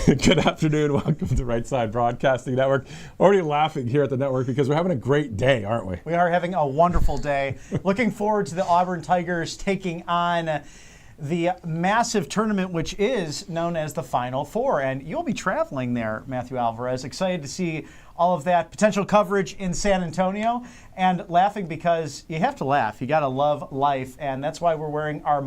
Good afternoon. Welcome to Right Side Broadcasting Network. Already laughing here at the network because we're having a great day, aren't we? We are having a wonderful day. Looking forward to the Auburn Tigers taking on the massive tournament, which is known as the Final Four. And you'll be traveling there, Matthew Alvarez. Excited to see all of that potential coverage in San Antonio, and laughing because you have to laugh. You got to love life, and that's why we're wearing our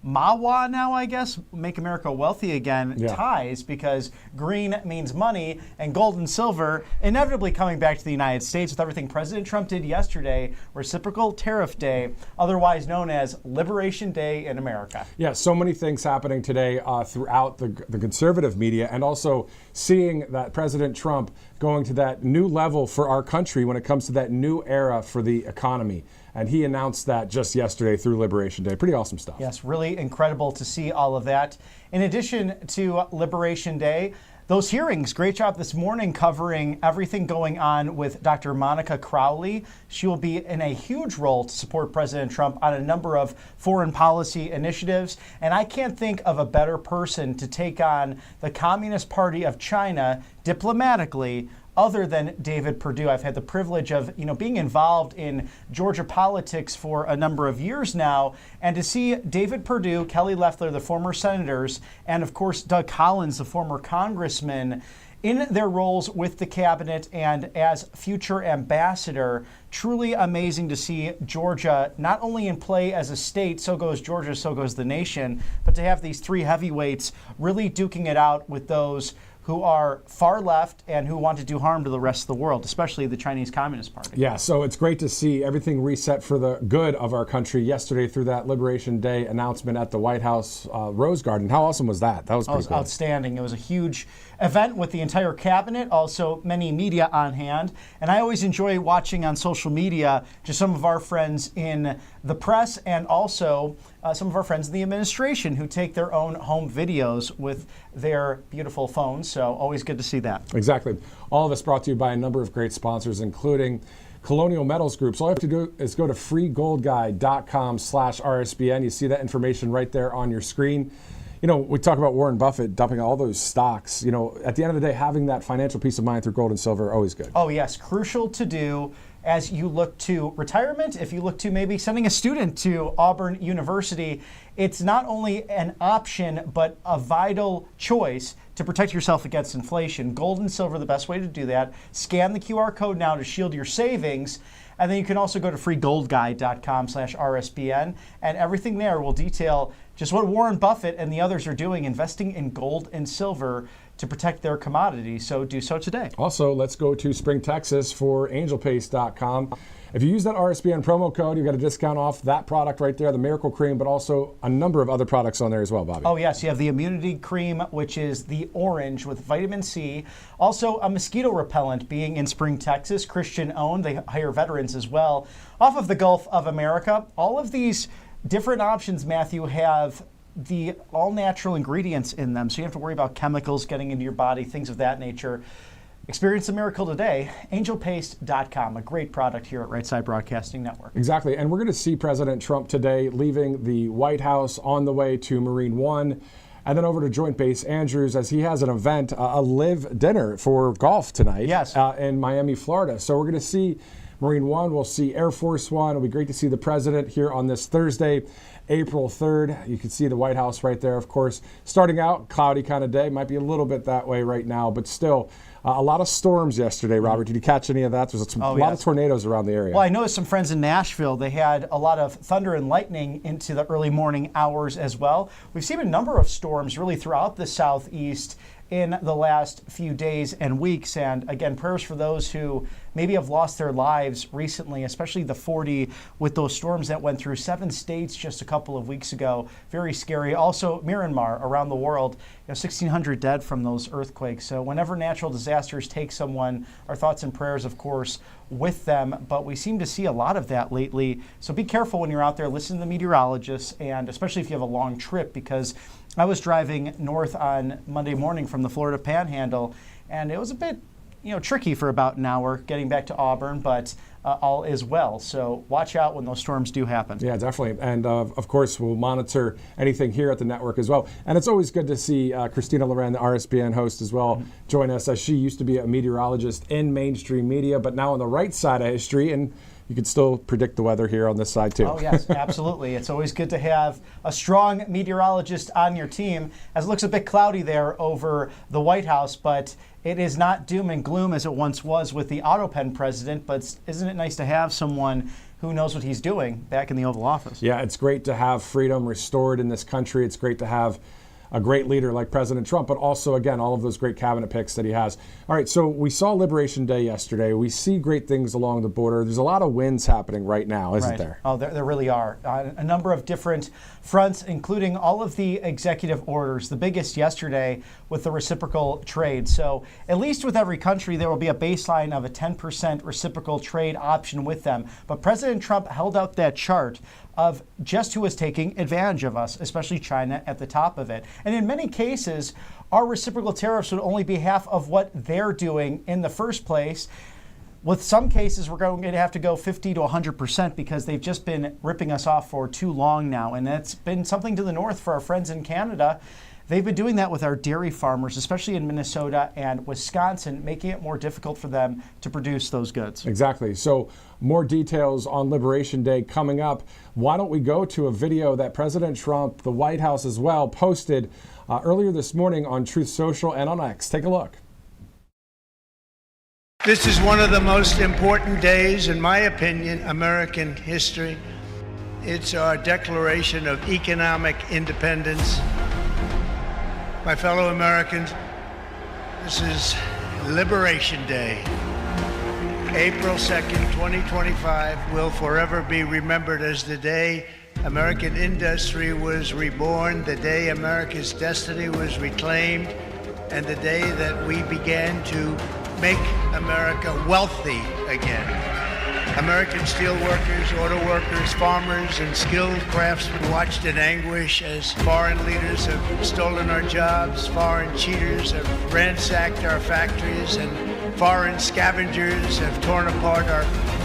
Mawa now, I guess, Make America Wealthy Again ties, because green means money and gold and silver inevitably coming back to the United States with everything President Trump did yesterday, Reciprocal Tariff Day, otherwise known as Liberation Day in America. Yeah, so many things happening today throughout the conservative media, and also seeing that President Trump going to that new level for our country when it comes to that new era for the economy. And he announced that just yesterday through Liberation Day. Pretty awesome stuff. Yes, really incredible to see all of that. In addition to Liberation Day, those hearings, great job this morning covering everything going on with Dr. Monica Crowley. She will be in a huge role to support President Trump on a number of foreign policy initiatives. And I can't think of a better person to take on the Communist Party of China diplomatically other than David Perdue. I've had the privilege of, being involved in Georgia politics for a number of years now, and to see David Perdue, Kelly Loeffler, the former senators, and of course Doug Collins, the former congressman, in their roles with the cabinet and as future ambassador. Truly amazing to see Georgia not only in play as a state, so goes Georgia, so goes the nation, but to have these three heavyweights really duking it out with those who are far left and who want to do harm to the rest of the world, especially the Chinese Communist Party. Yeah, so it's great to see everything reset for the good of our country yesterday through that Liberation Day announcement at the White House Rose Garden. How awesome was that? That was pretty cool. Outstanding. It was a huge event with the entire cabinet, also many media on hand. And I always enjoy watching on social media just some of our friends in the press and also some of our friends in the administration who take their own home videos with their beautiful phones. So always good to see that. Exactly. All of this brought to you by a number of great sponsors, including Colonial Metals Group. So all you have to do is go to freegoldguy.com/RSBN. You see that information right there on your screen. We talk about Warren Buffett dumping all those stocks. At the end of the day, having that financial peace of mind through gold and silver, always good. Oh, yes. Crucial to do as you look to retirement, if you look to maybe sending a student to Auburn University. It's not only an option, but a vital choice to protect yourself against inflation. Gold and silver, the best way to do that. Scan the QR code now to shield your savings. And then you can also go to freegoldguy.com/RSBN, and everything there will detail just what Warren Buffett and the others are doing, investing in gold and silver to protect their commodities. So do so today. Also, let's go to Spring, Texas for angelpaste.com. If you use that RSBN promo code, you got a discount off that product right there, the Miracle Cream, but also a number of other products on there as well, Bobby. Oh, yes. You have the Immunity Cream, which is the orange with vitamin C. Also, a mosquito repellent, being in Spring, Texas, Christian-owned. They hire veterans as well. Off of the Gulf of America, all of these different options, Matthew, have the all-natural ingredients in them, so you don't have to worry about chemicals getting into your body, things of that nature. Experience the miracle today. Angelpaste.com, a great product here at Right Side Broadcasting Network. Exactly, and we're going to see President Trump today leaving the White House on the way to Marine One, and then over to Joint Base Andrews as he has an event, a live dinner for golf tonight. Yes. In Miami, Florida. So we're going to see Marine One, we'll see Air Force One. It'll be great to see the president here on this Thursday, April 3rd. You can see the White House right there, of course. Starting out, cloudy kind of day. Might be a little bit that way right now, but still a lot of storms yesterday, Robert. Did you catch any of that? There's a lot of tornadoes around the area. Well, I noticed some friends in Nashville, they had a lot of thunder and lightning into the early morning hours as well. We've seen a number of storms really throughout the southeast in the last few days and weeks. And again, prayers for those who maybe have lost their lives recently, especially the 40 with those storms that went through 7 states just a couple of weeks ago. Very scary. Also, Myanmar around the world, 1,600 dead from those earthquakes. So whenever natural disasters take someone, our thoughts and prayers, of course, with them. But we seem to see a lot of that lately. So be careful when you're out there. Listen to the meteorologists, and especially if you have a long trip, because I was driving north on Monday morning from the Florida Panhandle, and it was a bit tricky for about an hour getting back to Auburn, but all is well. So watch out when those storms do happen. Yeah, definitely. And of course, we'll monitor anything here at the network as well. And it's always good to see Christina Loren, the RSBN host as well, join us, as she used to be a meteorologist in mainstream media, but now on the right side of history. And you can still predict the weather here on this side, too. Oh, yes, absolutely. It's always good to have a strong meteorologist on your team, as it looks a bit cloudy there over the White House, but it is not doom and gloom as it once was with the AutoPen president. But isn't it nice to have someone who knows what he's doing back in the Oval Office? Yeah, it's great to have freedom restored in this country. It's great to have a great leader like President Trump, but also, again, all of those great cabinet picks that he has. All right, so we saw Liberation Day yesterday. We see great things along the border. There's a lot of wins happening right now, isn't there? Oh, there really are. A number of different fronts, including all of the executive orders, the biggest yesterday with the reciprocal trade. So at least with every country, there will be a baseline of a 10% reciprocal trade option with them. But President Trump held out that chart of just who is taking advantage of us, especially China at the top of it. And in many cases, our reciprocal tariffs would only be half of what they're doing in the first place. With some cases, we're going to have to go 50 to 100% because they've just been ripping us off for too long now. And that's been something to the north for our friends in Canada. They've been doing that with our dairy farmers, especially in Minnesota and Wisconsin, making it more difficult for them to produce those goods. Exactly. So more details on Liberation Day coming up. Why don't we go to a video that President Trump, the White House as well, posted earlier this morning on Truth Social and on X. Take a look. This is one of the most important days, in my opinion, American history. It's our declaration of economic independence. My fellow Americans, this is Liberation Day. April 2nd, 2025 will forever be remembered as the day American industry was reborn, the day America's destiny was reclaimed, and the day that we began to make America wealthy again. American steel workers, auto workers, farmers, and skilled craftsmen watched in anguish as foreign leaders have stolen our jobs, foreign cheaters have ransacked our factories, and foreign scavengers have torn apart our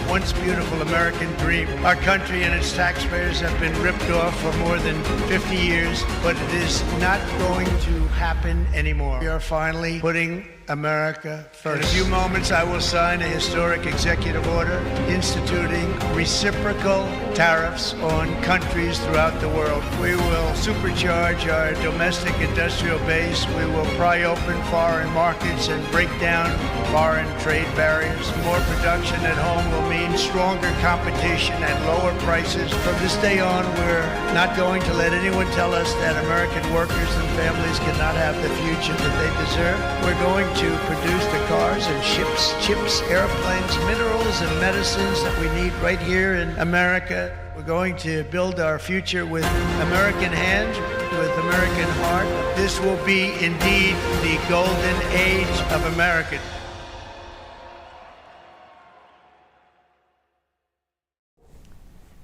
once beautiful American dream. Our country and its taxpayers have been ripped off for more than 50 years, but it is not going to happen anymore. We are finally putting America first. In a few moments, I will sign a historic executive order instituting reciprocal tariffs on countries throughout the world. We will supercharge our domestic industrial base. We will pry open foreign markets and break down foreign trade barriers. More production at home will mean stronger competition and lower prices. From this day on, we're not going to let anyone tell us that American workers and families cannot have the future that they deserve. We're going to produce the cars and ships, chips, airplanes, minerals, and medicines that we need right here in America. We're going to build our future with American hands, with American heart. This will be indeed the golden age of America.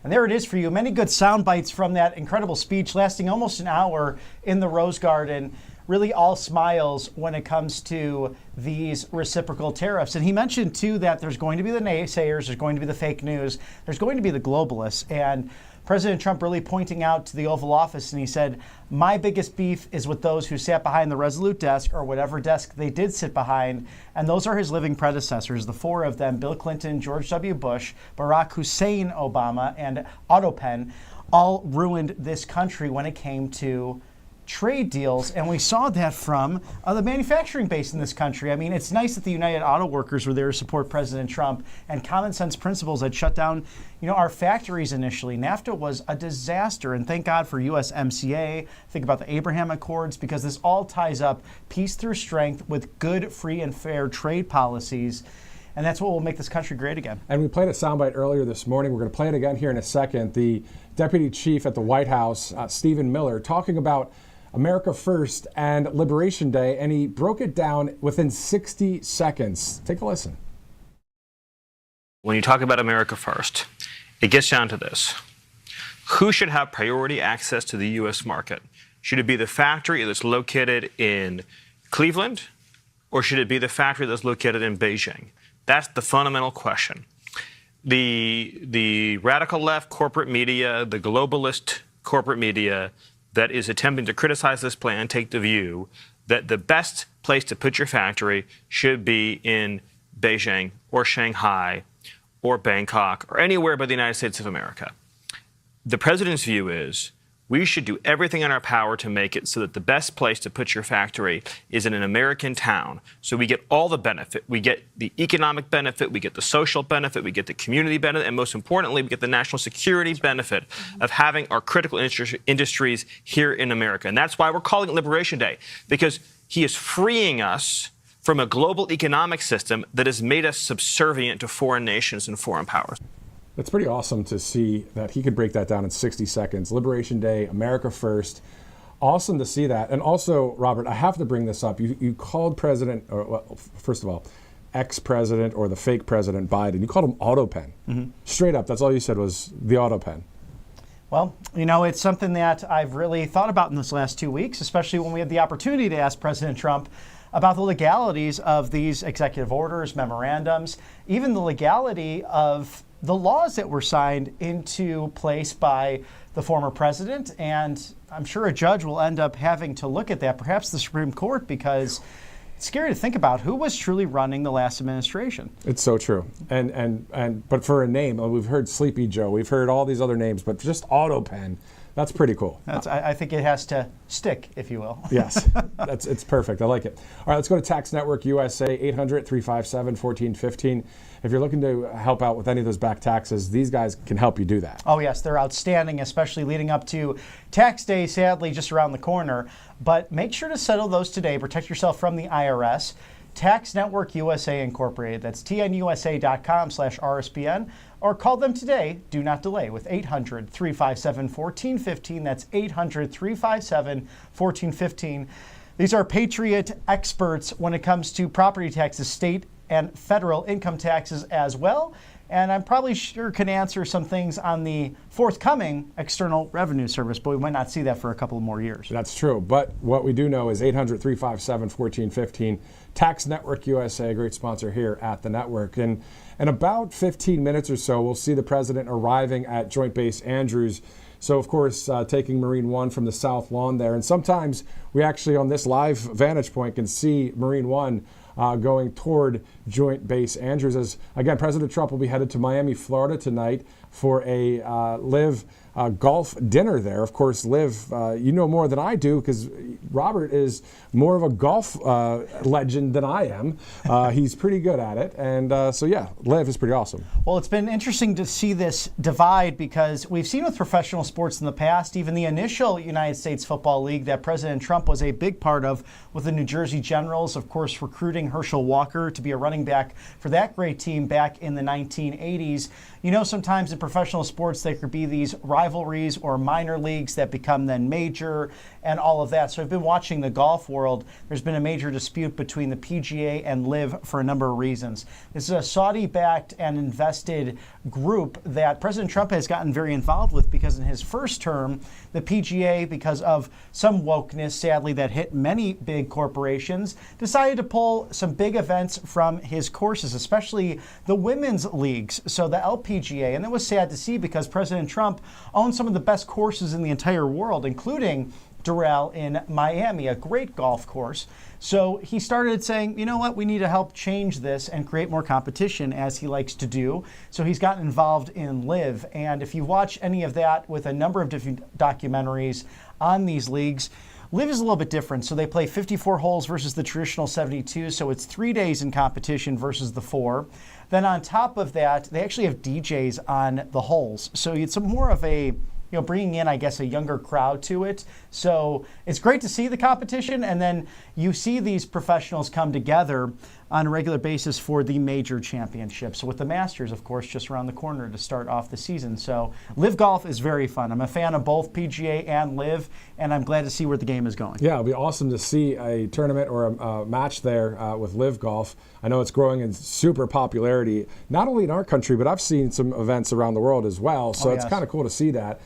And there it is for you. Many good sound bites from that incredible speech lasting almost an hour in the Rose Garden. Really all smiles when it comes to these reciprocal tariffs. And he mentioned, too, that there's going to be the naysayers, there's going to be the fake news, there's going to be the globalists. And President Trump really pointing out to the Oval Office, and he said, my biggest beef is with those who sat behind the Resolute desk or whatever desk they did sit behind. And those are his living predecessors, the four of them, Bill Clinton, George W. Bush, Barack Hussein Obama, and AutoPen, all ruined this country when it came to trade deals, and we saw that from the manufacturing base in this country. I mean, it's nice that the United Auto Workers were there to support President Trump, and common sense principles had shut down, our factories initially. NAFTA was a disaster, and thank God for USMCA. Think about the Abraham Accords, because this all ties up peace through strength with good, free, and fair trade policies. And that's what will make this country great again. And we played a soundbite earlier this morning. We're going to play it again here in a second. The Deputy Chief at the White House, Stephen Miller, talking about America First and Liberation Day, and he broke it down within 60 seconds. Take a listen. When you talk about America First, it gets down to this. Who should have priority access to the U.S. market? Should it be the factory that's located in Cleveland or should it be the factory that's located in Beijing? That's the fundamental question. The radical left corporate media, the globalist corporate media that is attempting to criticize this plan take the view that the best place to put your factory should be in Beijing or Shanghai or Bangkok or anywhere but the United States of America. The president's view is we should do everything in our power to make it so that the best place to put your factory is in an American town. So we get all the benefit. We get the economic benefit, we get the social benefit, we get the community benefit, and most importantly, we get the national security benefit of having our critical industries here in America. And that's why we're calling it Liberation Day, because he is freeing us from a global economic system that has made us subservient to foreign nations and foreign powers. It's pretty awesome to see that he could break that down in 60 seconds. Liberation Day, America first. Awesome to see that. And also, Robert, I have to bring this up. You called President, or well, first of all, ex-president or the fake President Biden, you called him Autopen. Mm-hmm. Straight up, that's all you said was the Autopen. Well, you know, it's something that I've really thought about in this last 2 weeks, especially when we had the opportunity to ask President Trump about the legalities of these executive orders, memorandums, even the legality of the laws that were signed into place by the former president. And I'm sure a judge will end up having to look at that, perhaps the Supreme Court, because it's scary to think about who was truly running the last administration. It's so true. But for a name, we've heard Sleepy Joe, we've heard all these other names, but just Autopen, that's pretty cool. I think it has to stick, if you will. Yes, it's perfect. I like it. All right, let's go to Tax Network USA, 800-357-1415. If you're looking to help out with any of those back taxes, these guys can help you do that. Oh, yes, they're outstanding, especially leading up to tax day, sadly, just around the corner. But make sure to settle those today. Protect yourself from the IRS. Tax Network USA Incorporated. That's tnusa.com/RSBN. Or call them today. Do not delay with 800-357-1415. That's 800-357-1415. These are Patriot experts when it comes to property taxes, state and federal income taxes as well. And I'm probably sure can answer some things on the forthcoming External Revenue Service, but we might not see that for a couple of more years. That's true. But what we do know is 800-357-1415. Tax Network USA, a great sponsor here at the network. And in about 15 minutes or so, we'll see the president arriving at Joint Base Andrews. So, of course, taking Marine One from the South Lawn there. And sometimes we actually, on this live vantage point, can see Marine One going toward Joint Base Andrews. As again, President Trump will be headed to Miami, Florida tonight for a live golf dinner there. Of course, Liv, you know more than I do because Robert is more of a golf legend than I am. He's pretty good at it. And so, yeah, Liv is pretty awesome. Well, it's been interesting to see this divide because we've seen with professional sports in the past, even the initial United States Football League that President Trump was a big part of with the New Jersey Generals, of course, recruiting Herschel Walker to be a running back for that great team back in the 1980s. You know, sometimes in professional sports, there could be these rivalries or minor leagues that become then major and all of that. So I've been watching the golf world. There's been a major dispute between the PGA and LIV for a number of reasons. This is a Saudi-backed and invested group that President Trump has gotten very involved with because in his first term, the PGA, because of some wokeness, sadly, that hit many big corporations, decided to pull some big events from his courses, especially the women's leagues, so the LPGA. And it was sad to see because President Trump owns some of the best courses in the entire world, including Doral in Miami, a great golf course. So he started saying, you know what, we need to help change this and create more competition, as he likes to do. So he's gotten involved in LIV. And if you watch any of that with a number of different documentaries on these leagues, LIV is a little bit different. So they play 54 holes versus the traditional 72. So it's 3 days in competition versus the 4. Then on top of that, they actually have DJs on the holes. So it's more of a, bringing in, I guess, a younger crowd to it. So it's great to see the competition, and then you see these professionals come together on a regular basis for the major championships. So with the Masters, of course, just around the corner to start off the season. So LIV Golf is very fun. I'm a fan of both PGA and LIV, and I'm glad to see where the game is going. Yeah, it'll be awesome to see a tournament or a match there with LIV Golf. I know it's growing in super popularity, not only in our country, but I've seen some events around the world as well. So it's kind of cool to see that.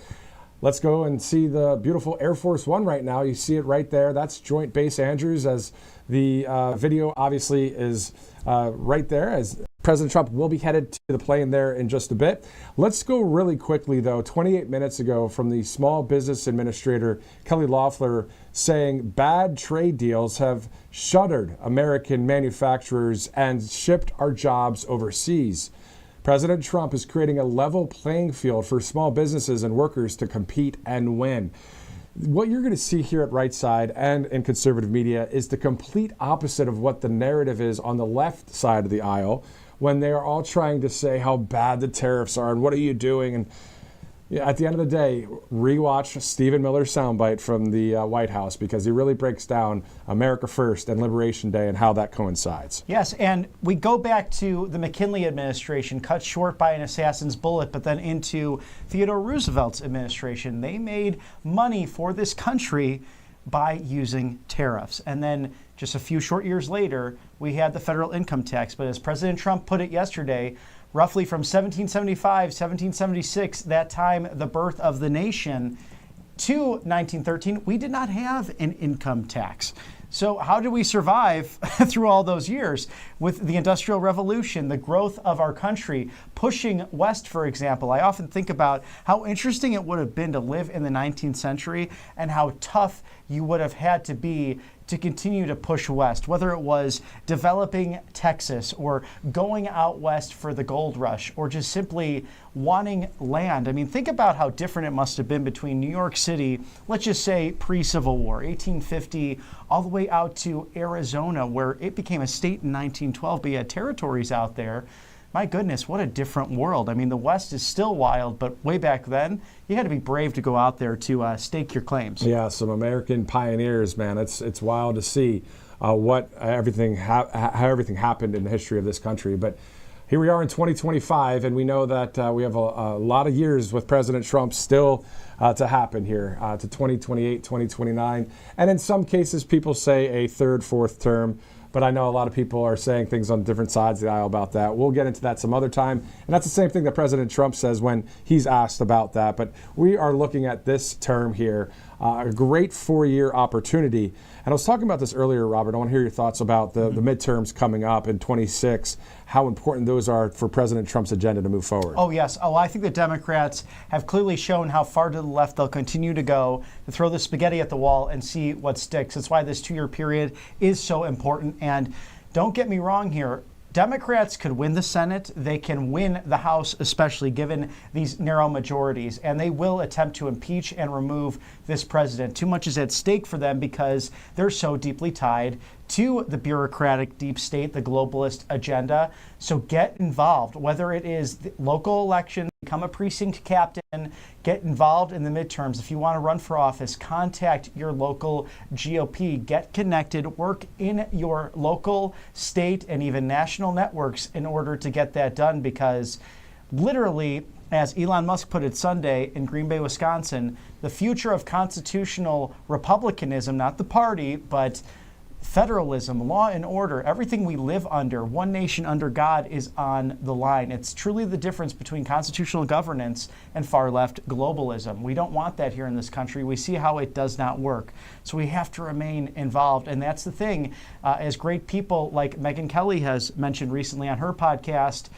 let's go and see the beautiful Air Force One right now. You see it right there. That's Joint Base Andrews, as the video obviously is right there, as President Trump will be headed to the plane there in just a bit. Let's go really quickly, though. 28 minutes ago, from the Small Business Administrator, Kelly Loeffler, saying bad trade deals have shuttered American manufacturers and shipped our jobs overseas. President Trump is creating a level playing field for small businesses and workers to compete and win. What you're going to see here at Right Side and in conservative media is the complete opposite of what the narrative is on the left side of the aisle, when they are all trying to say how bad the tariffs are and what are you doing. And at the end of the day, rewatch Stephen Miller's soundbite from the White House, because he really breaks down America First and Liberation Day and how that coincides. Yes, and we go back to the McKinley administration, cut short by an assassin's bullet, but then into Theodore Roosevelt's administration. They made money for this country by using tariffs. And then just a few short years later, we had the federal income tax. But as President Trump put it yesterday, roughly from 1775, 1776, that time, the birth of the nation, to 1913, we did not have an income tax. So how did we survive through all those years? With the Industrial Revolution, the growth of our country, pushing west, for example. I often think about how interesting it would have been to live in the 19th century and how tough you would have had to be to continue to push west, whether it was developing Texas or going out west for the gold rush or just simply wanting land. I mean, think about how different it must have been between New York City, let's just say pre-Civil War, 1850, all the way out to Arizona, where it became a state in 1912, but you had territories out there. My goodness, what a different world. I mean, the West is still wild, but way back then, you had to be brave to go out there to stake your claims. Yeah, some American pioneers, man. It's wild to see how everything happened in the history of this country. But here we are in 2025, and we know that we have a lot of years with President Trump still to happen here, to 2028, 2029. And in some cases, people say a third, fourth term. But I know a lot of people are saying things on different sides of the aisle about that. We'll get into that some other time. And that's the same thing that President Trump says when he's asked about that. But we are looking at this term here, a great 4-year opportunity. And I was talking about this earlier, Robert. I want to hear your thoughts about the midterms coming up in 26, how important those are for President Trump's agenda to move forward. Oh, yes. Oh, I think the Democrats have clearly shown how far to the left they'll continue to go, to throw the spaghetti at the wall and see what sticks. That's why this 2-year period is so important. And don't get me wrong here. Democrats could win the Senate. They can win the House, especially given these narrow majorities. And they will attempt to impeach and remove this president. Too much is at stake for them because they're so deeply tied to the bureaucratic deep state, the globalist agenda. So get involved, whether it is the local elections, become a precinct captain, get involved in the midterms. If you want to run for office, contact your local GOP, get connected, work in your local, state, and even national networks in order to get that done, because literally, as Elon Musk put it Sunday in Green Bay, Wisconsin, the future of constitutional republicanism, not the party, but federalism, law and order, everything we live under, one nation under God, is on the line. It's truly the difference between constitutional governance and far-left globalism. We don't want that here in this country. We see how it does not work. So we have to remain involved. And that's the thing. As great people like Megyn Kelly has mentioned recently on her podcast,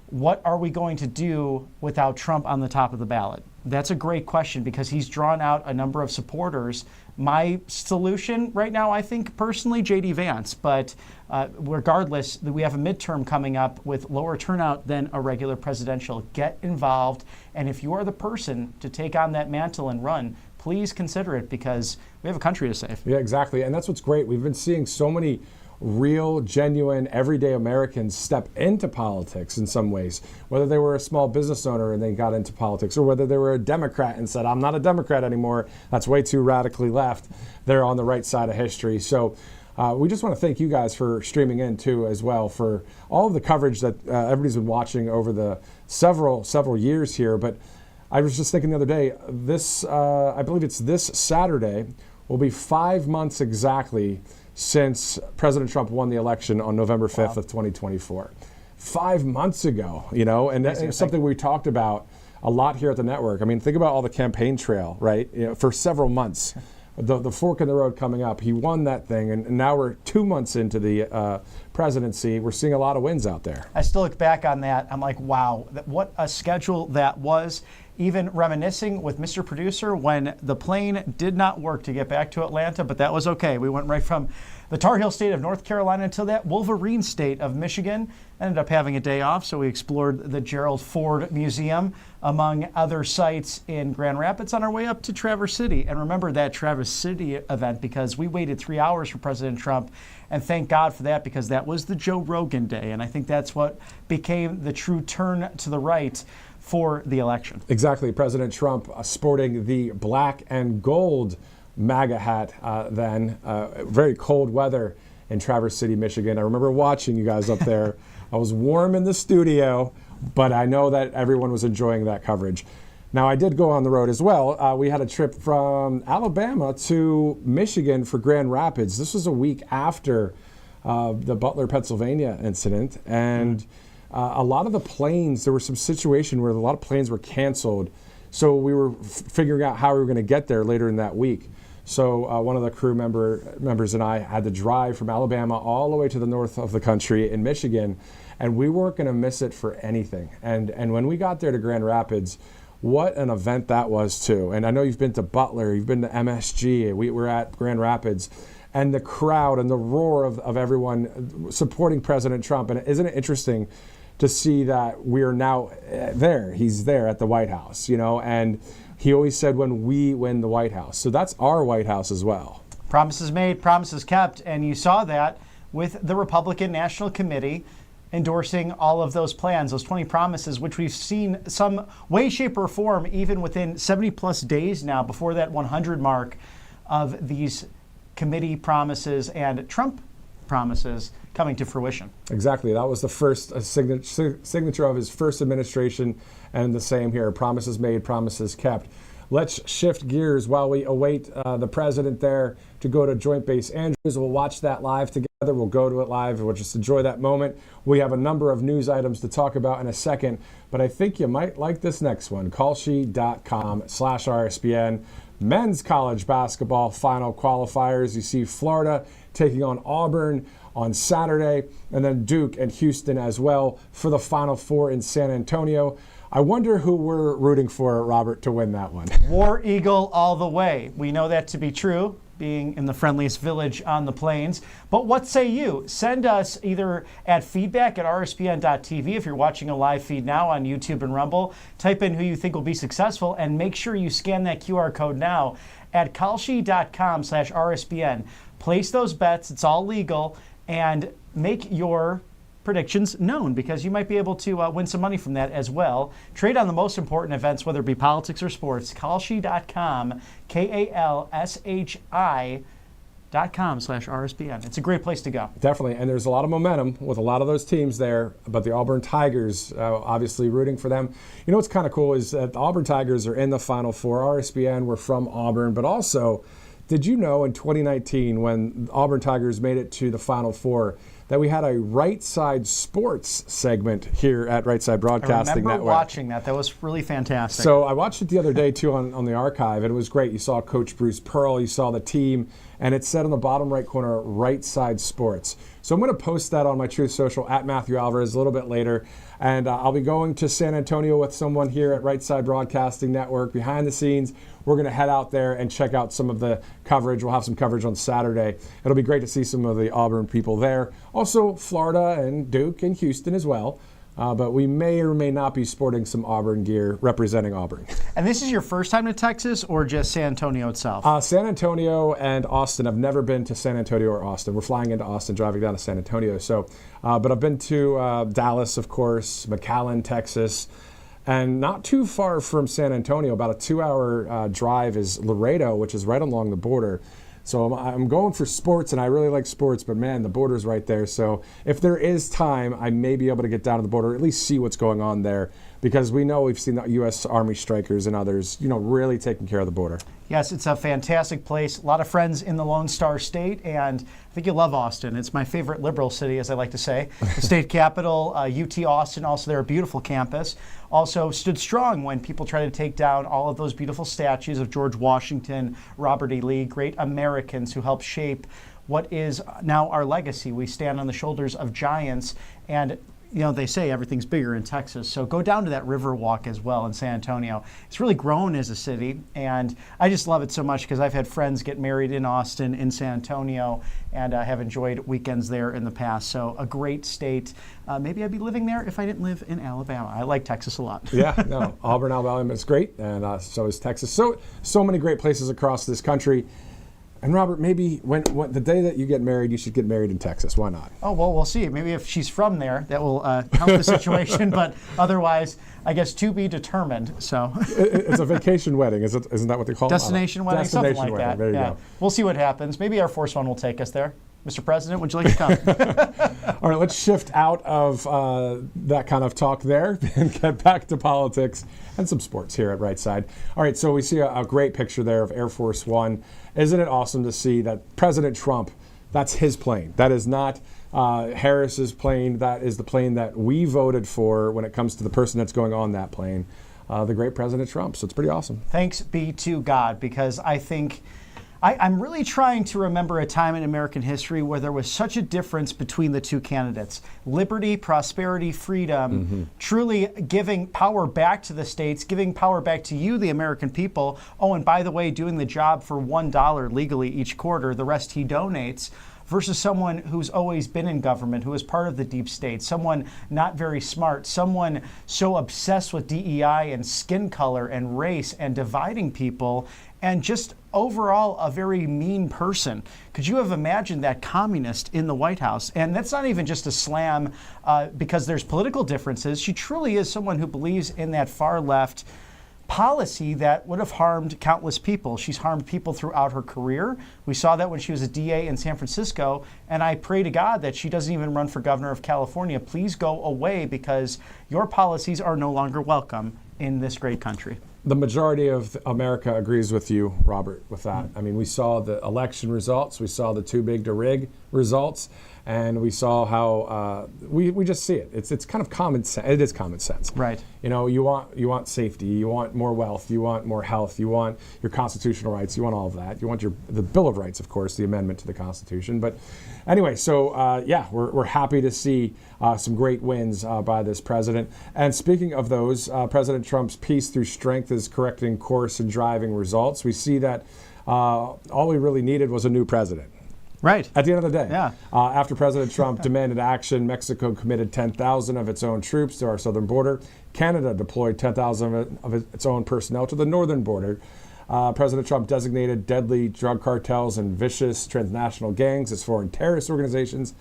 what are we going to do without Trump on the top of the ballot? That's a great question, because he's drawn out a number of supporters. My solution right now, I think personally, J.D. Vance. But regardless, we have a midterm coming up with lower turnout than a regular presidential. Get involved. And if you are the person to take on that mantle and run, please consider it, because we have a country to save. Yeah, exactly. And that's what's great. We've been seeing so many real, genuine, everyday Americans step into politics in some ways, whether they were a small business owner and they got into politics, or whether they were a Democrat and said, I'm not a Democrat anymore, that's way too radically left. They're on the right side of history. So we just want to thank you guys for streaming in too, as well, for all of the coverage that everybody's been watching over the several years here. But I was just thinking the other day, this I believe it's this Saturday will be 5 months exactly since President Trump won the election on November 5th of 2024. 5 months ago, and it's something we talked about a lot here at the network. I mean, think about all the campaign trail, right? For several months. The fork in the road coming up. He won that thing, and now we're 2 months into the presidency. We're seeing a lot of wins out there. I still look back on that. I'm like, wow, what a schedule that was. Even reminiscing with Mr. Producer when the plane did not work to get back to Atlanta, but that was okay. We went right from the Tar Heel state of North Carolina to that Wolverine state of Michigan. Ended up having a day off, so we explored the Gerald Ford Museum, among other sites in Grand Rapids, on our way up to Traverse City. And remember that Traverse City event, because we waited 3 hours for President Trump, and thank God for that, because that was the Joe Rogan day. And I think that's what became the true turn to the right for the election. Exactly. President Trump sporting the black and gold MAGA hat then. Very cold weather in Traverse City, Michigan. I remember watching you guys up there. I was warm in the studio, but I know that everyone was enjoying that coverage. Now, I did go on the road as well. We had a trip from Alabama to Michigan for Grand Rapids. This was a week after the Butler, Pennsylvania incident. And a lot of the planes, there was some situation where a lot of planes were canceled. So we were figuring out how we were going to get there later in that week. So one of the crew members and I had to drive from Alabama all the way to the north of the country in Michigan, and we weren't going to miss it for anything. And when we got there to Grand Rapids, what an event that was too. And I know you've been to Butler, you've been to MSG, we were at Grand Rapids, and the crowd and the roar of everyone supporting President Trump. And isn't it interesting to see that we are now there? He's there at the White House, and he always said, when we win the White House. So that's our White House as well. Promises made, promises kept. And you saw that with the Republican National Committee endorsing all of those plans, those 20 promises, which we've seen some way, shape, or form even within 70 plus days now before that 100 mark of these committee promises and Trump promises coming to fruition. Exactly. That was the first signature of his first administration, and the same here. Promises made, promises kept. Let's shift gears while we await the president there to go to Joint Base Andrews. We'll watch that live together. We'll go to it live. We'll just enjoy that moment. We have a number of news items to talk about in a second, but I think you might like this next one. Kalshi.com/RSBN. Men's college basketball final qualifiers. You see Florida taking on Auburn on Saturday, and then Duke and Houston as well for the Final Four in San Antonio. I wonder who we're rooting for, Robert, to win that one. War Eagle all the way. We know that to be true, being in the friendliest village on the plains. But what say you? Send us either at feedback@rsbn.tv if you're watching a live feed now on YouTube and Rumble. Type in who you think will be successful, and make sure you scan that QR code now at kalshi.com/RSBN. Place those bets. It's all legal. And make your predictions known, because you might be able to win some money from that as well. Trade on the most important events, whether it be politics or sports. Kalshi.com, KALSHI.com/RSBN. It's a great place to go. Definitely, and there's a lot of momentum with a lot of those teams there, but the Auburn Tigers, obviously rooting for them. You know what's kind of cool is that the Auburn Tigers are in the Final Four. RSBN, we're from Auburn, but also, did you know in 2019 when Auburn Tigers made it to the Final Four that we had a Right Side Sports segment here at Right Side Broadcasting Network? I remember watching that. That was really fantastic. So I watched it the other day too on the archive, and it was great. You saw Coach Bruce Pearl, you saw the team, and it said on the bottom right corner, Right Side Sports. So I'm going to post that on my Truth Social at Matthew Alvarez a little bit later. And I'll be going to San Antonio with someone here at Right Side Broadcasting Network behind the scenes. We're going to head out there and check out some of the coverage. We'll have some coverage on Saturday. It'll be great to see some of the Auburn people there. Also, Florida and Duke and Houston as well. But we may or may not be sporting some Auburn gear representing Auburn. And this is your first time to Texas, or just San Antonio itself? San Antonio and Austin. I've never been to San Antonio or Austin. We're flying into Austin, driving down to San Antonio. So, but I've been to Dallas, of course, McAllen, Texas, and not too far from San Antonio, about a 2-hour drive is Laredo, which is right along the border. So I'm going for sports, and I really like sports, but man, the border's right there. So if there is time, I may be able to get down to the border, at least see what's going on there. because we know we've seen the U.S. Army strikers and others, really taking care of the border. Yes, it's a fantastic place. A lot of friends in the Lone Star State, and I think you'll love Austin. It's my favorite liberal city, as I like to say. The state capital, UT Austin, also their beautiful campus, also stood strong when people tried to take down all of those beautiful statues of George Washington, Robert E. Lee, great Americans who helped shape what is now our legacy. We stand on the shoulders of giants, and they say everything's bigger in Texas. So go down to that Riverwalk as well in San Antonio. It's really grown as a city, and I just love it so much because I've had friends get married in Austin, in San Antonio, and have enjoyed weekends there in the past. So a great state. Maybe I'd be living there if I didn't live in Alabama. I like Texas a lot. Yeah, no, Auburn, Alabama is great, and so is Texas. So many great places across this country. And Robert, maybe when the day that you get married, you should get married in Texas. Why not? Oh, well, we'll see. Maybe if she's from there, that will help the situation. But otherwise, I guess to be determined. So it's a vacation wedding. Isn't that what they call it? Destination wedding, something like that. There you go. We'll see what happens. Maybe Air Force One will take us there. Mr. President, would you like to come? All right, let's shift out of that kind of talk there and get back to politics and some sports here at Right Side. All right, so we see a great picture there of Air Force One. Isn't it awesome to see that President Trump, that's his plane. That is not Harris's plane. That is the plane that we voted for when it comes to the person that's going on that plane, the great President Trump. So it's pretty awesome. Thanks be to God, because I think I'm really trying to remember a time in American history where there was such a difference between the two candidates. Liberty, prosperity, freedom, truly giving power back to the states, giving power back to you, the American people. Oh, and by the way, doing the job for $1 legally each quarter, the rest he donates, versus someone who's always been in government, who is part of the deep state, someone not very smart, someone so obsessed with DEI and skin color and race and dividing people, and just overall a very mean person. Could you have imagined that communist in the White House? And that's not even just a slam because there's political differences. She truly is someone who believes in that far left policy that would have harmed countless people. She's harmed people throughout her career. We saw that when she was a DA in San Francisco, and I pray to God that she doesn't even run for governor of California. Please go away, because your policies are no longer welcome in this great country. The majority of America agrees with you, Robert, with that. I mean, we saw the election results, we saw the too big to rig results, and we saw how we just see it. It's kind of common sense. It is common sense. Right. You want safety, you want more wealth, you want more health, you want your constitutional rights, you want all of that. You want the Bill of Rights, of course, the amendment to the Constitution. But anyway, so we're happy to see some great wins by this president. And speaking of those, President Trump's peace through strength is correcting course and driving results. We see that all we really needed was a new president. Right. At the end of the day. Yeah. After President Trump demanded action, Mexico committed 10,000 of its own troops to our southern border. Canada deployed 10,000 of its own personnel to the northern border. President Trump designated deadly drug cartels and vicious transnational gangs as foreign terrorist organizations.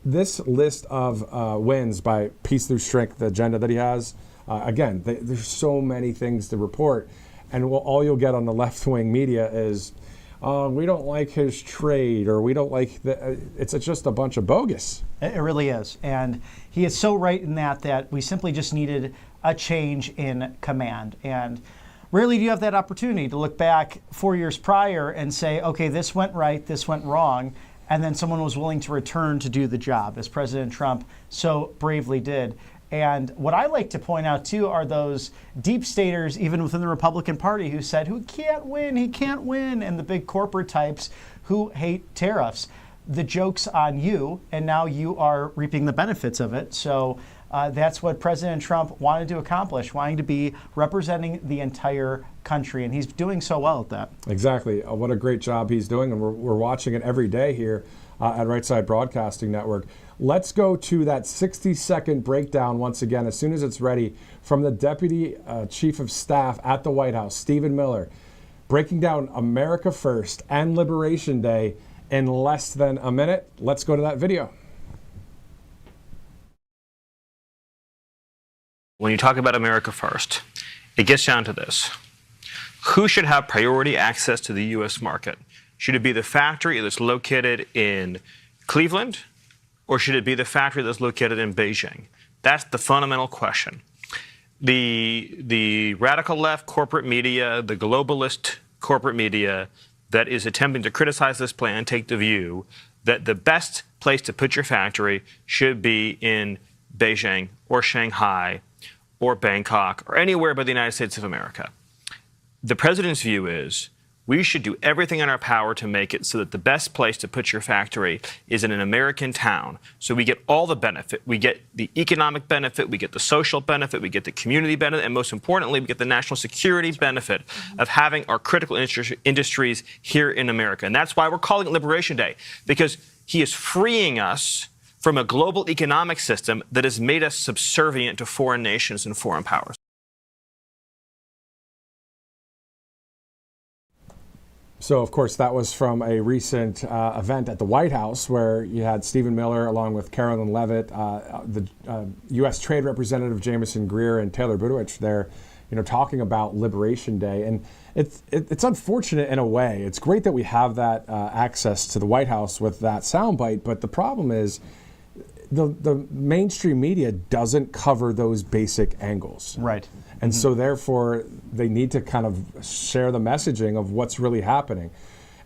This list of wins by peace through strength, the agenda that he has, again, there's so many things to report. And all you'll get on the left-wing media is, we don't like his trade, or we don't like it's just a bunch of bogus. It really is. And he is so right in that we simply just needed a change in command. And rarely do you have that opportunity to look back 4 years prior and say, okay, this went right, this went wrong, and then someone was willing to return to do the job, as President Trump so bravely did. And what I like to point out, too, are those deep staters, even within the Republican Party, who said, he can't win, and the big corporate types who hate tariffs. The joke's on you, and now you are reaping the benefits of it. So that's what President Trump wanted to accomplish, wanting to be representing the entire country, and he's doing so well at that. Exactly. What a great job he's doing, and we're watching it every day here at Right Side Broadcasting Network. Let's go to that 60-second breakdown once again, as soon as it's ready, from the Deputy Chief of Staff at the White House, Stephen Miller, breaking down America First and Liberation Day in less than a minute. Let's go to that video. When you talk about America First, it gets down to this. Who should have priority access to the U.S. market? Should it be the factory that's located in Cleveland, or should it be the factory that's located in Beijing? That's the fundamental question. the radical left corporate media, the globalist corporate media that is attempting to criticize this plan take the view that the best place to put your factory should be in Beijing or Shanghai or Bangkok or anywhere but the United States of America. The president's view is we should do everything in our power to make it so that the best place to put your factory is in an American town. So we get all the benefit. We get the economic benefit, we get the social benefit, we get the community benefit, and most importantly, we get the national security benefit of having our critical industries here in America. And that's why we're calling it Liberation Day, because he is freeing us from a global economic system that has made us subservient to foreign nations and foreign powers. So, of course, that was from a recent event at the White House where you had Stephen Miller along with Carolyn Leavitt, the U.S. Trade Representative Jameson Greer, and Taylor Budowich there, talking about Liberation Day. And it's unfortunate in a way. It's great that we have that access to the White House with that soundbite, but the problem is the mainstream media doesn't cover those basic angles. Right. And so therefore, they need to kind of share the messaging of what's really happening.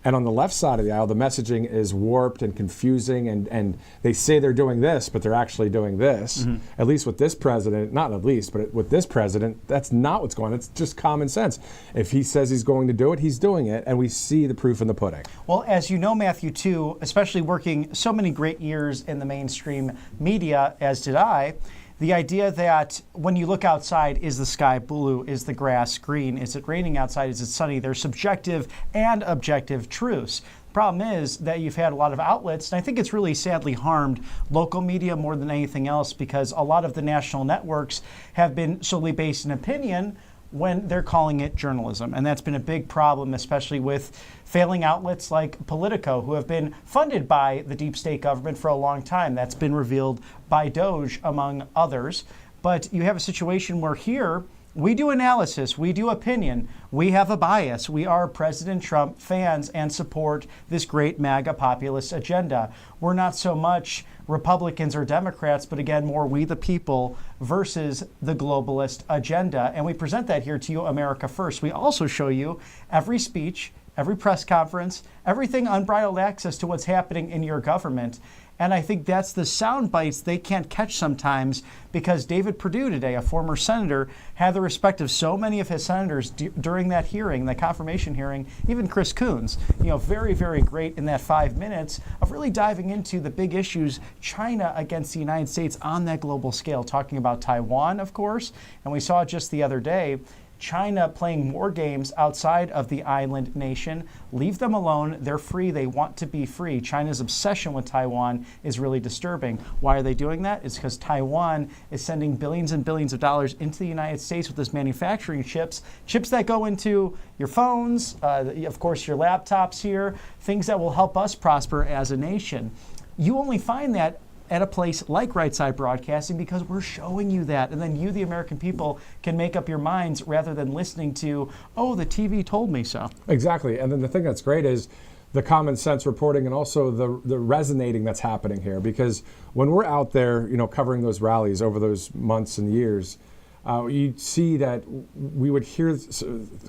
And on the left side of the aisle, the messaging is warped and confusing, and they say they're doing this, but they're actually doing this. At least with this president, not at least, but with this president, that's not what's going on. It's just common sense. If he says he's going to do it, he's doing it, and we see the proof in the pudding. Well, as you know, Matthew, too, especially working so many great years in the mainstream media, as did I, the idea that when you look outside, is the sky blue? Is the grass green? Is it raining outside? Is it sunny? There's subjective and objective truths. The problem is that you've had a lot of outlets, and I think it's really sadly harmed local media more than anything else, because a lot of the national networks have been solely based in opinion when they're calling it journalism. And that's been a big problem, especially with failing outlets like Politico, who have been funded by the deep state government for a long time. That's been revealed by Doge, among others. But you have a situation where here, we do analysis, we do opinion, we have a bias. We are President Trump fans and support this great MAGA populist agenda. We're not so much Republicans or Democrats, but again, more we the people versus the globalist agenda. And we present that here to you, America First. We also show you every speech, every press conference, everything unbridled access to what's happening in your government. And I think that's the sound bites they can't catch sometimes, because David Perdue today, a former senator, had the respect of so many of his senators during that hearing, the confirmation hearing, even Chris Coons, very, very great in that 5 minutes of really diving into the big issues, China against the United States on that global scale, talking about Taiwan, of course. And we saw just the other day, China playing more games outside of the island nation. Leave them alone. They're free. They want to be free. China's obsession with Taiwan is really disturbing. Why are they doing that? It's because Taiwan is sending billions and billions of dollars into the United States with this manufacturing chips that go into your phones, of course, your laptops here, things that will help us prosper as a nation. You only find that at a place like Right Side Broadcasting because we're showing you that. And then you, the American people, can make up your minds rather than listening to, oh, the TV told me so. Exactly. And then the thing that's great is the common sense reporting and also the resonating that's happening here. Because when we're out there, covering those rallies over those months and years, you see that we would hear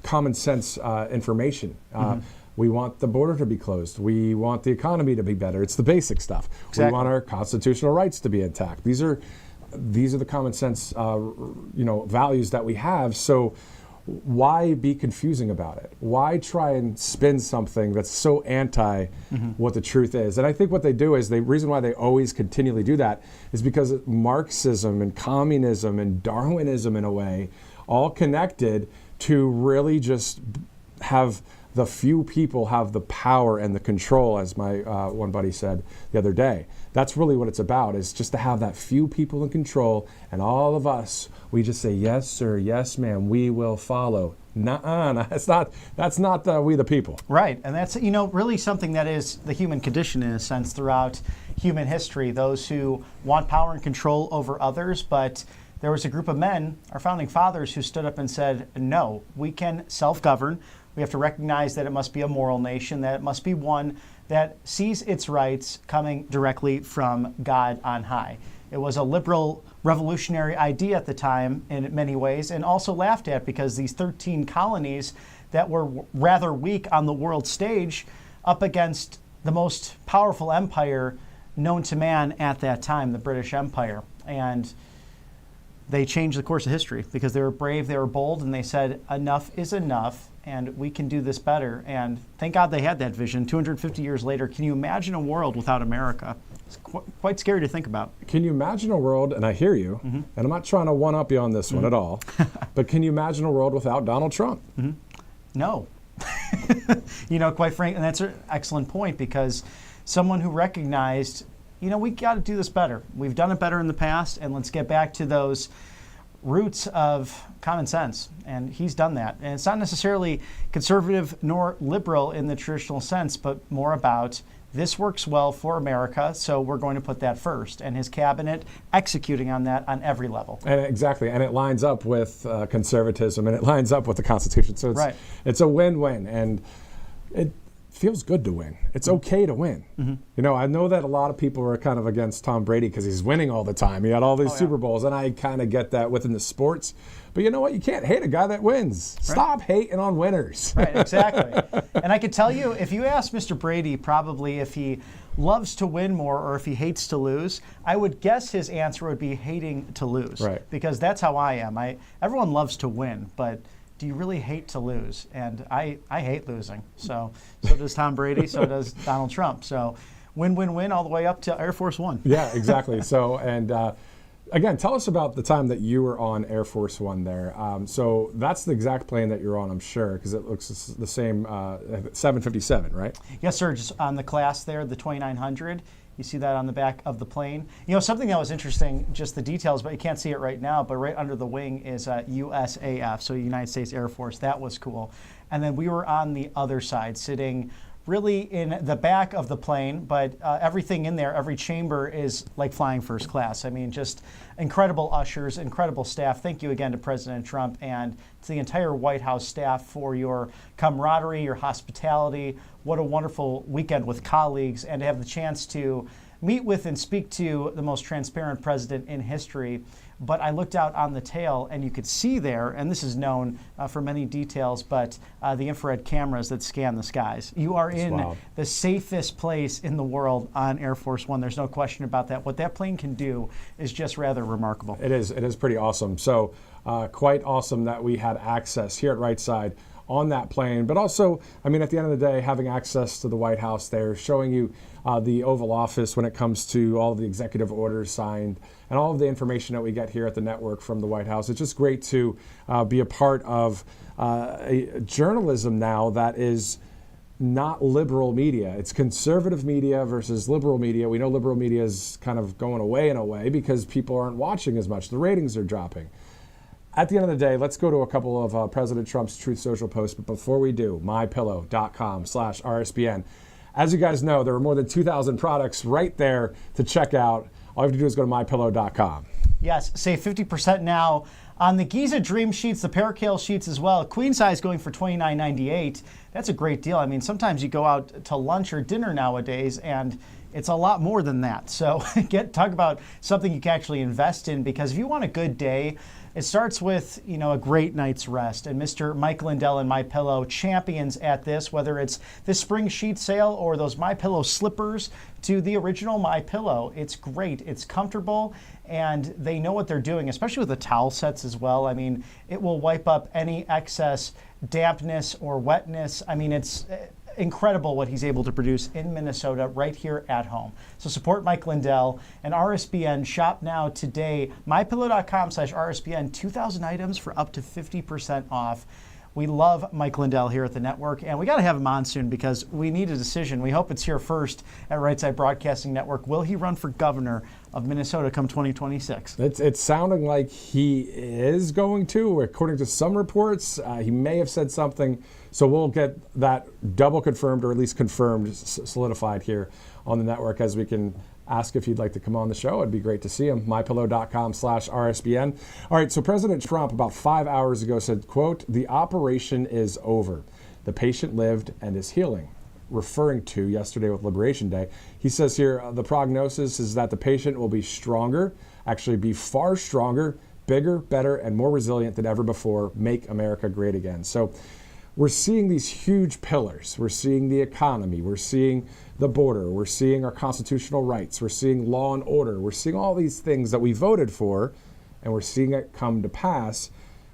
common sense information. We want the border to be closed. We want the economy to be better. It's the basic stuff. Exactly. We want our constitutional rights to be intact. These are the common sense, values that we have. So why be confusing about it? Why try and spin something that's so anti what the truth is? And I think what they do is the reason why they always continually do that is because Marxism and communism and Darwinism, in a way, all connected to really just have the few people have the power and the control, as my one buddy said the other day. That's really what it's about, is just to have that few people in control, and all of us, we just say, yes, sir, yes, ma'am, we will follow. Nuh-uh, that's not we the people. Right, and that's, really something that is the human condition in a sense throughout human history, those who want power and control over others, but there was a group of men, our founding fathers, who stood up and said, no, we can self-govern. We have to recognize that it must be a moral nation, that it must be one that sees its rights coming directly from God on high. It was a liberal revolutionary idea at the time in many ways, and also laughed at because these 13 colonies that were rather weak on the world stage up against the most powerful empire known to man at that time, the British Empire. And they changed the course of history because they were brave, they were bold, and they said, enough is enough, and we can do this better. And thank God they had that vision. 250 years later, can you imagine a world without America? It's quite scary to think about. Can you imagine a world, and I hear you, and I'm not trying to one-up you on this one at all, but can you imagine a world without Donald Trump? No. Quite frankly, and that's an excellent point, because someone who recognized, we got to do this better. We've done it better in the past, and let's get back to those roots of common sense. And he's done that. And it's not necessarily conservative nor liberal in the traditional sense, but more about this works well for America, so we're going to put that first. And his cabinet executing on that on every level. And exactly, and it lines up with conservatism, and it lines up with the Constitution. So it's a win-win, and it feels good to win. It's okay to win. I know that a lot of people are kind of against Tom Brady because he's winning all the time. He had all these Super Bowls, and I kind of get that within the sports. But you know what? You can't hate a guy that wins. Right. Stop hating on winners. Right, exactly. And I could tell you, if you ask Mr. Brady probably if he loves to win more or if he hates to lose, I would guess his answer would be hating to lose. Right. Because that's how I am. Everyone loves to win, but do you really hate to lose? And I hate losing. So does Tom Brady, so does Donald Trump. So win, win, win all the way up to Air Force One. Yeah, exactly. So, and again, tell us about the time that you were on Air Force One there. So that's the exact plane that you're on, I'm sure, because it looks the same, 757, right? Yes, sir. Just on the class there, the 2900. You see that on the back of the plane. Something that was interesting, just the details, but you can't see it right now, but right under the wing is USAF, so United States Air Force. That was cool. And then we were on the other side, sitting really in the back of the plane, but everything in there, every chamber is like flying first class. I mean, just incredible ushers, incredible staff. Thank you again to President Trump and to the entire White House staff for your camaraderie, your hospitality. What a wonderful weekend with colleagues, and to have the chance to meet with and speak to the most transparent president in history. But I looked out on the tail, and you could see there, and this is known for many details, but the infrared cameras that scan the skies. You are in the safest place in the world on Air Force One. There's no question about that. What that plane can do is just rather remarkable. It is pretty awesome. So quite awesome that we had access here at Right Side on that plane, but also, I mean, at the end of the day, having access to the White House there, showing you the Oval Office when it comes to all of the executive orders signed and all of the information that we get here at the network from the White House. It's just great to be a part of a journalism now that is not liberal media. It's conservative media versus liberal media. We know liberal media is kind of going away in a way because people aren't watching as much. The ratings are dropping. At the end of the day, let's go to a couple of President Trump's Truth Social posts. But before we do, mypillow.com/RSBN. As you guys know, there are more than 2,000 products right there to check out. All you have to do is go to mypillow.com. Yes, save 50% now on the Giza Dream Sheets, the Paracail Sheets as well. Queen size going for $29.98. That's a great deal. I mean, sometimes you go out to lunch or dinner nowadays, and it's a lot more than that. So talk about something you can actually invest in, because if you want a good day, it starts with, a great night's rest. And Mr. Mike Lindell and MyPillow champions at this, whether it's this spring sheet sale or those MyPillow slippers to the original MyPillow. It's great. It's comfortable, and they know what they're doing, especially with the towel sets as well. I mean, it will wipe up any excess dampness or wetness. I mean, it's incredible what he's able to produce in Minnesota right here at home. So support Mike Lindell and RSBN. Shop now today. MyPillow.com/RSBN. 2,000 items for up to 50% off. We love Mike Lindell here at the network, and we got to have him on soon because we need a decision. We hope it's here first at Right Side Broadcasting Network. Will he run for governor of Minnesota come 2026? It's sounding like he is going to, according to some reports. He may have said something, so we'll get that double confirmed, or at least confirmed, solidified here on the network as we can ask if you'd like to come on the show. It'd be great to see him. MyPillow.com/RSBN. All right, so President Trump about 5 hours ago said, quote, "The operation is over. The patient lived and is healing." referring to yesterday with Liberation Day. He says here, the prognosis is that the patient will be stronger, actually be far stronger, bigger, better, and more resilient than ever before. Make America great again. So we're seeing these huge pillars. We're seeing the economy. We're seeing the border. We're seeing our constitutional rights. We're seeing law and order. We're seeing all these things that we voted for, and we're seeing it come to pass.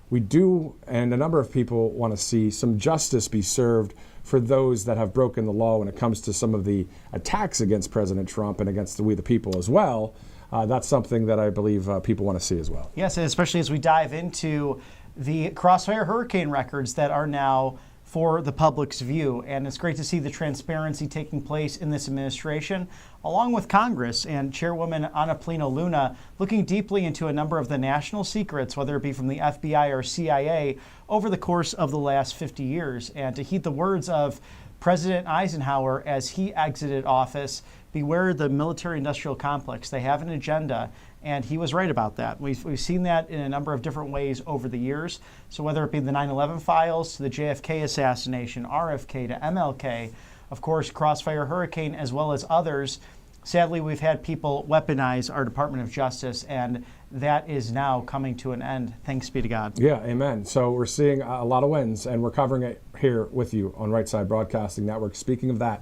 We do, and a number of people want to see some justice be served for those that have broken the law when it comes to some of the attacks against President Trump and against we the people as well. That's something that I believe people want to see as well. Yes, and especially as we dive into the Crossfire hurricane records that are now for the public's view. And it's great to see the transparency taking place in this administration, along with Congress and Chairwoman Ana Plino Luna looking deeply into a number of the national secrets, whether it be from the FBI or CIA, over the course of the last 50 years. And to heed the words of President Eisenhower as he exited office, beware the military-industrial complex. They have an agenda, and he was right about that. We've seen that in a number of different ways over the years. So whether it be the 9/11 files, to the JFK assassination, RFK to MLK, of course, Crossfire Hurricane, as well as others, sadly, we've had people weaponize our Department of Justice, and that is now coming to an end. Thanks be to God. Yeah, amen. So we're seeing a lot of wins, and we're covering it here with you on Right Side Broadcasting Network. Speaking of that,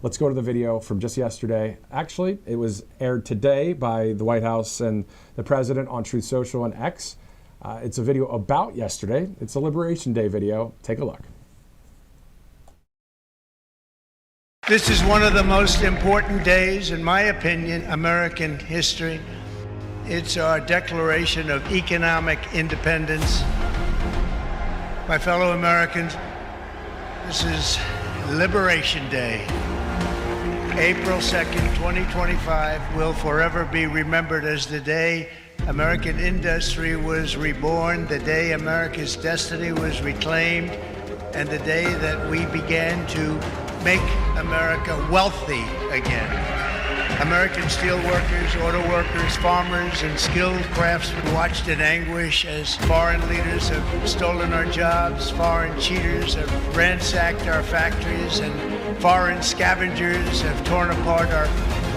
let's go to the video from just yesterday. Actually, it was aired today by the White House and the President on Truth Social and X. It's a video about yesterday. It's a Liberation Day video. Take a look. This is one of the most important days, in my opinion, American history. It's our declaration of economic independence. My fellow Americans, this is Liberation Day. April 2nd, 2025 will forever be remembered as the day American industry was reborn, the day America's destiny was reclaimed, and the day that we began to make America wealthy again. American steel workers, auto workers, farmers, and skilled craftsmen watched in anguish as foreign leaders have stolen our jobs, foreign cheaters have ransacked our factories, and foreign scavengers have torn apart our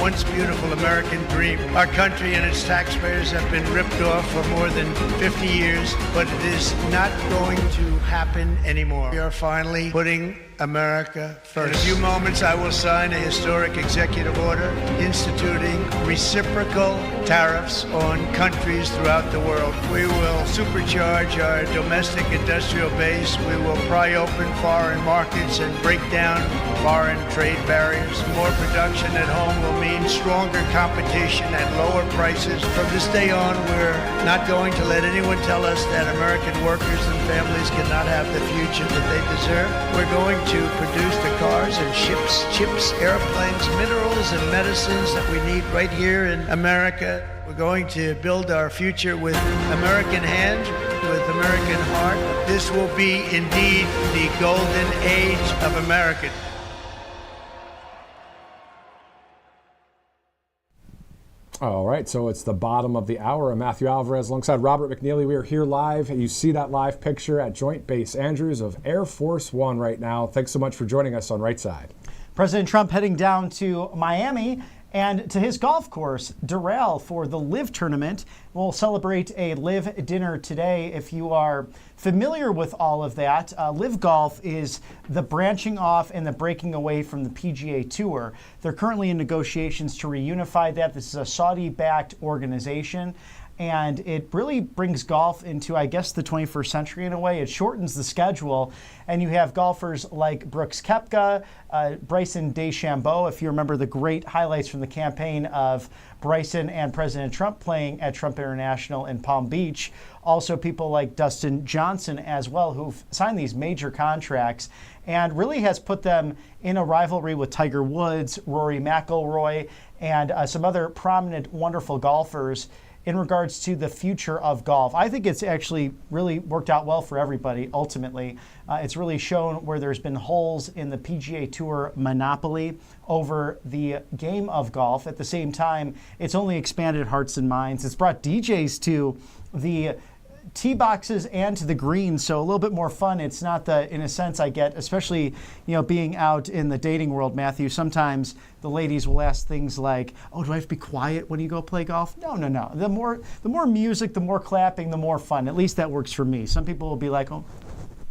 once beautiful American dream. Our country and its taxpayers have been ripped off for more than 50 years, but it is not going to happen anymore. We are finally putting America first. In a few moments, I will sign a historic executive order instituting reciprocal tariffs on countries throughout the world. We will supercharge our domestic industrial base. We will pry open foreign markets and break down foreign trade barriers. More production at home will mean stronger competition and lower prices. From this day on, we're not going to let anyone tell us that American workers and families cannot have the future that they deserve. We're going to produce the cars and ships, chips, airplanes, minerals, and medicines that we need right here in America. We're going to build our future with American hands, with American heart. This will be indeed the golden age of America. All right, so it's the bottom of the hour. I'm Matthew Alvarez alongside Robert McNeely. We are here live. You see that live picture at Joint Base Andrews of Air Force One right now. Thanks so much for joining us on Right Side. President Trump heading down to Miami and to his golf course, Doral, for the LIV tournament. We'll celebrate a LIV dinner today. If you are familiar with all of that, LIV Golf is the branching off and the breaking away from the PGA Tour. They're currently in negotiations to reunify that. This is a Saudi-backed organization, and it really brings golf into, I guess, the 21st century in a way. It shortens the schedule, and you have golfers like Brooks Koepka, Bryson DeChambeau, if you remember the great highlights from the campaign of Bryson and President Trump playing at Trump International in Palm Beach. Also people like Dustin Johnson as well, who've signed these major contracts and really has put them in a rivalry with Tiger Woods, Rory McIlroy, and some other prominent, wonderful golfers in regards to the future of golf. I think it's actually really worked out well for everybody, ultimately. It's really shown where there's been holes in the PGA Tour monopoly over the game of golf. At the same time, it's only expanded hearts and minds. It's brought DJs to the tee boxes and to the greens, so a little bit more fun. It's not the, in a sense, I get, especially being out in the dating world, Matthew. Sometimes the ladies will ask things like, "Oh, do I have to be quiet when you go play golf?" No. The more music, the more clapping, the more fun. At least that works for me. Some people will be like, "Oh,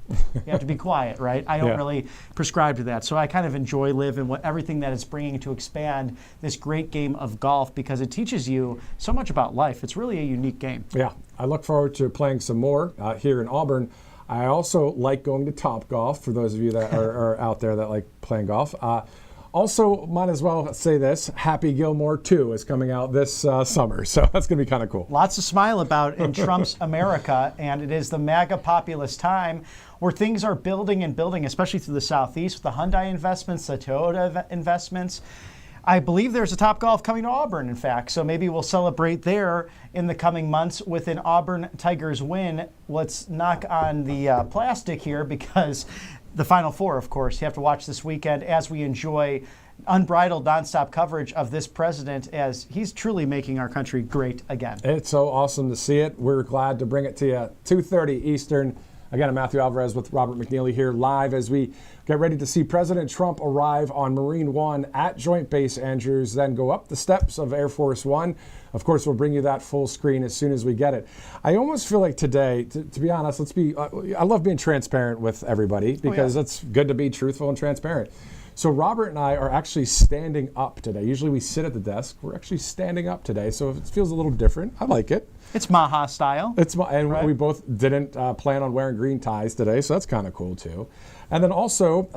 you have to be quiet," right? I don't really prescribe to that. So I kind of enjoy Live and everything that it's bringing to expand this great game of golf, because it teaches you so much about life. It's really a unique game. Yeah, I look forward to playing some more here in Auburn. I also like going to Topgolf, for those of you that are out there that like playing golf. Also, might as well say this, Happy Gilmore 2 is coming out this summer, so that's going to be kind of cool. Lots to smile about in Trump's America, and it is the MAGA populist time where things are building and building, especially through the Southeast with the Hyundai investments, the Toyota investments. I believe there's a Topgolf coming to Auburn, in fact, so maybe we'll celebrate there in the coming months with an Auburn Tigers win. Let's knock on the plastic here, because the Final Four, of course, you have to watch this weekend as we enjoy unbridled, nonstop coverage of this president, as he's truly making our country great again. It's so awesome to see it. We're glad to bring it to you. 2:30 Eastern. Again, I'm Matthew Alvarez with Robert McNeely here live as we get ready to see President Trump arrive on Marine One at Joint Base Andrews, then go up the steps of Air Force One. Of course, we'll bring you that full screen as soon as we get it. I almost feel like today, to be honest, I love being transparent with everybody, because it's good to be truthful and transparent. So Robert and I are actually standing up today. Usually we sit at the desk. We're actually standing up today, so it feels a little different. I like it. It's Maha style. And we both didn't plan on wearing green ties today, so that's kind of cool too. And then also,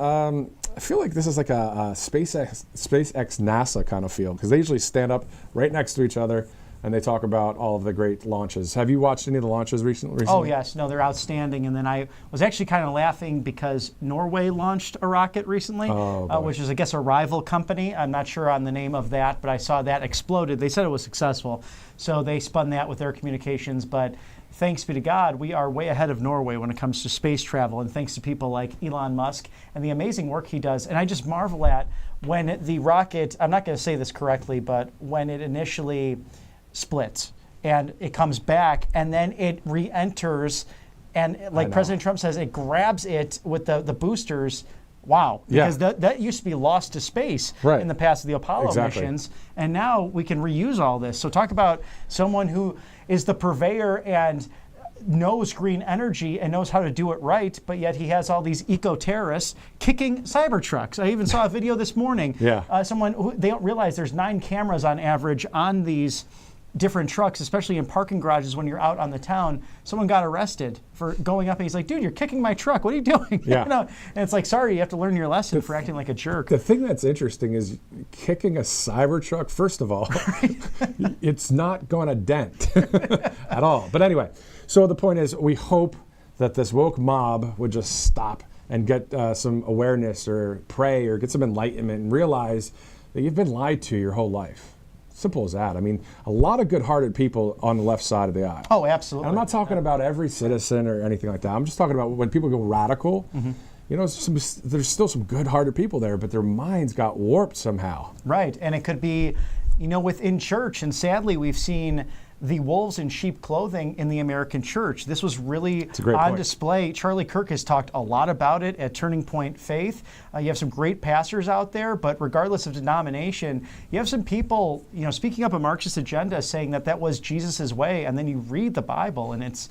I feel like this is like a SpaceX NASA kind of feel, because they usually stand up right next to each other and they talk about all of the great launches. Have you watched any of the launches recently? Oh, yes. No, they're outstanding. And then I was actually kind of laughing because Norway launched a rocket recently, which is, I guess, a rival company. I'm not sure on the name of that, but I saw that exploded. They said it was successful. So they spun that with their communications. But thanks be to God, we are way ahead of Norway when it comes to space travel. And thanks to people like Elon Musk and the amazing work he does. And I just marvel at when the rocket, I'm not going to say this correctly, but when it initially splits and it comes back and then it re-enters, and like President Trump says, it grabs it with the boosters. Wow. Because that used to be lost to space in the past of the Apollo missions, and now we can reuse all this. So talk about someone who is the purveyor and knows green energy and knows how to do it right, but yet he has all these eco-terrorists kicking Cybertrucks. I even saw a video this morning. Someone who, they don't realize there's 9 cameras on average on these different trucks, especially in parking garages when you're out on the town. Someone got arrested for going up and he's like, "Dude, you're kicking my truck. What are you doing?" And it's like, sorry, you have to learn your lesson for acting like a jerk. The thing that's interesting is kicking a Cybertruck, first of all, it's not going to dent at all. But anyway, so the point is, we hope that this woke mob would just stop and get some awareness or pray or get some enlightenment and realize that you've been lied to your whole life. Simple as that. I mean, a lot of good-hearted people on the left side of the aisle. Oh, absolutely. And I'm not talking about every citizen or anything like that. I'm just talking about when people go radical. You know, there's still some good-hearted people there, but their minds got warped somehow. Right, and it could be, within church. And sadly, we've seen the wolves in sheep clothing in the American church. This was really on display. Charlie Kirk has talked a lot about it at Turning Point Faith. You have some great pastors out there, but regardless of denomination, you have some people, speaking up a Marxist agenda, saying that was Jesus's way, and then you read the Bible, and it's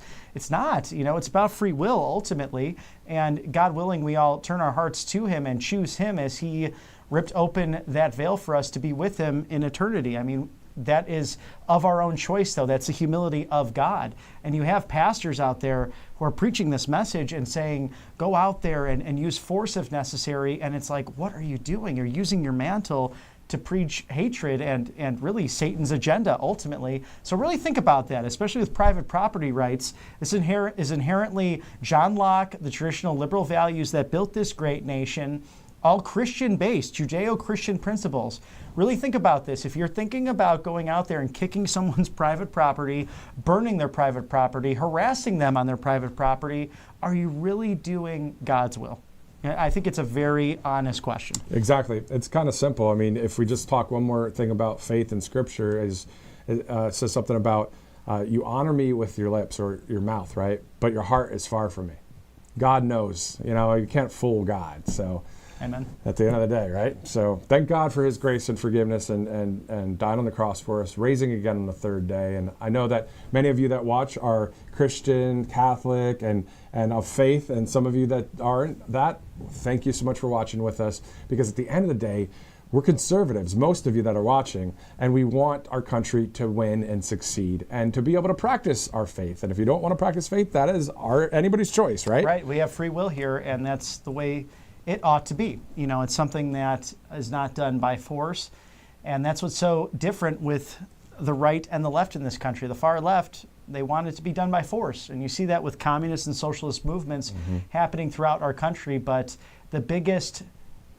not. It's about free will ultimately, and God willing, we all turn our hearts to Him and choose Him as He ripped open that veil for us to be with Him in eternity. I mean, that is of our own choice, though. That's the humility of God. And you have pastors out there who are preaching this message and saying, go out there and use force if necessary. And it's like, what are you doing? You're using your mantle to preach hatred and really Satan's agenda, ultimately. So really think about that, especially with private property rights. This is inherently John Locke, the traditional liberal values that built this great nation, all Christian-based, Judeo-Christian principles. Really think about this. If you're thinking about going out there and kicking someone's private property, burning their private property, harassing them on their private property, are you really doing God's will? I think it's a very honest question. Exactly. It's kind of simple. I mean, if we just talk one more thing about faith in Scripture, it says something about you honor me with your lips or your mouth, right? But your heart is far from me. God knows, you can't fool God. So Amen. At the end of the day, right? So thank God for his grace and forgiveness and died on the cross for us, raising again on the third day. And I know that many of you that watch are Christian, Catholic, and of faith, and some of you that aren't that, thank you so much for watching with us, because at the end of the day, we're conservatives, most of you that are watching, and we want our country to win and succeed and to be able to practice our faith. And if you don't want to practice faith, that is anybody's choice, right? Right. We have free will here, and that's the way it ought to be. It's something that is not done by force. And that's what's so different with the right and the left in this country. The far left, they want it to be done by force. And you see that with communist and socialist movements happening throughout our country. But the biggest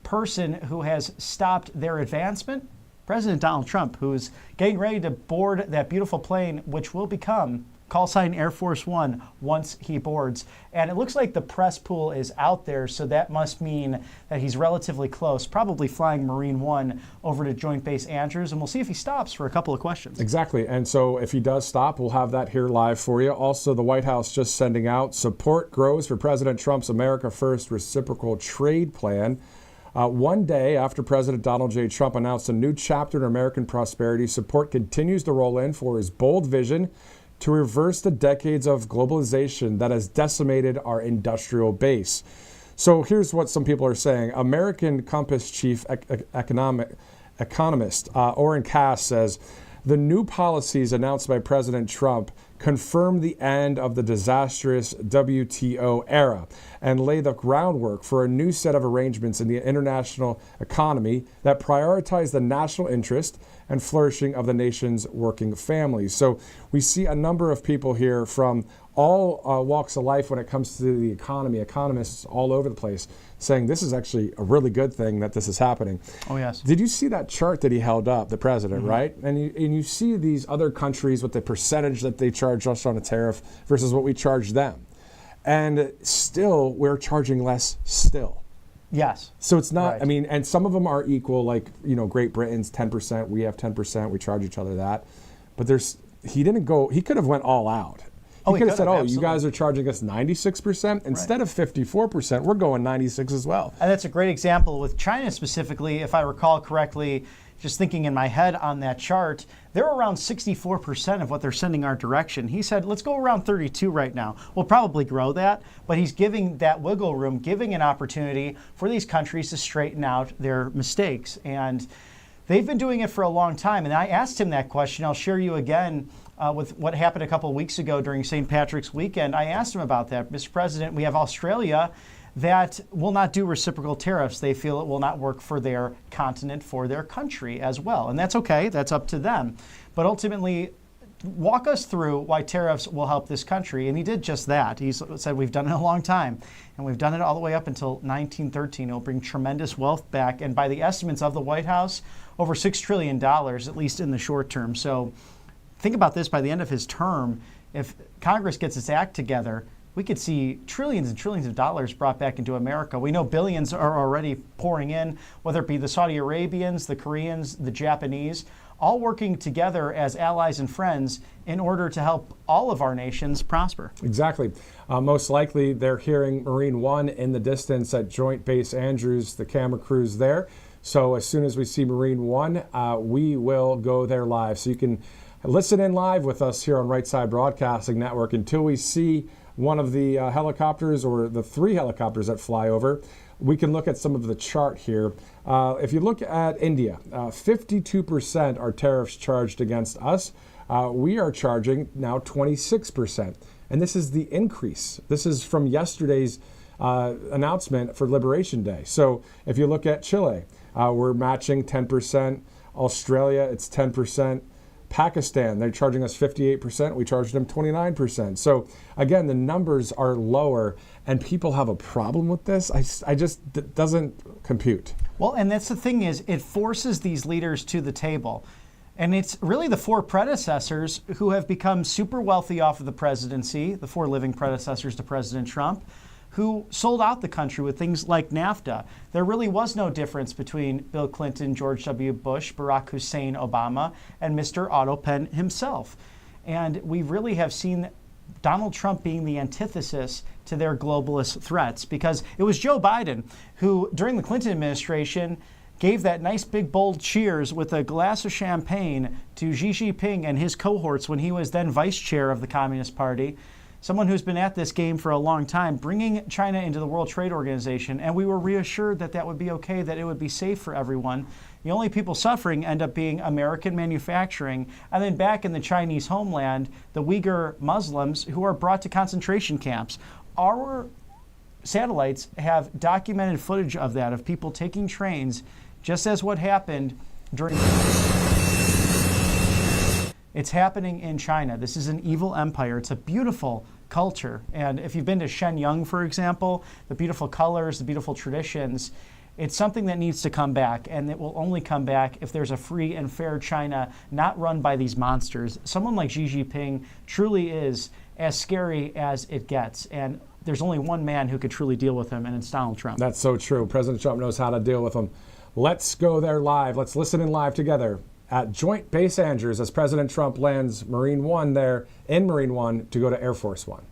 person who has stopped their advancement, President Donald Trump, who's getting ready to board that beautiful plane, which will become call sign Air Force One once he boards. And it looks like the press pool is out there, so that must mean that he's relatively close, probably flying Marine One over to Joint Base Andrews, and we'll see if he stops for a couple of questions. Exactly. And so if he does stop, we'll have that here live for you. Also, the White House just sending out support grows for President Trump's America First reciprocal trade plan. One day after President Donald J. Trump announced a new chapter in American prosperity, support continues to roll in for his bold vision to reverse the decades of globalization that has decimated our industrial base. So here's what some people are saying. American Compass chief economist Orrin Cass says, the new policies announced by President Trump confirm the end of the disastrous WTO era and lay the groundwork for a new set of arrangements in the international economy that prioritize the national interest and flourishing of the nation's working families. So we see a number of people here from all walks of life when it comes to the economy, economists all over the place, saying this is actually a really good thing that this is happening. Oh, yes. Did you see that chart that he held up, the president, right? And you see these other countries with the percentage that they charge us on a tariff versus what we charge them. And still, we're charging less still. Yes. So it's not, Right. I mean, and some of them are equal, like, Great Britain's 10%, we have 10%, we charge each other that. But he could have went all out. He could have said, absolutely. you guys are charging us 96%. Instead of 54%, we're going 96 as well. And that's a great example with China specifically. If I recall correctly, just thinking in my head on that chart, they're around 64% of what they're sending our direction. He said, let's go around 32 right now. We'll probably grow that, but he's giving that wiggle room, giving an opportunity for these countries to straighten out their mistakes. And they've been doing it for a long time. And I asked him that question. I'll share you again with what happened a couple of weeks ago during St. Patrick's weekend. I asked him about that. Mr. President, we have Australia that will not do reciprocal tariffs. They feel it will not work for their continent, for their country as well. And that's okay. That's up to them. But ultimately, walk us through why tariffs will help this country. And he did just that. He said, we've done it a long time. And we've done it all the way up until 1913. It will bring tremendous wealth back. And by the estimates of the White House, over $6 trillion, at least in the short term. So think about this, by the end of his term, if Congress gets its act together, we could see trillions and trillions of dollars brought back into America. We know billions are already pouring in, whether it be the Saudi Arabians, the Koreans, the Japanese, all working together as allies and friends in order to help all of our nations prosper. Exactly. Most likely they're hearing Marine One in the distance at Joint Base Andrews, the camera crews there. So as soon as we see Marine One, we will go there live. So you can listen in live with us here on Right Side Broadcasting Network until we see one of the helicopters or the 3 helicopters that fly over. We can look at some of the chart here. If you look at India, 52% are tariffs charged against us. We are charging now 26%. And this is the increase. This is from yesterday's announcement for Liberation Day. So if you look at Chile, we're matching 10%. Australia, it's 10%. Pakistan, they're charging us 58%. We charged them 29%. So again, the numbers are lower, and people have a problem with this. I just doesn't compute. Well, and that's the thing is, it forces these leaders to the table. And it's really the 4 predecessors who have become super wealthy off of the presidency, the 4 living predecessors to President Trump, who sold out the country with things like NAFTA. There really was no difference between Bill Clinton, George W. Bush, Barack Hussein Obama, and Mr. Otto Penn himself. And we really have seen Donald Trump being the antithesis to their globalist threats, because it was Joe Biden who, during the Clinton administration, gave that nice big bold cheers with a glass of champagne to Xi Jinping and his cohorts when he was then vice chair of the Communist Party. Someone who's been at this game for a long time, bringing China into the World Trade Organization, and we were reassured that that would be okay, that it would be safe for everyone. The only people suffering end up being American manufacturing, and then back in the Chinese homeland, the Uyghur Muslims who are brought to concentration camps. Our satellites have documented footage of that, of people taking trains, just as what happened during... It's happening in China. This is an evil empire. It's a beautiful culture. And if you've been to Shenyang, for example, the beautiful colors, the beautiful traditions, it's something that needs to come back. And it will only come back if there's a free and fair China not run by these monsters. Someone like Xi Jinping truly is as scary as it gets. And there's only one man who could truly deal with him, and it's Donald Trump. That's so true. President Trump knows how to deal with him. Let's go there live. Let's listen in live together at Joint Base Andrews as President Trump lands Marine One there in Marine One to go to Air Force One.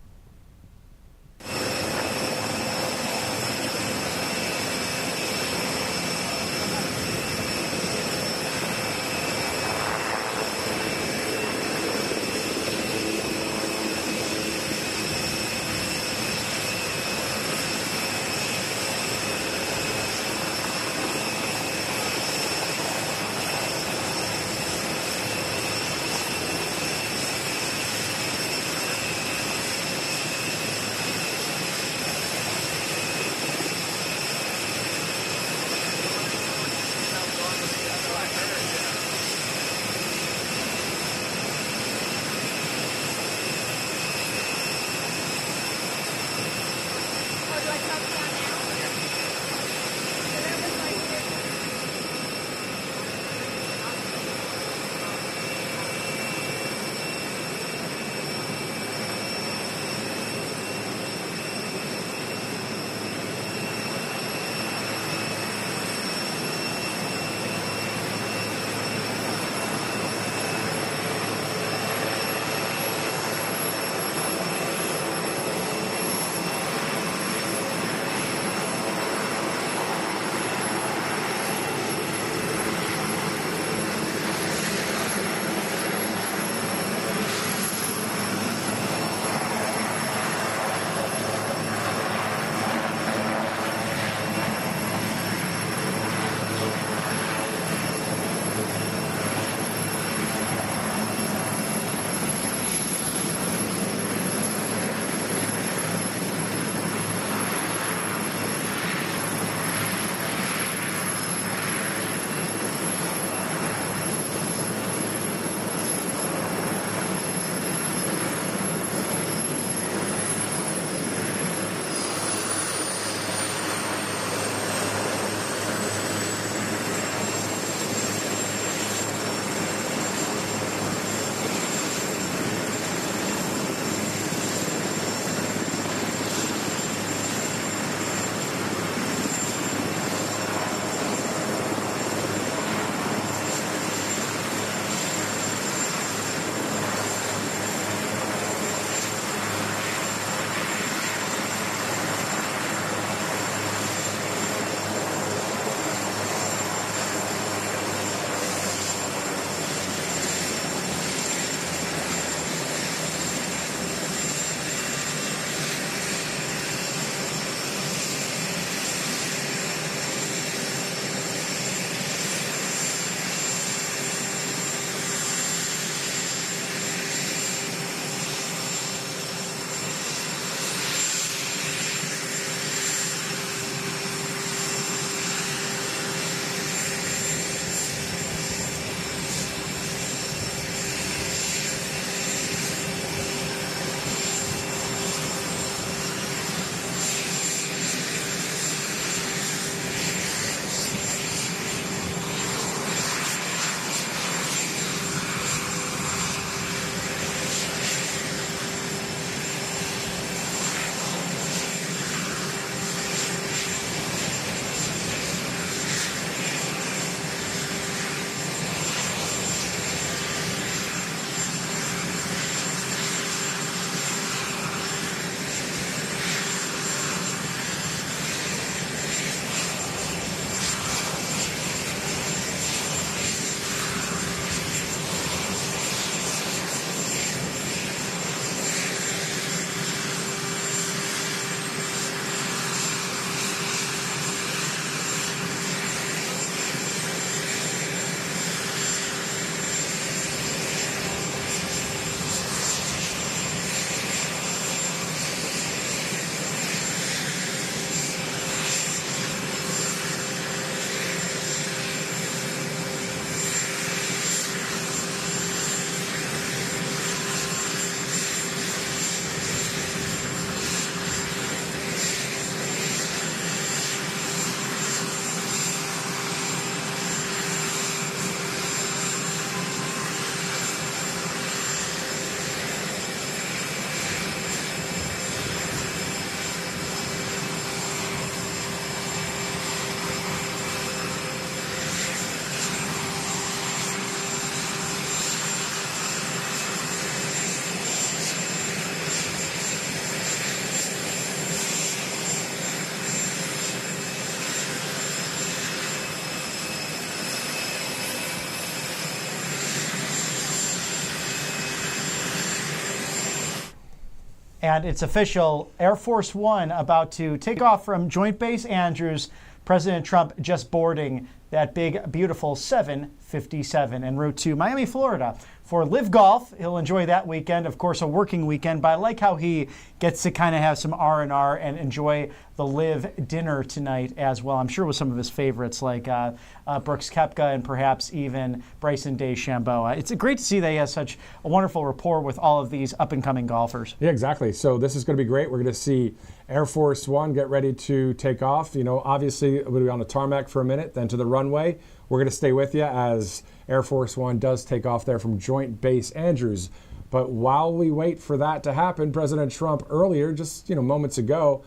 And it's official, Air Force One about to take off from Joint Base Andrews. President Trump just boarding that big, beautiful 757 en route to Miami, Florida for Live Golf. He'll enjoy that weekend, of course, a working weekend, but I like how he gets to kind of have some R&R and enjoy the Live dinner tonight as well. I'm sure with some of his favorites like Brooks Koepka and perhaps even Bryson DeChambeau. It's great to see that he has such a wonderful rapport with all of these up-and-coming golfers. Yeah, exactly. So this is going to be great. We're going to see Air Force One get ready to take off. You know, obviously we'll be on the tarmac for a minute, then to the runway. We're going to stay with you as Air Force One does take off there from Joint Base Andrews. But while we wait for that to happen, President Trump earlier, just moments ago,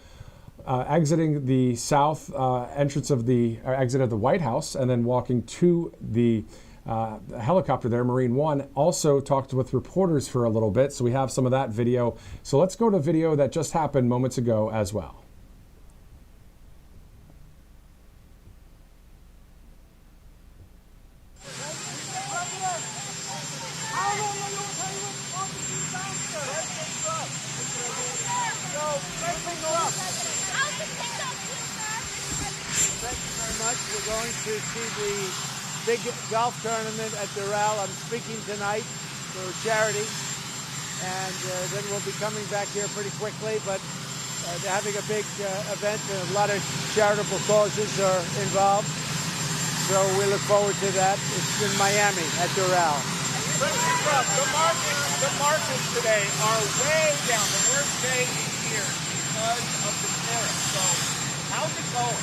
exiting the south entrance of the exit of the White House and then walking to the helicopter there, Marine One, also talked with reporters for a little bit. So we have some of that video. So let's go to video that just happened moments ago as well. We're going to see the big golf tournament at Doral. I'm speaking tonight for charity, and then we'll be coming back here pretty quickly, but they're having a big event, and a lot of charitable causes are involved, so we look forward to that. It's in Miami at Doral. President Trump, the markets today are way down, the worst day in years because of the tariffs. So how's it going?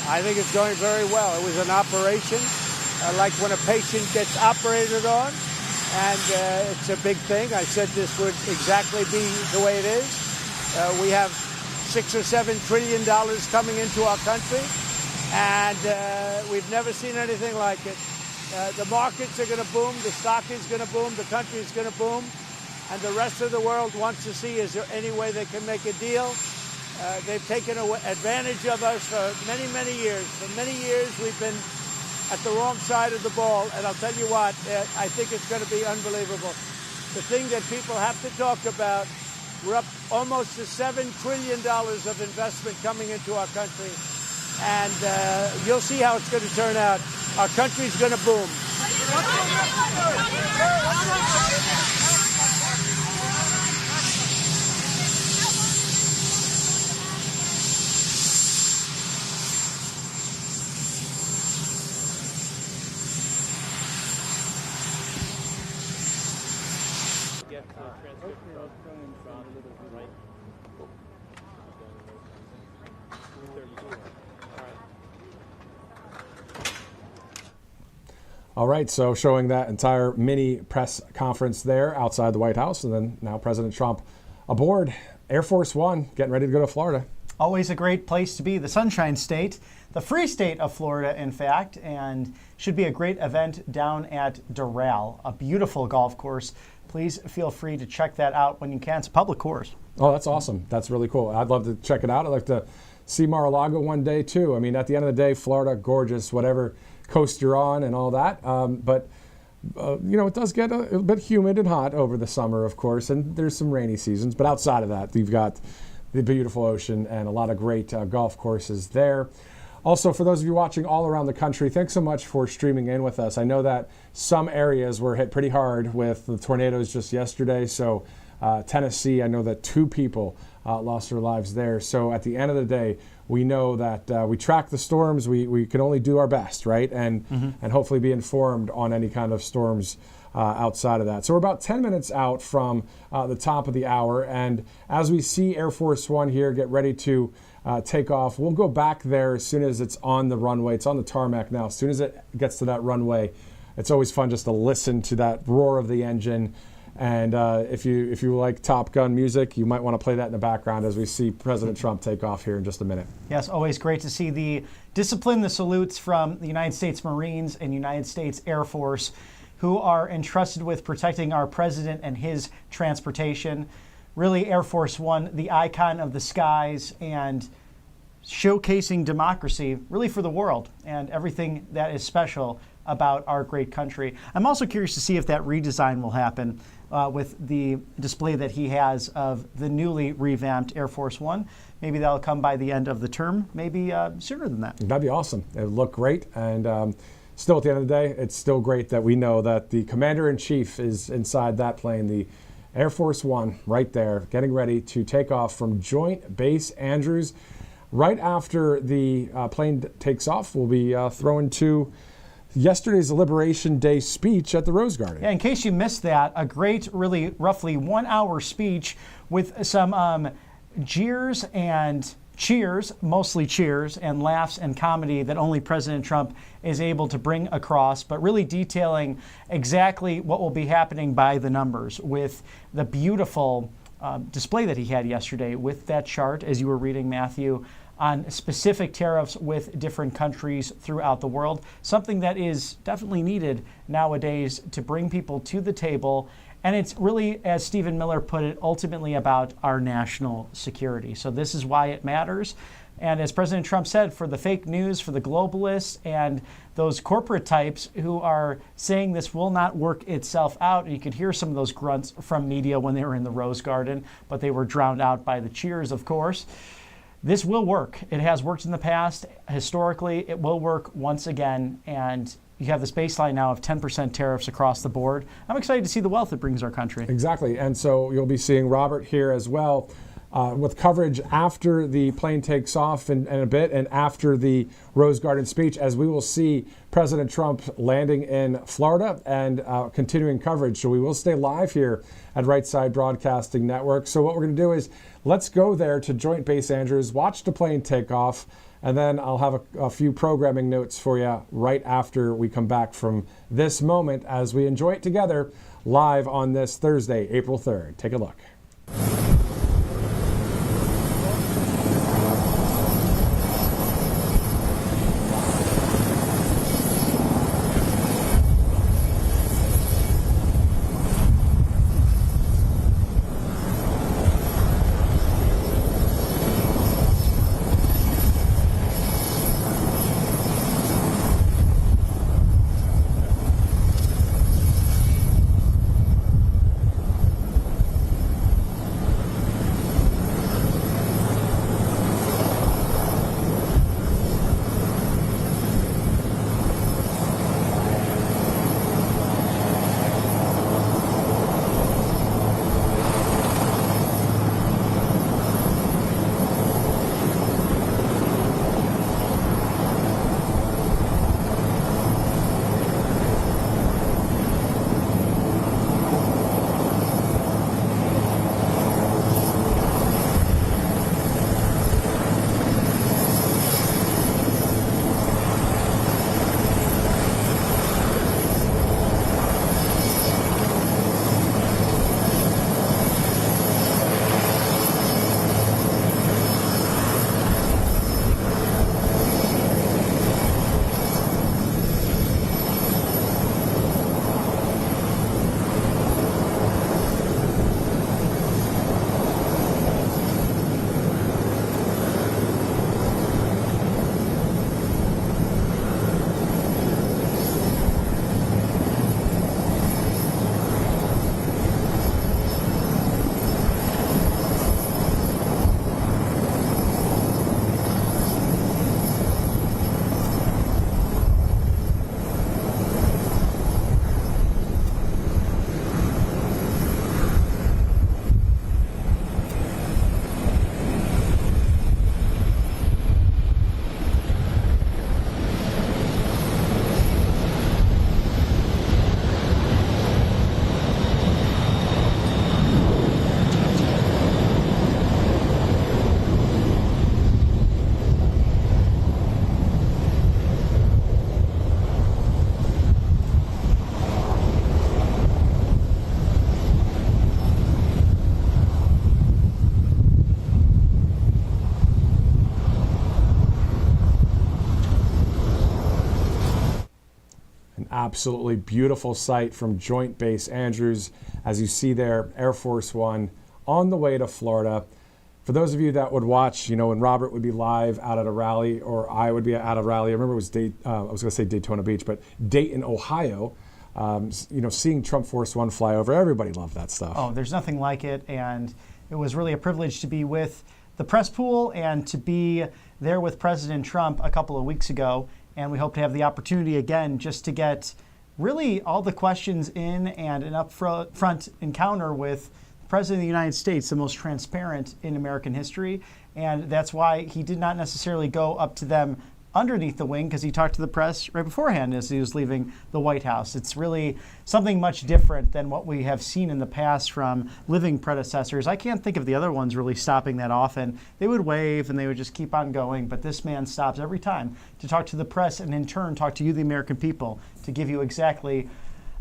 I think it's going very well. It was an operation, like when a patient gets operated on, and it's a big thing. I said this would exactly be the way it is. We have $6 or $7 trillion coming into our country, and we've never seen anything like it. The markets are going to boom, the stock is going to boom, the country is going to boom, and the rest of the world wants to see, is there any way they can make a deal? They've taken advantage of us for many, many years. For many years, we've been at the wrong side of the ball, and I'll tell you what, I think it's going to be unbelievable. The thing that people have to talk about, we're up almost to $7 trillion of investment coming into our country, and you'll see how it's going to turn out. Our country's going to boom. All right, so showing that entire mini press conference there outside the White House, and then now President Trump aboard Air Force One, getting ready to go to Florida. Always a great place to be, the Sunshine State, the free state of Florida, in fact, and should be a great event down at Doral, a beautiful golf course. Please feel free to check that out when you can. It's a public course. Oh, that's awesome. That's really cool. I'd love to check it out. I'd like to see Mar-a-Lago one day, too. I mean, at the end of the day, Florida, gorgeous, whatever coast you're on and all that. But it does get a bit humid and hot over the summer, of course, and there's some rainy seasons. But outside of that, you've got the beautiful ocean and a lot of great golf courses there. Also, for those of you watching all around the country, thanks so much for streaming in with us. I know that some areas were hit pretty hard with the tornadoes just yesterday. So Tennessee, I know that 2 people lost their lives there. So at the end of the day, we know that we track the storms. We can only do our best, right? And hopefully be informed on any kind of storms outside of that. So we're about 10 minutes out from the top of the hour. And as we see Air Force One here get ready to take off, we'll go back there as soon as it's on the runway. It's on the tarmac now. As soon as it gets to that runway, it's always fun just to listen to that roar of the engine. And if you like Top Gun music, you might want to play that in the background as we see President Trump take off here in just a minute. Yes, always great to see the discipline, the salutes from the United States Marines and United States Air Force, who are entrusted with protecting our president and his transportation. Really, Air Force One, the icon of the skies and showcasing democracy really for the world and everything that is special about our great country. I'm also curious to see if that redesign will happen with the display that he has of the newly revamped Air Force One. Maybe that'll come by the end of the term, maybe sooner than that. That'd be awesome. It would look great. And still, at the end of the day, it's still great that we know that the Commander-in-Chief is inside that plane, the Air Force One, right there, getting ready to take off from Joint Base Andrews. Right after the plane takes off, we'll be thrown to yesterday's Liberation Day speech at the Rose Garden. Yeah, in case you missed that, a great, really roughly 1 hour speech with some jeers and cheers, mostly cheers, and laughs and comedy that only President Trump is able to bring across, but really detailing exactly what will be happening by the numbers with the beautiful display that he had yesterday with that chart, as you were reading, Matthew, on specific tariffs with different countries throughout the world, something that is definitely needed nowadays to bring people to the table. And it's really, as Stephen Miller put it, ultimately about our national security. So this is why it matters. And as President Trump said, for the fake news, for the globalists and those corporate types who are saying this will not work itself out, and you could hear some of those grunts from media when they were in the Rose Garden, but they were drowned out by the cheers, of course. This will work. It has worked in the past. Historically, it will work once again. And you have this baseline now of 10% tariffs across the board. I'm excited to see the wealth it brings our country. Exactly. And so you'll be seeing Robert here as well with coverage after the plane takes off in a bit and after the Rose Garden speech, as we will see President Trump landing in Florida and continuing coverage. So we will stay live here at Right Side Broadcasting Network. So what we're going to do is let's go there to Joint Base Andrews, watch the plane take off, and then I'll have a few programming notes for you right after we come back from this moment as we enjoy it together live on this Thursday, April 3rd. Take a look. Absolutely beautiful sight from Joint Base Andrews. As you see there, Air Force One on the way to Florida. For those of you that would watch, when Robert would be live out at a rally, or I would be at a rally, I remember it was I was going to say Daytona Beach, but Dayton, Ohio. Seeing Trump Force One fly over, everybody loved that stuff. Oh, there's nothing like it, and it was really a privilege to be with the press pool and to be there with President Trump a couple of weeks ago. And we hope to have the opportunity again just to get really all the questions in and an upfront encounter with the President of the United States, the most transparent in American history. And that's why he did not necessarily go up to them underneath the wing, because he talked to the press right beforehand as he was leaving the White House. It's really something much different than what we have seen in the past from living predecessors. I can't think of the other ones really stopping that often. They would wave and they would just keep on going, but this man stops every time to talk to the press and in turn talk to you, the American people, to give you exactly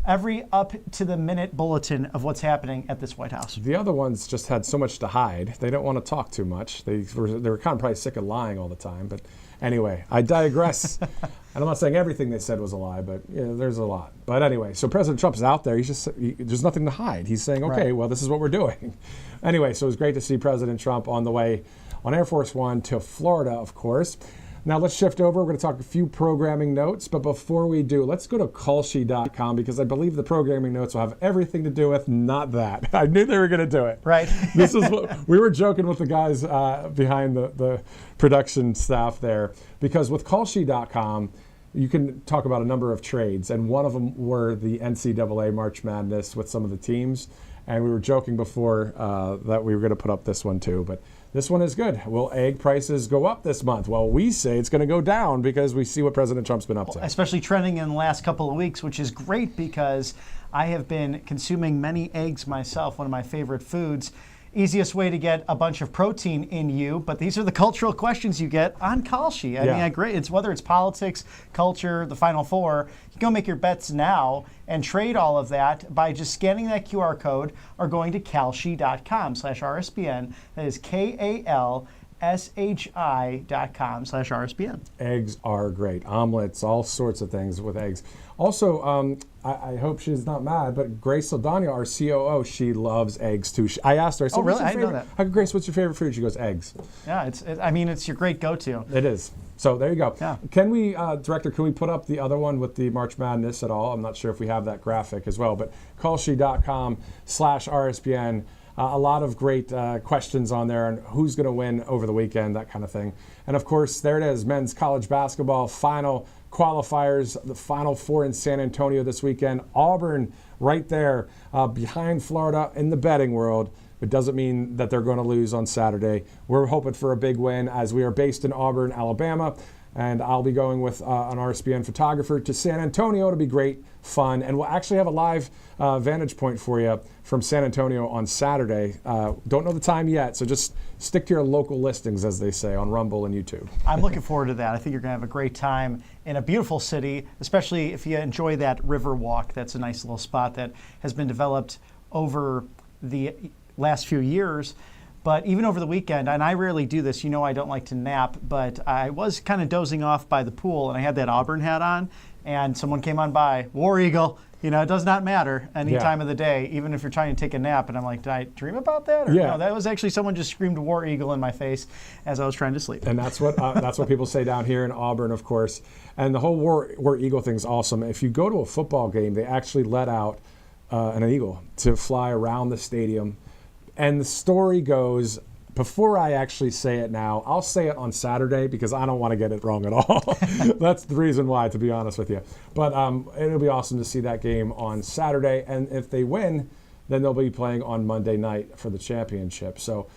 every up-to-the-minute bulletin of what's happening at this White House. The other ones just had so much to hide. They don't want to talk too much. They were kind of probably sick of lying all the time. But anyway, I digress. And I'm not saying everything they said was a lie, but there's a lot. But anyway, so President Trump's out there. There's nothing to hide. He's saying, okay, right. Well, this is what we're doing. Anyway, so it was great to see President Trump on the way on Air Force One to Florida, of course. Now let's shift over. We're going to talk a few programming notes, but before we do, let's go to Kalshi.com, because I believe the programming notes will have everything to do with not that. I knew they were going to do it. Right. This is what we were joking with the guys behind the production staff there, because with Kalshi.com, you can talk about a number of trades, and one of them were the NCAA March Madness with some of the teams, and we were joking before that we were going to put up this one too, but this one is good. Will egg prices go up this month? Well, we say it's going to go down because we see what President Trump's been up to. Especially trending in the last couple of weeks, which is great because I have been consuming many eggs myself, one of my favorite foods. Easiest way to get a bunch of protein in you, but these are the cultural questions you get on Kalshi. I mean, great. It's whether it's politics, culture, the Final Four. You go make your bets now and trade all of that by just scanning that QR code or going to kalshi.com/RSBN. That is KALSHI.com/RSBN. Eggs are great. Omelets, all sorts of things with eggs. Also, I hope she's not mad, but Grace Saldana, our COO, she loves eggs too. I asked her, I said, oh, really? I didn't know that. Grace, what's your favorite food? She goes, eggs. Yeah, it's your great go-to. It is. So there you go. Yeah. Can we, Director, can we put up the other one with the March Madness at all? I'm not sure if we have that graphic as well, but Kalshi.com/RSBN. A lot of great questions on there on who's going to win over the weekend, that kind of thing. And of course, there it is, men's college basketball final qualifiers, the Final Four in San Antonio this weekend. Auburn right there behind Florida in the betting world. It doesn't mean that they're going to lose on Saturday. We're hoping for a big win as we are based in Auburn, Alabama. And I'll be going with an RSBN photographer to San Antonio. It'll be great fun. And we'll actually have a live vantage point for you from San Antonio on Saturday. Don't know the time yet, so just stick to your local listings, as they say, on Rumble and YouTube. I'm looking forward to that. I think you're going to have a great time in a beautiful city, especially if you enjoy that river walk. That's a nice little spot that has been developed over the last few years. But even over the weekend, and I rarely do this, I don't like to nap, but I was kind of dozing off by the pool, and I had that Auburn hat on, and someone came on by, War Eagle. It does not matter any time of the day, even if you're trying to take a nap. And I'm like, did I dream about that? Or no, that was actually someone just screamed War Eagle in my face as I was trying to sleep. And that's what people say down here in Auburn, of course. And the whole War Eagle thing's awesome. If you go to a football game, they actually let out an eagle to fly around the stadium. And the story goes, before I actually say it now, I'll say it on Saturday because I don't want to get it wrong at all. That's the reason why, to be honest with you. But it'll be awesome to see that game on Saturday. And if they win, then they'll be playing on Monday night for the championship. So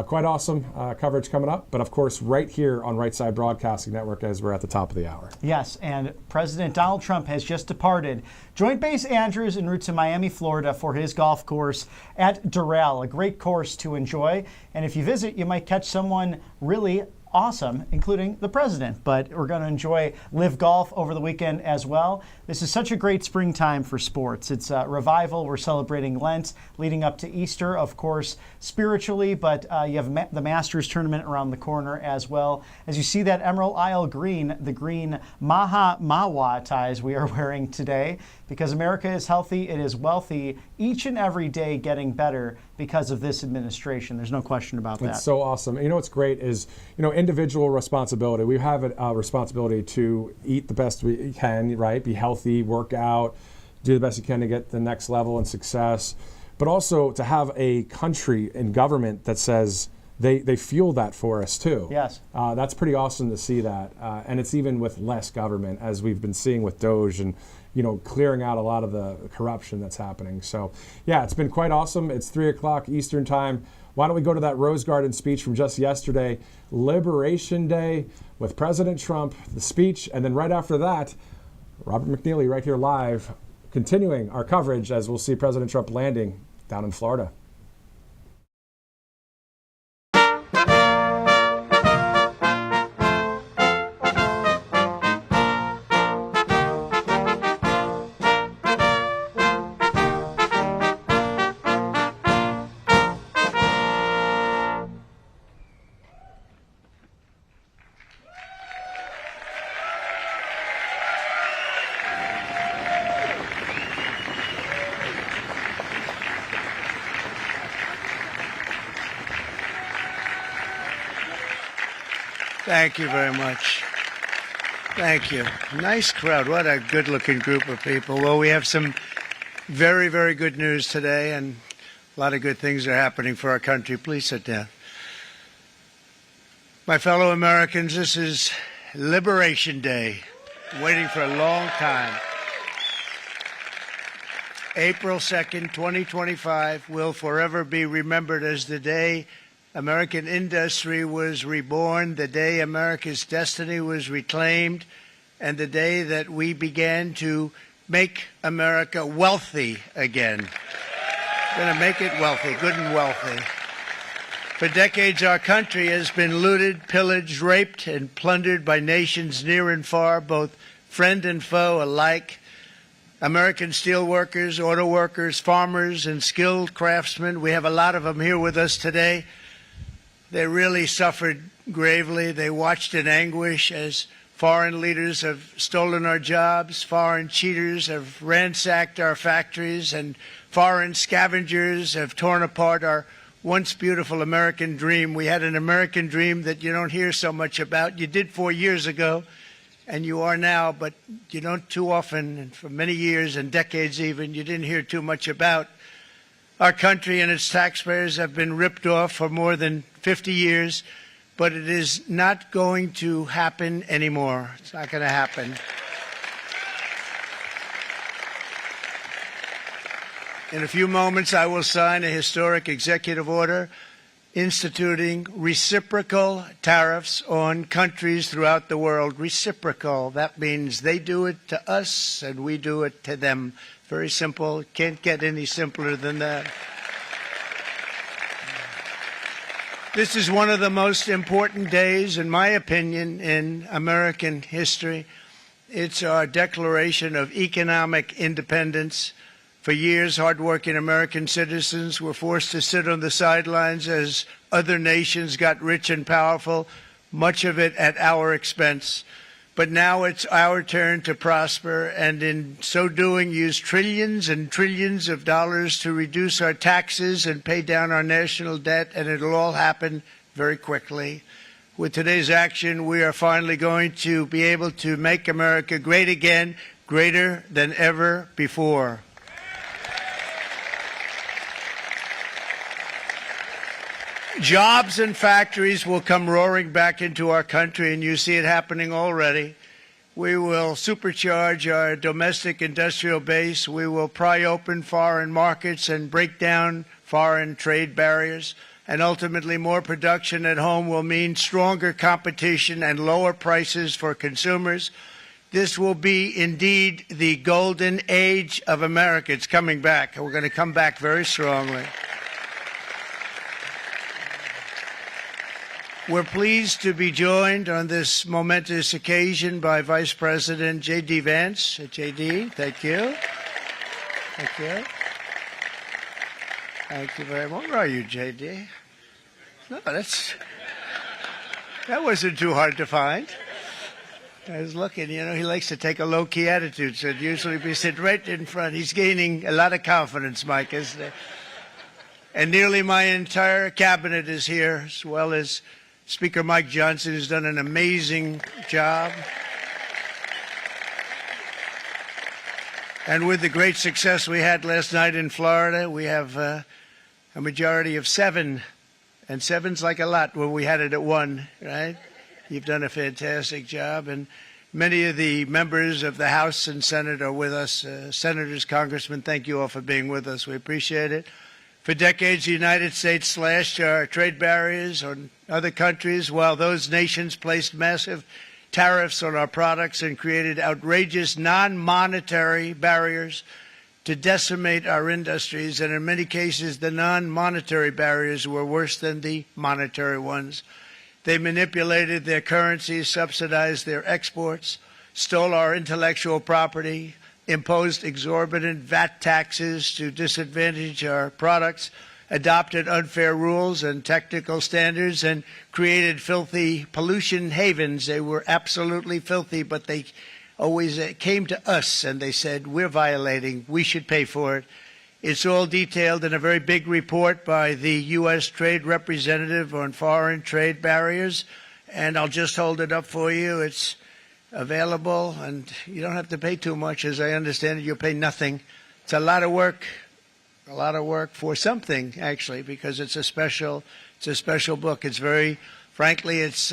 quite awesome coverage coming up. But of course, right here on Right Side Broadcasting Network as we're at the top of the hour. Yes, and President Donald Trump has just departed Joint Base Andrews en route to Miami, Florida for his golf course at Doral, a great course to enjoy. And if you visit, you might catch someone really awesome, including the president. But we're going to enjoy Live Golf over the weekend as well. This is such a great springtime for sports. It's a revival. We're celebrating Lent leading up to Easter, of course, spiritually, but you have the Masters tournament around the corner as well. As you see that Emerald Isle green, the green Maha Mawa ties we are wearing today, because America is healthy, it is wealthy, each and every day getting better because of this administration. There's no question about that. It's so awesome. You know what's great is, individual responsibility. We have a responsibility to eat the best we can, right? Be healthy, work out, do the best you can to get the next level and success. But also to have a country and government that says they fuel that for us too. Yes. That's pretty awesome to see that. And it's even with less government, as we've been seeing with Doge and clearing out a lot of the corruption that's happening. So, yeah, it's been quite awesome. It's 3 o'clock Eastern time. Why don't we go to that Rose Garden speech from just yesterday, Liberation Day, with President Trump, the speech, and then right after that, Robert McNeely right here live, continuing our coverage as we'll see President Trump landing down in Florida. Thank you very much. Thank you. Nice crowd. What a good-looking group of people. Well, we have some very, very good news today, and a lot of good things are happening for our country. Please sit down. My fellow Americans, this is Liberation Day. Waiting for a long time. April 2nd, 2025 will forever be remembered as the day American industry was reborn, the day America's destiny was reclaimed, and the day that we began to make America wealthy again. We're going to make it wealthy, good and wealthy. For decades, our country has been looted, pillaged, raped, and plundered by nations near and far, both friend and foe alike. American steel workers, auto workers, farmers, and skilled craftsmen, we have a lot of them here with us today. They really suffered gravely. They watched in anguish as foreign leaders have stolen our jobs, foreign cheaters have ransacked our factories, and foreign scavengers have torn apart our once beautiful American dream. We had an American dream that you don't hear so much about. You did 4 years ago, and you are now, but you don't too often, and for many years and decades even, you didn't hear too much about. Our country and its taxpayers have been ripped off for more than 50 years, but it is not going to happen anymore. It's not going to happen. In a few moments, I will sign a historic executive order instituting reciprocal tariffs on countries throughout the world. Reciprocal, that means they do it to us and we do it to them. Very simple. Can't get any simpler than that. This is one of the most important days, in my opinion, in American history. It's our declaration of economic independence. For years, hardworking American citizens were forced to sit on the sidelines as other nations got rich and powerful, much of it at our expense. But now it's our turn to prosper, and in so doing, use trillions and trillions of dollars to reduce our taxes and pay down our national debt, and it'll all happen very quickly. With today's action, we are finally going to be able to make America great again, greater than ever before. Jobs and factories will come roaring back into our country, and you see it happening already. We will supercharge our domestic industrial base. We will pry open foreign markets and break down foreign trade barriers. And ultimately, more production at home will mean stronger competition and lower prices for consumers. This will be indeed the golden age of America. It's coming back. We're going to come back very strongly. We're pleased to be joined on this momentous occasion by Vice President J.D. Vance. J.D., thank you. Thank you. Thank you very much. Where are you, J.D.? No, that wasn't too hard to find. I was looking, he likes to take a low-key attitude, so usually we sit right in front. He's gaining a lot of confidence, Mike, isn't he? And nearly my entire cabinet is here, as well as Speaker Mike Johnson, who's done an amazing job. And with the great success we had last night in Florida, we have a majority of 7. And 7's like a lot when we had it at 1, right? You've done a fantastic job. And many of the members of the House and Senate are with us. Senators, Congressmen, thank you all for being with us. We appreciate it. For decades, the United States slashed our trade barriers on other countries, while those nations placed massive tariffs on our products and created outrageous non-monetary barriers to decimate our industries. And in many cases, the non-monetary barriers were worse than the monetary ones. They manipulated their currencies, subsidized their exports, stole our intellectual property, imposed exorbitant VAT taxes to disadvantage our products, adopted unfair rules and technical standards, and created filthy pollution havens. They were absolutely filthy, but they always came to us and they said, we're violating, we should pay for it. It's all detailed in a very big report by the U.S. Trade Representative on foreign trade barriers, and I'll just hold it up for you. It's available, and you don't have to pay too much. As I understand it, you'll pay nothing. It's a lot of work for something, actually, because it's a special book. It's frankly, it's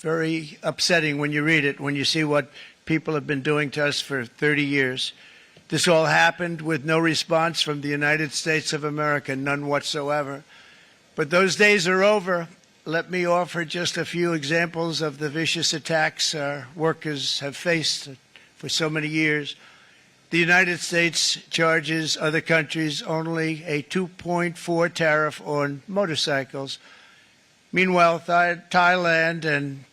very upsetting when you read it, when you see what people have been doing to us for 30 years. This all happened with no response from the United States of America, none whatsoever. But those days are over. Let me offer just a few examples of the vicious attacks our workers have faced for so many years. The United States charges other countries only a 2.4 tariff on motorcycles. Meanwhile, Thailand and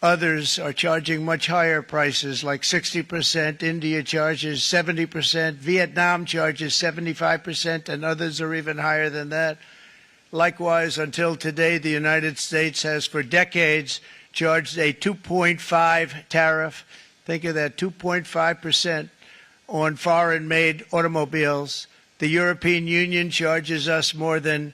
others are charging much higher prices, like 60%. India charges 70%. Vietnam charges 75%, and others are even higher than that. Likewise, until today, the United States has for decades charged a 2.5 tariff. Think of that, 2.5% on foreign-made automobiles. The European Union charges us more than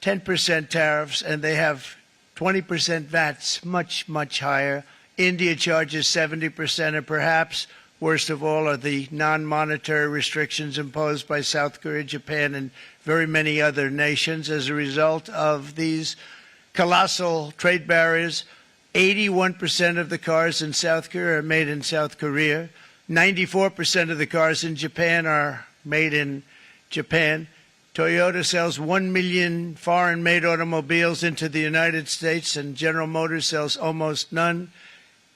10% tariffs, and they have 20% VATs, much, much higher. India charges 70%, and perhaps worst of all are the non-monetary restrictions imposed by South Korea, Japan, and very many other nations. As a result of these colossal trade barriers, 81% of the cars in South Korea are made in South Korea. 94% of the cars in Japan are made in Japan. Toyota sells 1 million foreign-made automobiles into the United States, and General Motors sells almost none.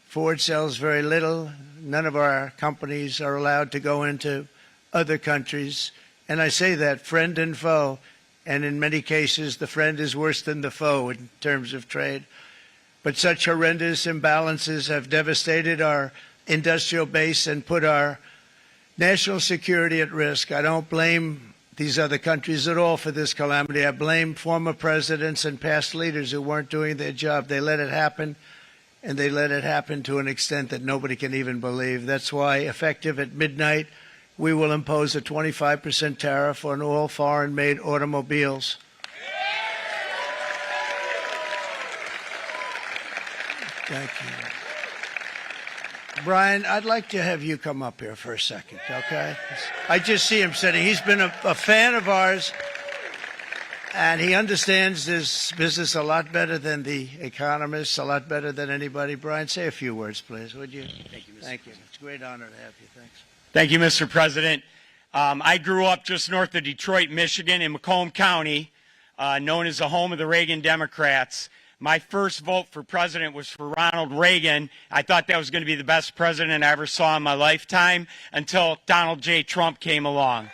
Ford sells very little. None of our companies are allowed to go into other countries. And I say that, friend and foe, and in many cases the friend is worse than the foe in terms of trade. But such horrendous imbalances have devastated our industrial base and put our national security at risk. I don't blame these other countries at all for this calamity. I blame former presidents and past leaders who weren't doing their job. They let it happen, and they let it happen to an extent that nobody can even believe. That's why, effective at midnight, we will impose a 25% tariff on all foreign-made automobiles. Thank you. Brian, I'd like to have you come up here for a second, okay? I just see him sitting. He's been a fan of ours, and he understands this business a lot better than the economists, a lot better than anybody. Brian, say a few words, please, would you? Thank you, Mr. Thank you. It's a great honor to have you. Thanks. Thank you, Mr. President. I grew up just north of Detroit, Michigan, in Macomb County, known as the home of the Reagan Democrats. My first vote for president was for Ronald Reagan. I thought that was going to be the best president I ever saw in my lifetime until Donald J. Trump came along.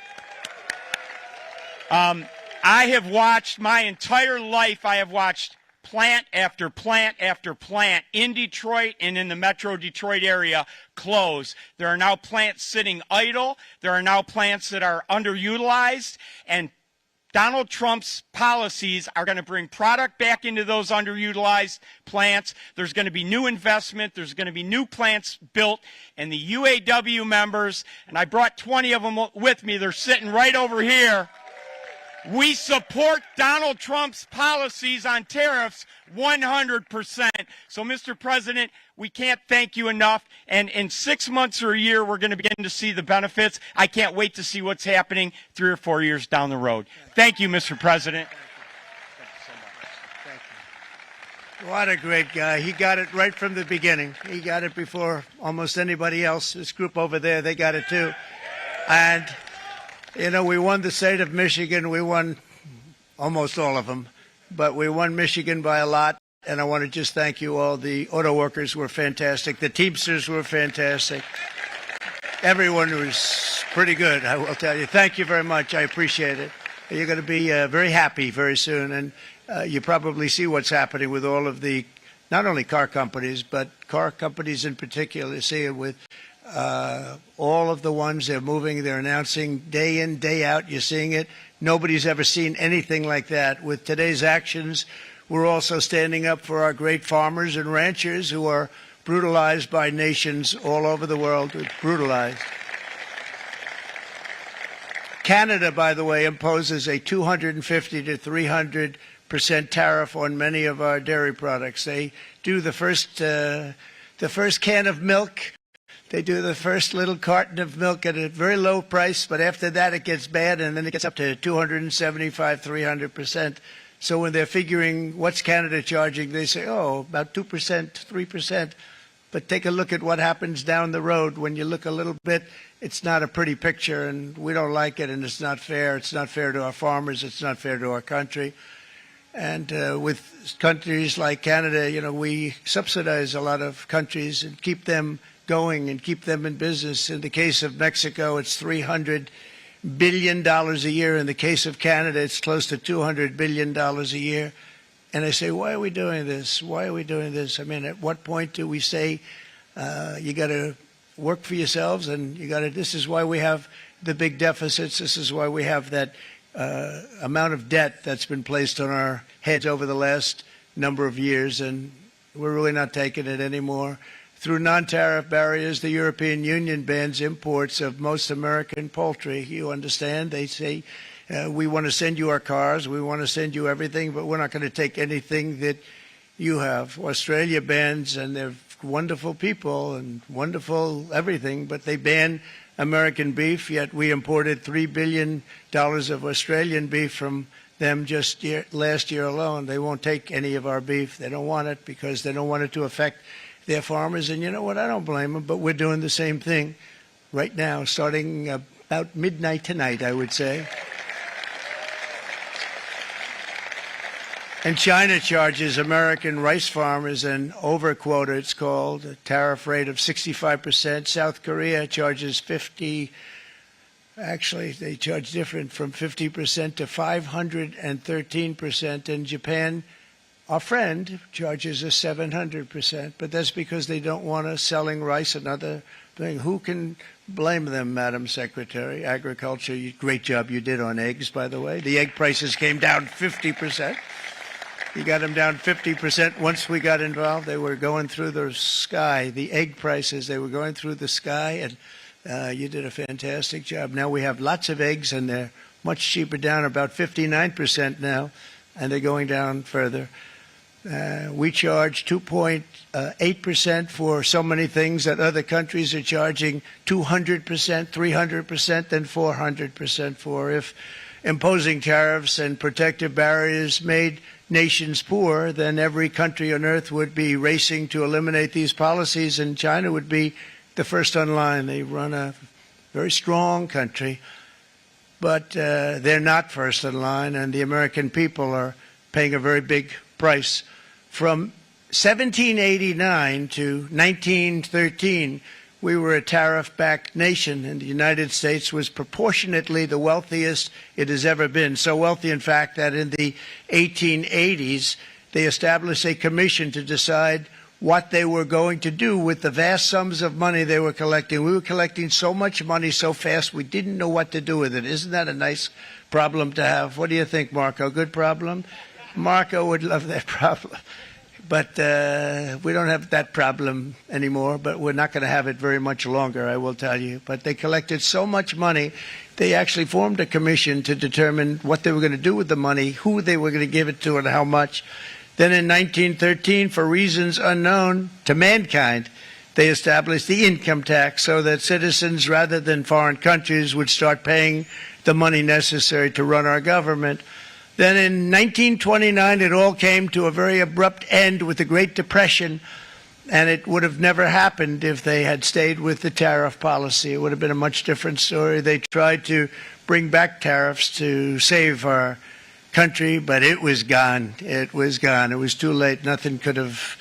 I have watched my entire life, I have watched plant after plant after plant in Detroit and in the Metro Detroit area close. There are now plants sitting idle. There are now plants that are underutilized, and Donald Trump's policies are going to bring product back into those underutilized plants. There's going to be new investment. There's going to be new plants built. And the UAW members, and I brought 20 of them with me, they're sitting right over here. We support Donald Trump's policies on tariffs 100%. So, Mr. President, we can't thank you enough. And in 6 months or a year, we're going to begin to see the benefits. I can't wait to see what's happening 3 or 4 years down the road. Thank you, Mr. President. What a great guy. He got it right from the beginning. He got it before almost anybody else. This group over there, they got it too. And you know, we won the state of Michigan. We won almost all of them, but we won Michigan by a lot. And I want to just thank you all. The auto workers were fantastic. The Teamsters were fantastic. Everyone was pretty good, I will tell you. Thank you very much. I appreciate it. You're going to be very happy very soon. And you probably see what's happening with all of the, not only car companies, but car companies in particular. You see it with all of the ones they're moving, they're announcing day in, day out. You're seeing it. Nobody's ever seen anything like that. With today's actions, we're also standing up for our great farmers and ranchers who are brutalized by nations all over the world. Brutalized. Canada, by the way, imposes a 250 to 300% tariff on many of our dairy products. They do the first can of milk. They do the first little carton of milk at a very low price, but after that it gets bad, and then it gets up to 275, 300%. So when they're figuring what's Canada charging, they say, oh, about 2%, 3%. But take a look at what happens down the road. When you look a little bit, it's not a pretty picture, and we don't like it, and it's not fair. It's not fair to our farmers. It's not fair to our country. And with countries like Canada, you know, we subsidize a lot of countries and keep them going and keep them in business. In the case of Mexico, it's $300 billion a year. In the case of Canada, it's close to $200 billion a year. And I say, why are we doing this? Why are we doing this? I mean, at what point do we say you got to work for yourselves, and you got to? This is why we have the big deficits. This is why we have that amount of debt that's been placed on our heads over the last number of years, and we're really not taking it anymore. Through non-tariff barriers, the European Union bans imports of most American poultry. You understand? They say, we want to send you our cars, we want to send you everything, but we're not going to take anything that you have. Australia bans, and they're wonderful people and wonderful everything, but they ban American beef, yet we imported $3 billion of Australian beef from them just last year alone. They won't take any of our beef. They don't want it because they don't want it to affect their farmers. And you know what? I don't blame them, but we're doing the same thing right now, starting about midnight tonight, I would say. And China charges American rice farmers an overquota, it's called, a tariff rate of 65%. South Korea charges 50. Actually, they charge different, from 50% to 513%. And Japan, our friend, charges us 700%, but that's because they don't want us selling rice, another thing. Who can blame them, Madam Secretary? Agriculture, great job you did on eggs, by the way. The egg prices came down 50%. You got them down 50%. Once we got involved, they were going through the sky. The egg prices, they were going through the sky, and you did a fantastic job. Now we have lots of eggs, and they're much cheaper, down about 59% now, and they're going down further. We charge 2.8% for so many things that other countries are charging 200%, 300%, and 400% for. If imposing tariffs and protective barriers made nations poor, then every country on earth would be racing to eliminate these policies, and China would be the first on line. They run a very strong country, but they're not first in line, and the American people are paying a very big price. From 1789 to 1913, we were a tariff-backed nation, and the United States was proportionately the wealthiest it has ever been. So wealthy, in fact, that in the 1880s, they established a commission to decide what they were going to do with the vast sums of money they were collecting. We were collecting so much money so fast we didn't know what to do with it. Isn't that a nice problem to have? What do you think, Marco? Good problem? Marco would love that problem. But we don't have that problem anymore, but we're not going to have it very much longer, I will tell you. But they collected so much money, they actually formed a commission to determine what they were going to do with the money, who they were going to give it to, and how much. Then in 1913, for reasons unknown to mankind, they established the income tax so that citizens, rather than foreign countries, would start paying the money necessary to run our government. Then in 1929, it all came to a very abrupt end with the Great Depression, and it would have never happened if they had stayed with the tariff policy. It would have been a much different story. They tried to bring back tariffs to save our country, but it was gone. It was gone. It was too late. Nothing could have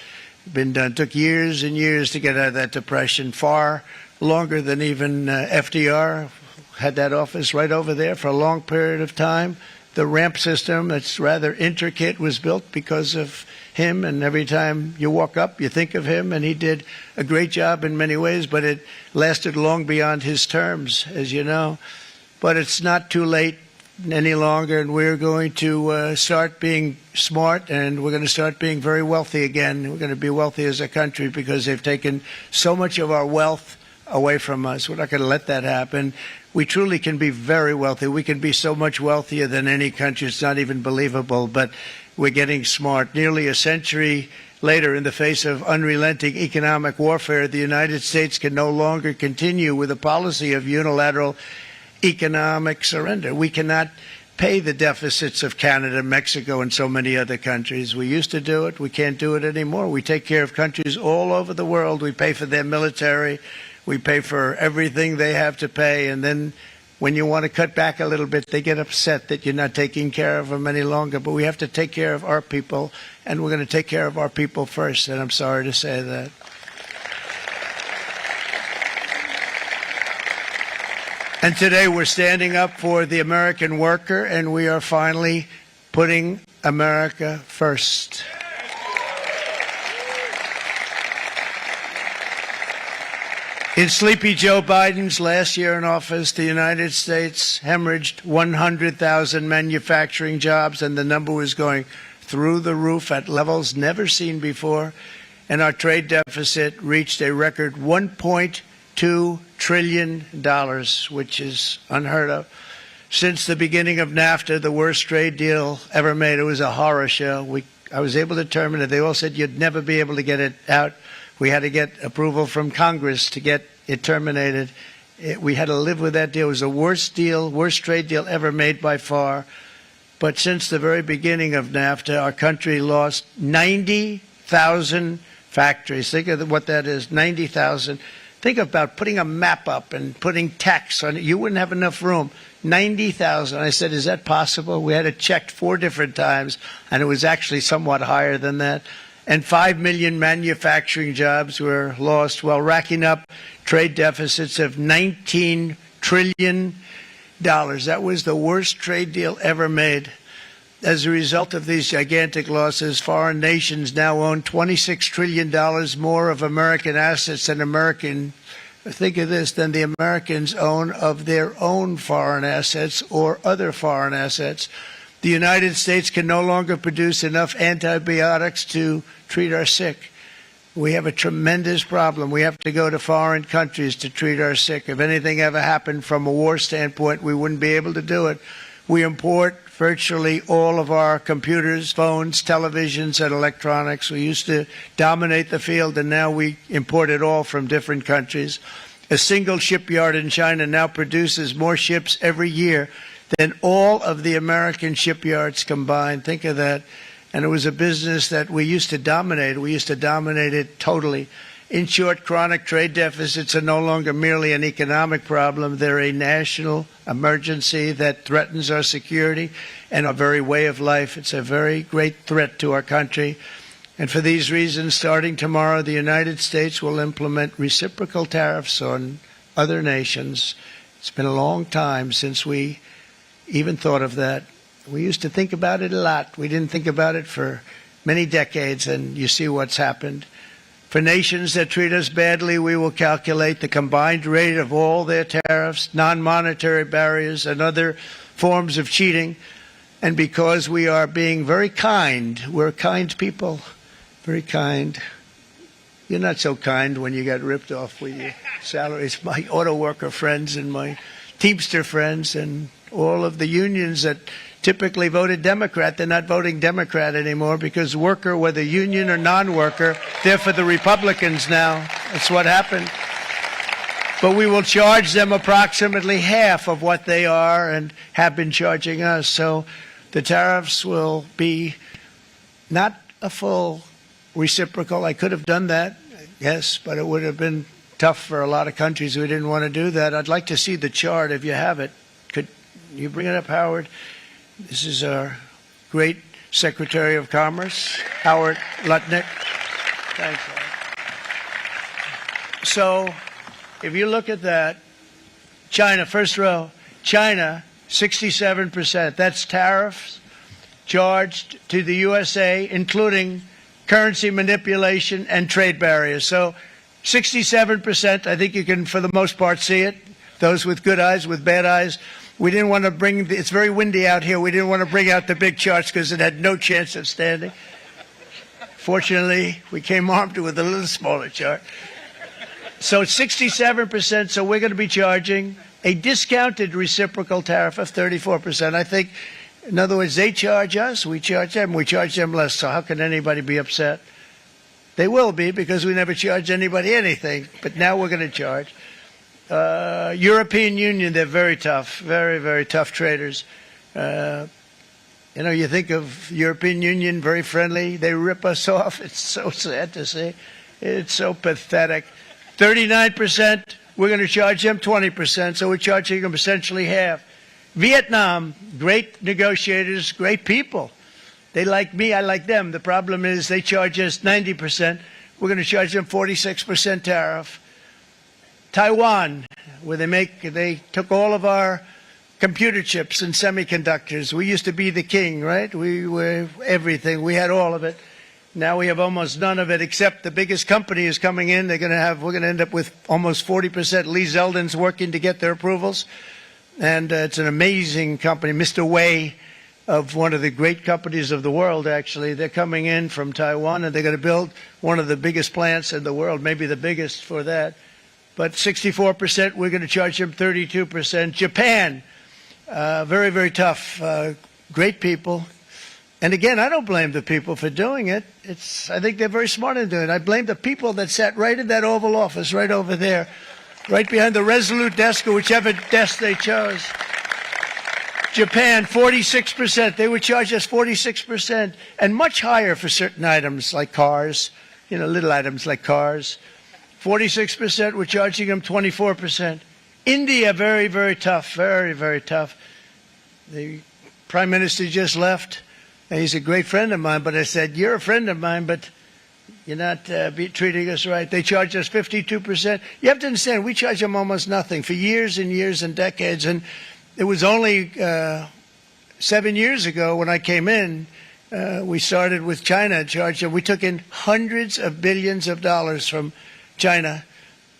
been done. It took years and years to get out of that depression, far longer than even FDR had that office right over there for a long period of time. The ramp system, that's rather intricate, was built because of him, and every time you walk up, you think of him, and he did a great job in many ways, but it lasted long beyond his terms, as you know. But it's not too late any longer, and we're going to start being smart, and we're going to start being very wealthy again. We're going to be wealthy as a country because they've taken so much of our wealth away from us. We're not going to let that happen. We truly can be very wealthy. We can be so much wealthier than any country. It's not even believable, but we're getting smart. Nearly a century later, in the face of unrelenting economic warfare, the United States can no longer continue with a policy of unilateral economic surrender. We cannot pay the deficits of Canada, Mexico, and so many other countries. We used to do it. We can't do it anymore. We take care of countries all over the world. We pay for their military. We pay for everything they have to pay, and then when you want to cut back a little bit, they get upset that you're not taking care of them any longer. But we have to take care of our people, and we're going to take care of our people first, and I'm sorry to say that. And today we're standing up for the American worker, and we are finally putting America first. In Sleepy Joe Biden's last year in office, the United States hemorrhaged 100,000 manufacturing jobs, and the number was going through the roof at levels never seen before. And our trade deficit reached a record $1.2 trillion, which is unheard of. Since the beginning of NAFTA, the worst trade deal ever made, it was a horror show. I was able to terminate it. They all said you'd never be able to get it out. We had to get approval from Congress to get it terminated. We had to live with that deal. It was the worst trade deal ever made by far. But since the very beginning of NAFTA, our country lost 90,000 factories. Think of what that is, 90,000. Think about putting a map up and putting tax on it. You wouldn't have enough room. 90,000. I said, is that possible? We had it checked 4 different times, and it was actually somewhat higher than that. And 5 million manufacturing jobs were lost while racking up trade deficits of $19 trillion. That was the worst trade deal ever made. As a result of these gigantic losses, foreign nations now own $26 trillion more of American assets than think of this, than the Americans own of their own foreign assets or other foreign assets. The United States can no longer produce enough antibiotics to treat our sick. We have a tremendous problem. We have to go to foreign countries to treat our sick. If anything ever happened from a war standpoint, we wouldn't be able to do it. We import virtually all of our computers, phones, televisions, and electronics. We used to dominate the field, and now we import it all from different countries. A single shipyard in China now produces more ships every year than all of the American shipyards combined. Think of that. And it was a business that we used to dominate. We used to dominate it totally. In short, chronic trade deficits are no longer merely an economic problem. They're a national emergency that threatens our security and our very way of life. It's a very great threat to our country. And for these reasons, starting tomorrow, the United States will implement reciprocal tariffs on other nations. It's been a long time since we even thought of that. We used to think about it a lot. We didn't think about it for many decades, and you see what's happened. For nations that treat us badly, we will calculate the combined rate of all their tariffs, non-monetary barriers, and other forms of cheating. And because we are being very kind, we're kind people, very kind. You're not so kind when you got ripped off with your salaries. My auto worker friends and my Teamster friends and all of the unions that typically voted Democrat, they're not voting Democrat anymore because worker, whether union or non-worker, they're for the Republicans now. That's what happened. But we will charge them approximately half of what they are and have been charging us. So the tariffs will be not a full reciprocal. I could have done that, yes, but it would have been tough for a lot of countries who didn't want to do that. I'd like to see the chart if you have it. Could you bring it up, Howard? This is our great Secretary of Commerce, Howard Lutnick. Thanks, Howard. So if you look at that, China, first row, China, 67%. That's tariffs charged to the USA, including currency manipulation and trade barriers. So 67%, I think you can, for the most part, see it. Those with good eyes, with bad eyes. We didn't want to bring, it's very windy out here, we didn't want to bring out the big charts because it had no chance of standing. Fortunately, we came armed with a little smaller chart. So it's 67%, so we're going to be charging a discounted reciprocal tariff of 34%. I think, in other words, they charge us, we charge them less. So how can anybody be upset? They will be because we never charge anybody anything, but now we're going to charge. European Union, they're very tough, very, very tough traders. You know, you think of European Union, very friendly. They rip us off. It's so sad to see. It's so pathetic. 39%, we're going to charge them 20%, so we're charging them essentially half. Vietnam, great negotiators, great people. They like me, I like them. The problem is they charge us 90%. We're going to charge them 46% tariff. Taiwan, where they took all of our computer chips and semiconductors. We used to be the king, right? We were everything. We had all of it. Now we have almost none of it, except the biggest company is coming in. We're going to end up with almost 40%. Lee Zeldin's working to get their approvals. And it's an amazing company. Mr. Wei, of one of the great companies of the world, actually. They're coming in from Taiwan, and they're going to build one of the biggest plants in the world, maybe the biggest for that. But 64%, we're going to charge them 32%. Japan, very, very tough, great people. And again, I don't blame the people for doing it. I think they're very smart in doing it. I blame the people that sat right in that Oval Office, right over there, right behind the Resolute desk or whichever desk they chose. Japan, 46%. They would charge us 46%, and much higher for certain items like cars, you know, little items like cars. 46%, we're charging them 24%. India, very, very tough, very, very tough. The Prime Minister just left. And he's a great friend of mine, but I said, you're a friend of mine, but you're not treating us right. They charge us 52%. You have to understand, we charge them almost nothing for years and years and decades. And it was only 7 years ago when I came in, we started with China charging. We took in hundreds of billions of dollars from China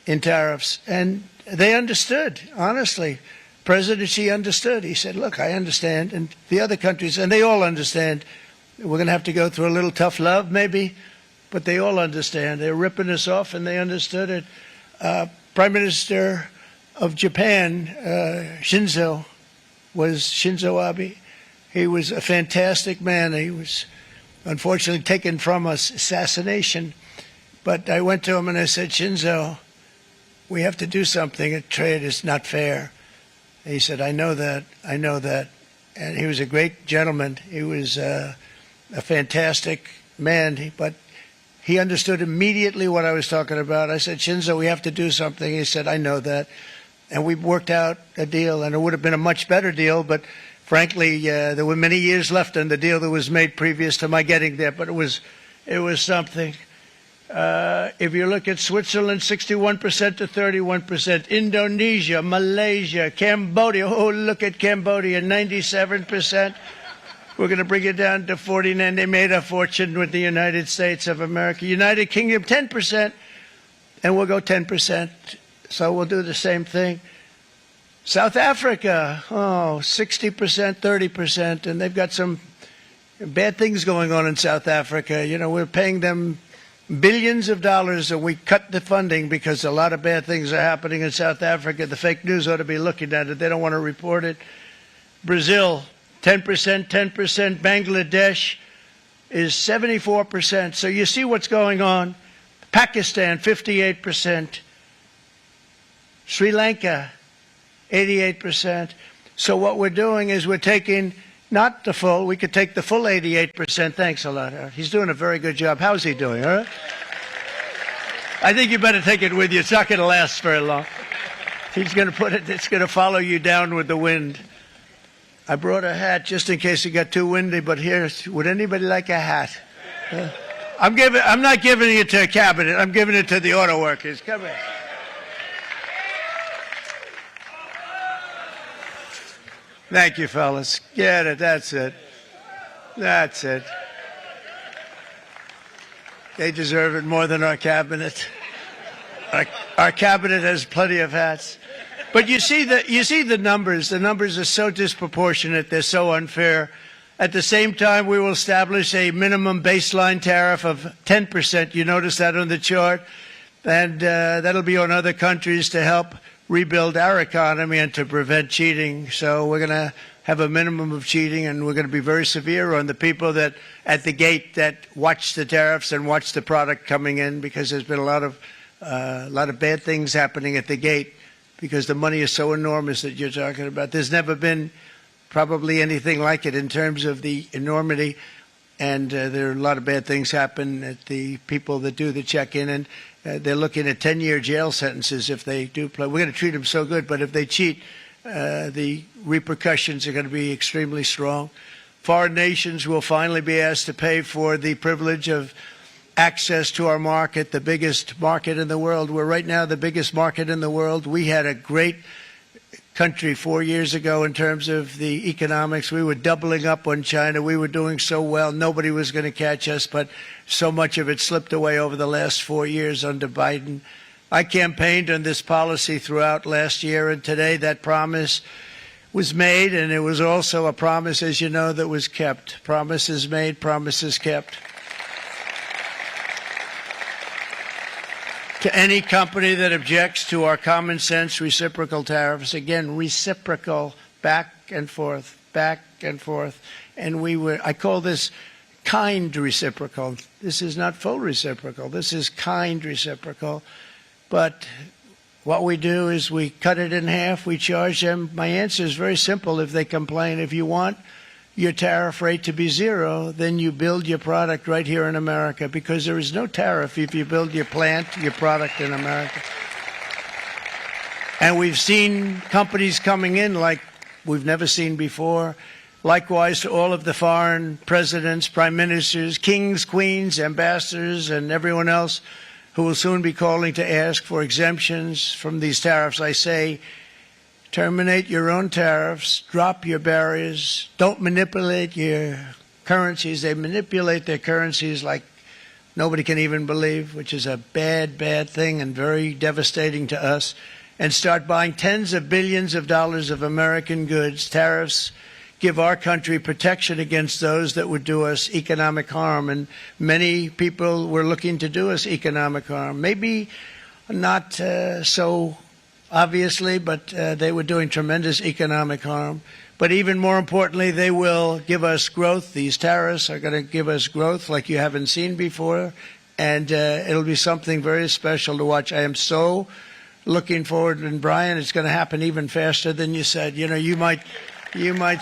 in tariffs. And they understood, honestly. President Xi understood. He said, look, I understand. And the other countries, and they all understand. We're going to have to go through a little tough love, maybe, but they all understand. They're ripping us off, and they understood it. Prime Minister of Japan, Shinzo Abe. He was a fantastic man. He was unfortunately taken from us, assassination. But I went to him and I said, Shinzo, we have to do something. A trade is not fair. He said, I know that, I know that. And he was a great gentleman. He was a fantastic man, but he understood immediately what I was talking about. I said, Shinzo, we have to do something. He said, I know that. And we worked out a deal, and it would have been a much better deal, but frankly, there were many years left on the deal that was made previous to my getting there, but it was something. If you look at Switzerland, 61% to 31%. Indonesia, Malaysia, Cambodia. Oh, look at Cambodia, 97%. We're going to bring it down to 49. They made a fortune with the United States of America. United Kingdom, 10%, and we'll go 10%. So we'll do the same thing. South Africa, 60%, 30%, and they've got some bad things going on in South Africa. You know, we're paying them billions of dollars, and we cut the funding because a lot of bad things are happening in South Africa. The fake news ought to be looking at it. They don't want to report it. Brazil, 10%, 10%. Bangladesh is 74%. So you see what's going on. Pakistan, 58%. Sri Lanka, 88%. So what we're doing is we're taking not the full, we could take the full 88%. Thanks a lot, Art. He's doing a very good job. How's he doing, all right? I think you better take it with you. It's not going to last very long. He's going to put it, it's going to follow you down with the wind. I brought a hat just in case it got too windy, but here, would anybody like a hat? I'm not giving it to a cabinet. I'm giving it to the auto workers. Come here. Thank you, fellas. Get it. That's it. That's it. They deserve it more than our cabinet. Our cabinet has plenty of hats. But you see the numbers. The numbers are so disproportionate. They're so unfair. At the same time, we will establish a minimum baseline tariff of 10%. You notice that on the chart? And that'll be on other countries to help rebuild our economy and to prevent cheating. So we're going to have a minimum of cheating, and we're going to be very severe on the people that at the gate that watch the tariffs and watch the product coming in, because there's been a lot of bad things happening at the gate because the money is so enormous that you're talking about. There's never been probably anything like it in terms of the enormity, and there are a lot of bad things happen at the people that do the check-in, and they're looking at 10-year jail sentences if they do play. We're going to treat them so good, but if they cheat, the repercussions are going to be extremely strong. Foreign nations will finally be asked to pay for the privilege of access to our market, the biggest market in the world. We're right now the biggest market in the world. We had a great country 4 years ago in terms of the economics. We were doubling up on China. We were doing so well. Nobody was going to catch us, but so much of it slipped away over the last 4 years under Biden. I campaigned on this policy throughout last year, and today that promise was made, and it was also a promise, as you know, that was kept. Promises made, promises kept. To any company that objects to our common sense reciprocal tariffs, again, reciprocal, back and forth, back and forth. And I call this kind reciprocal. This is not full reciprocal. This is kind reciprocal. But what we do is we cut it in half. We charge them. My answer is very simple. If they complain, if you want your tariff rate to be zero, then you build your product right here in America, because there is no tariff if you build your plant, your product in America. And we've seen companies coming in like we've never seen before. Likewise to all of the foreign presidents, prime ministers, kings, queens, ambassadors, and everyone else who will soon be calling to ask for exemptions from these tariffs. I say, terminate your own tariffs, drop your barriers, don't manipulate your currencies. They manipulate their currencies like nobody can even believe, which is a bad, bad thing and very devastating to us. And start buying tens of billions of dollars of American goods. Tariffs give our country protection against those that would do us economic harm. And many people were looking to do us economic harm. Maybe not so obviously, but they were doing tremendous economic harm. But even more importantly, they will give us growth. These tariffs are going to give us growth like you haven't seen before, and it'll be something very special to watch. I am so looking forward, and Brian, it's going to happen even faster than you said. You know, you might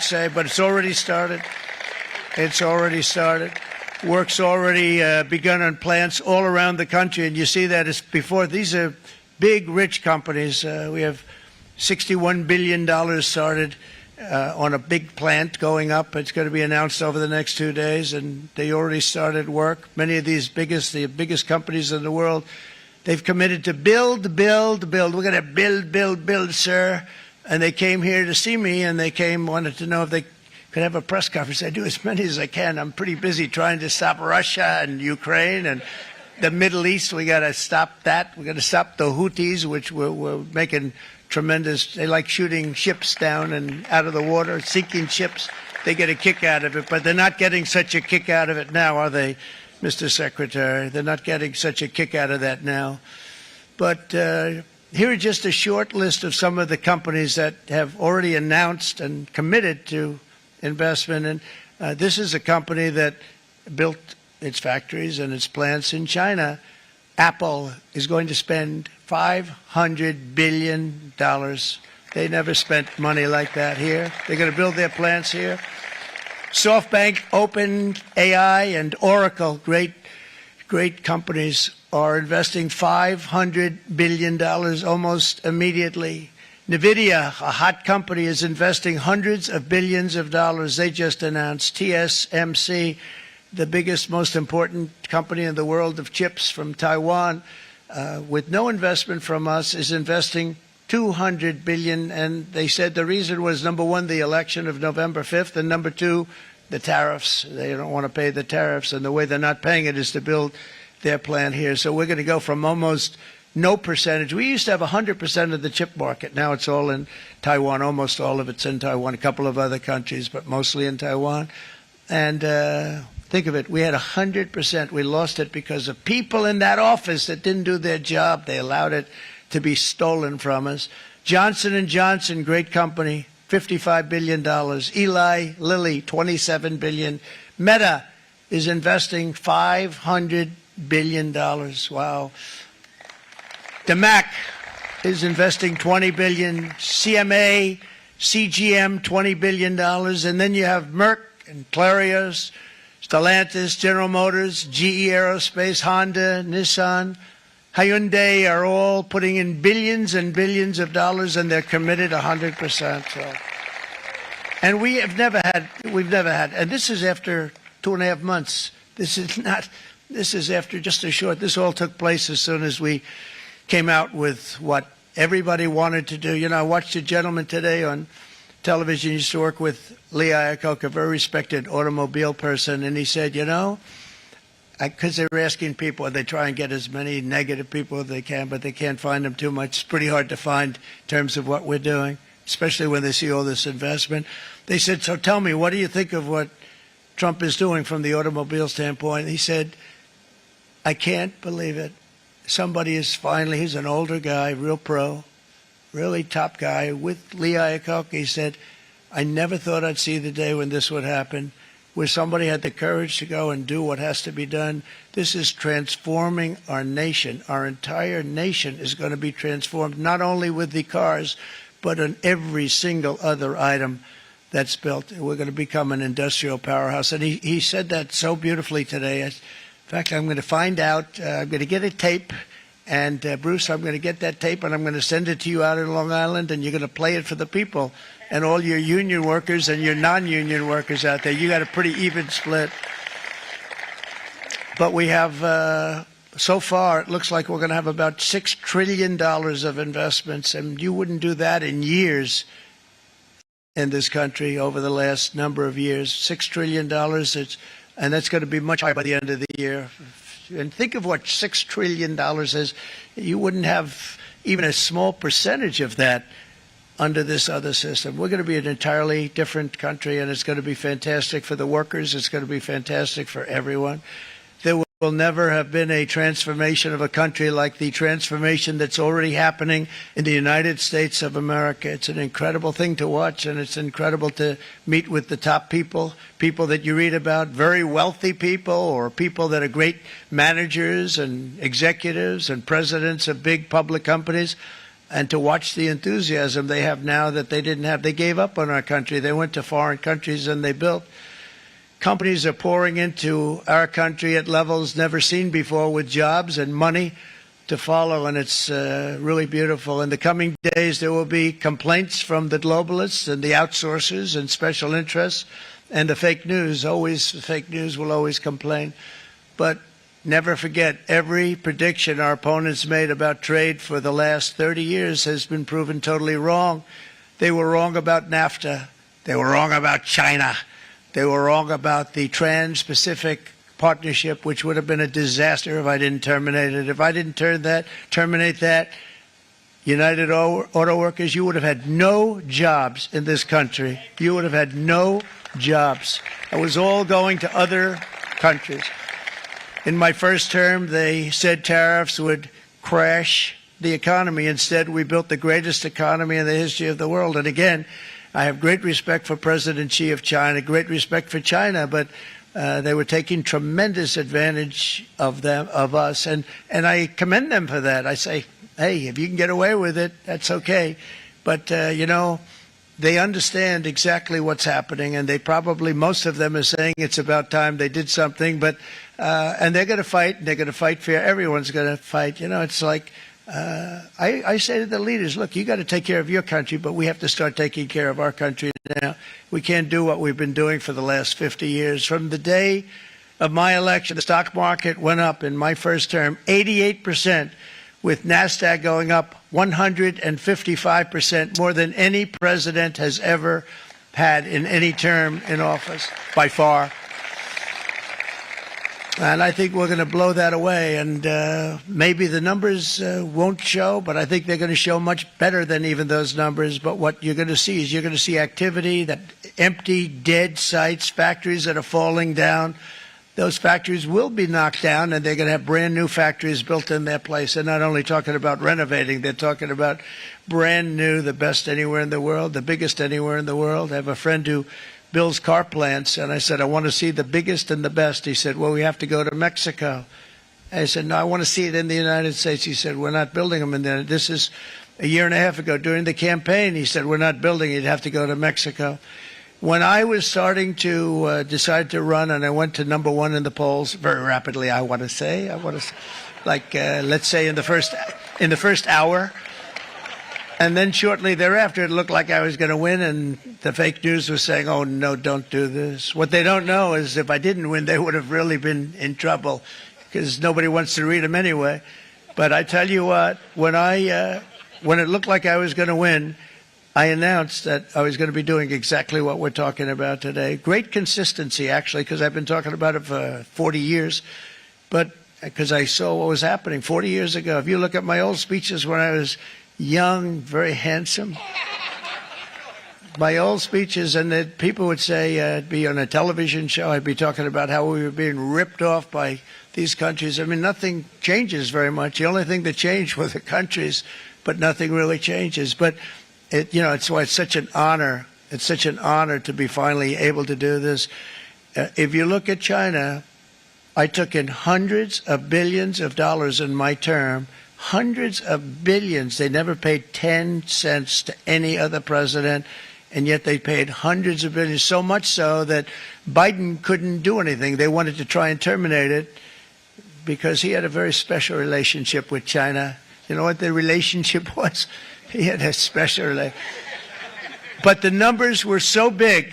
say, but it's already started. It's already started. Work's already begun on plants all around the country, and you see that as before. These are big, rich companies. We have $61 billion started on a big plant going up. It's going to be announced over the next 2 days, and they already started work. Many of these the biggest companies in the world, they've committed to build. We're going to build, sir. And they came here to see me, and wanted to know if they could have a press conference. I do as many as I can. I'm pretty busy trying to stop Russia and Ukraine and the Middle East. We got to stop that. We got to stop the Houthis, which we're making tremendous. They like shooting ships down and out of the water, sinking ships. They get a kick out of it, but they're not getting such a kick out of it now, are they, Mr. Secretary? They're not getting such a kick out of that now. But here are just a short list of some of the companies that have already announced and committed to investment. And this is a company that built its factories and its plants in China. Apple is going to spend $500 billion. They never spent money like that here. They're going to build their plants here. SoftBank, OpenAI, and Oracle, great companies, are investing $500 billion almost immediately. NVIDIA, a hot company, is investing hundreds of billions of dollars. They just announced. TSMC, the biggest, most important company in the world of chips from Taiwan, with no investment from us, is investing $200 billion. And they said the reason was, number one, the election of November 5th, and number two, the tariffs. They don't want to pay the tariffs, and the way they're not paying it is to build their plant here. So we're going to go from almost no percentage. We used to have 100% of the chip market. Now it's all in Taiwan. Almost all of it's in Taiwan, a couple of other countries, but mostly in Taiwan. And think of it, we had 100%. We lost it because of people in that office that didn't do their job. They allowed it to be stolen from us. Johnson & Johnson, great company, $55 billion. Eli Lilly, $27 billion. Meta is investing $500 billion. Wow. DeMac is investing $20 billion. CMA, CGM, $20 billion. And then you have Merck and Clarios, Stellantis, General Motors, GE Aerospace, Honda, Nissan, Hyundai are all putting in billions and billions of dollars, and they're committed 100%. So. And we've never had, and this is after 2.5 months. This is after just a short, this all took place as soon as we came out with what everybody wanted to do. You know, I watched a gentleman today on television. He used to work with Lee Iacocca, a very respected automobile person, and he said, you know, because they were asking people, they try and get as many negative people as they can, but they can't find them too much. It's pretty hard to find in terms of what we're doing, especially when they see all this investment. They said, so tell me, what do you think of what Trump is doing from the automobile standpoint? He said, I can't believe it. Somebody is finally, he's an older guy, real pro, really top guy, with Lee Iacocca. He said, I never thought I'd see the day when this would happen, where somebody had the courage to go and do what has to be done. This is transforming our nation. Our entire nation is going to be transformed, not only with the cars, but on every single other item that's built. We're going to become an industrial powerhouse. And he said that so beautifully today. In fact, I'm going to find out, I'm going to get a tape, and Bruce, I'm going to get that tape, and I'm going to send it to you out in Long Island, and you're going to play it for the people. And all your union workers and your non-union workers out there, you got a pretty even split. But we have, so far, it looks like we're going to have about $6 trillion of investments, and you wouldn't do that in years in this country over the last number of years. $6 trillion, and that's going to be much higher by the end of the year. And think of what $6 trillion is. You wouldn't have even a small percentage of that under this other system. We're going to be an entirely different country, and it's going to be fantastic for the workers. It's going to be fantastic for everyone. There will never have been a transformation of a country like the transformation that's already happening in the United States of America. It's an incredible thing to watch, and it's incredible to meet with the top people, people that you read about, very wealthy people, or people that are great managers and executives and presidents of big public companies. And to watch the enthusiasm they have now that they didn't have. They gave up on our country. They went to foreign countries and they built. Companies are pouring into our country at levels never seen before, with jobs and money to follow, and it's really beautiful. In the coming days, there will be complaints from the globalists and the outsourcers and special interests and the fake news. Always, fake news will always complain. But never forget, every prediction our opponents made about trade for the last 30 years has been proven totally wrong. They were wrong about NAFTA. They were wrong about China. They were wrong about the Trans-Pacific Partnership, which would have been a disaster if I didn't terminate it. If I didn't terminate that, United Auto Workers, you would have had no jobs in this country. You would have had no jobs. It was all going to other countries. In my first term, they said tariffs would crash the economy. Instead, we built the greatest economy in the history of the world. And again, I have great respect for President Xi of China, great respect for China, but they were taking tremendous advantage of us, and I commend them for that. I say, hey, if you can get away with it, that's okay. But, you know, they understand exactly what's happening, and they probably, most of them are saying it's about time they did something. But and they're going to fight, and they're going to fight fair. Everyone's going to fight. You know, it's like I say to the leaders, look, you got to take care of your country, but we have to start taking care of our country now. We can't do what we've been doing for the last 50 years. From the day of my election, the stock market went up in my first term 88%, with NASDAQ going up 155%, more than any president has ever had in any term in office, by far. And I think we're going to blow that away. And maybe the numbers won't show, but I think they're going to show much better than even those numbers. But what you're going to see is you're going to see activity, that empty, dead sites, factories that are falling down. Those factories will be knocked down, and they're going to have brand new factories built in their place. They're not only talking about renovating, they're talking about brand new, the best anywhere in the world, the biggest anywhere in the world. I have a friend who builds car plants, and I said, I want to see the biggest and the best. He said, well, we have to go to Mexico. I said, no, I want to see it in the United States. He said, we're not building them in there. This is a year and a half ago during the campaign. He said, we're not building it. You'd have to go to Mexico. When I was starting to decide to run, and I went to number one in the polls very rapidly, I want to say, like, let's say in the first hour. And then shortly thereafter, it looked like I was going to win, and the fake news was saying, oh, no, don't do this. What they don't know is if I didn't win, they would have really been in trouble, because nobody wants to read them anyway. But I tell you what, when it looked like I was going to win, I announced that I was going to be doing exactly what we're talking about today. Great consistency, actually, because I've been talking about it for 40 years. But because I saw what was happening 40 years ago. If you look at my old speeches when I was young, very handsome, my old speeches, and that people would say I'd be on a television show, I'd be talking about how we were being ripped off by these countries. I mean, nothing changes very much. The only thing that changed were the countries, but nothing really changes. But it's why it's such an honor. It's such an honor to be finally able to do this. If you look at China, I took in hundreds of billions of dollars in my term. Hundreds of billions. They never paid 10 cents to any other president, and yet they paid hundreds of billions, so much so that Biden couldn't do anything. They wanted to try and terminate it because he had a very special relationship with China. You know what the relationship was? He had a special relationship. But the numbers were so big,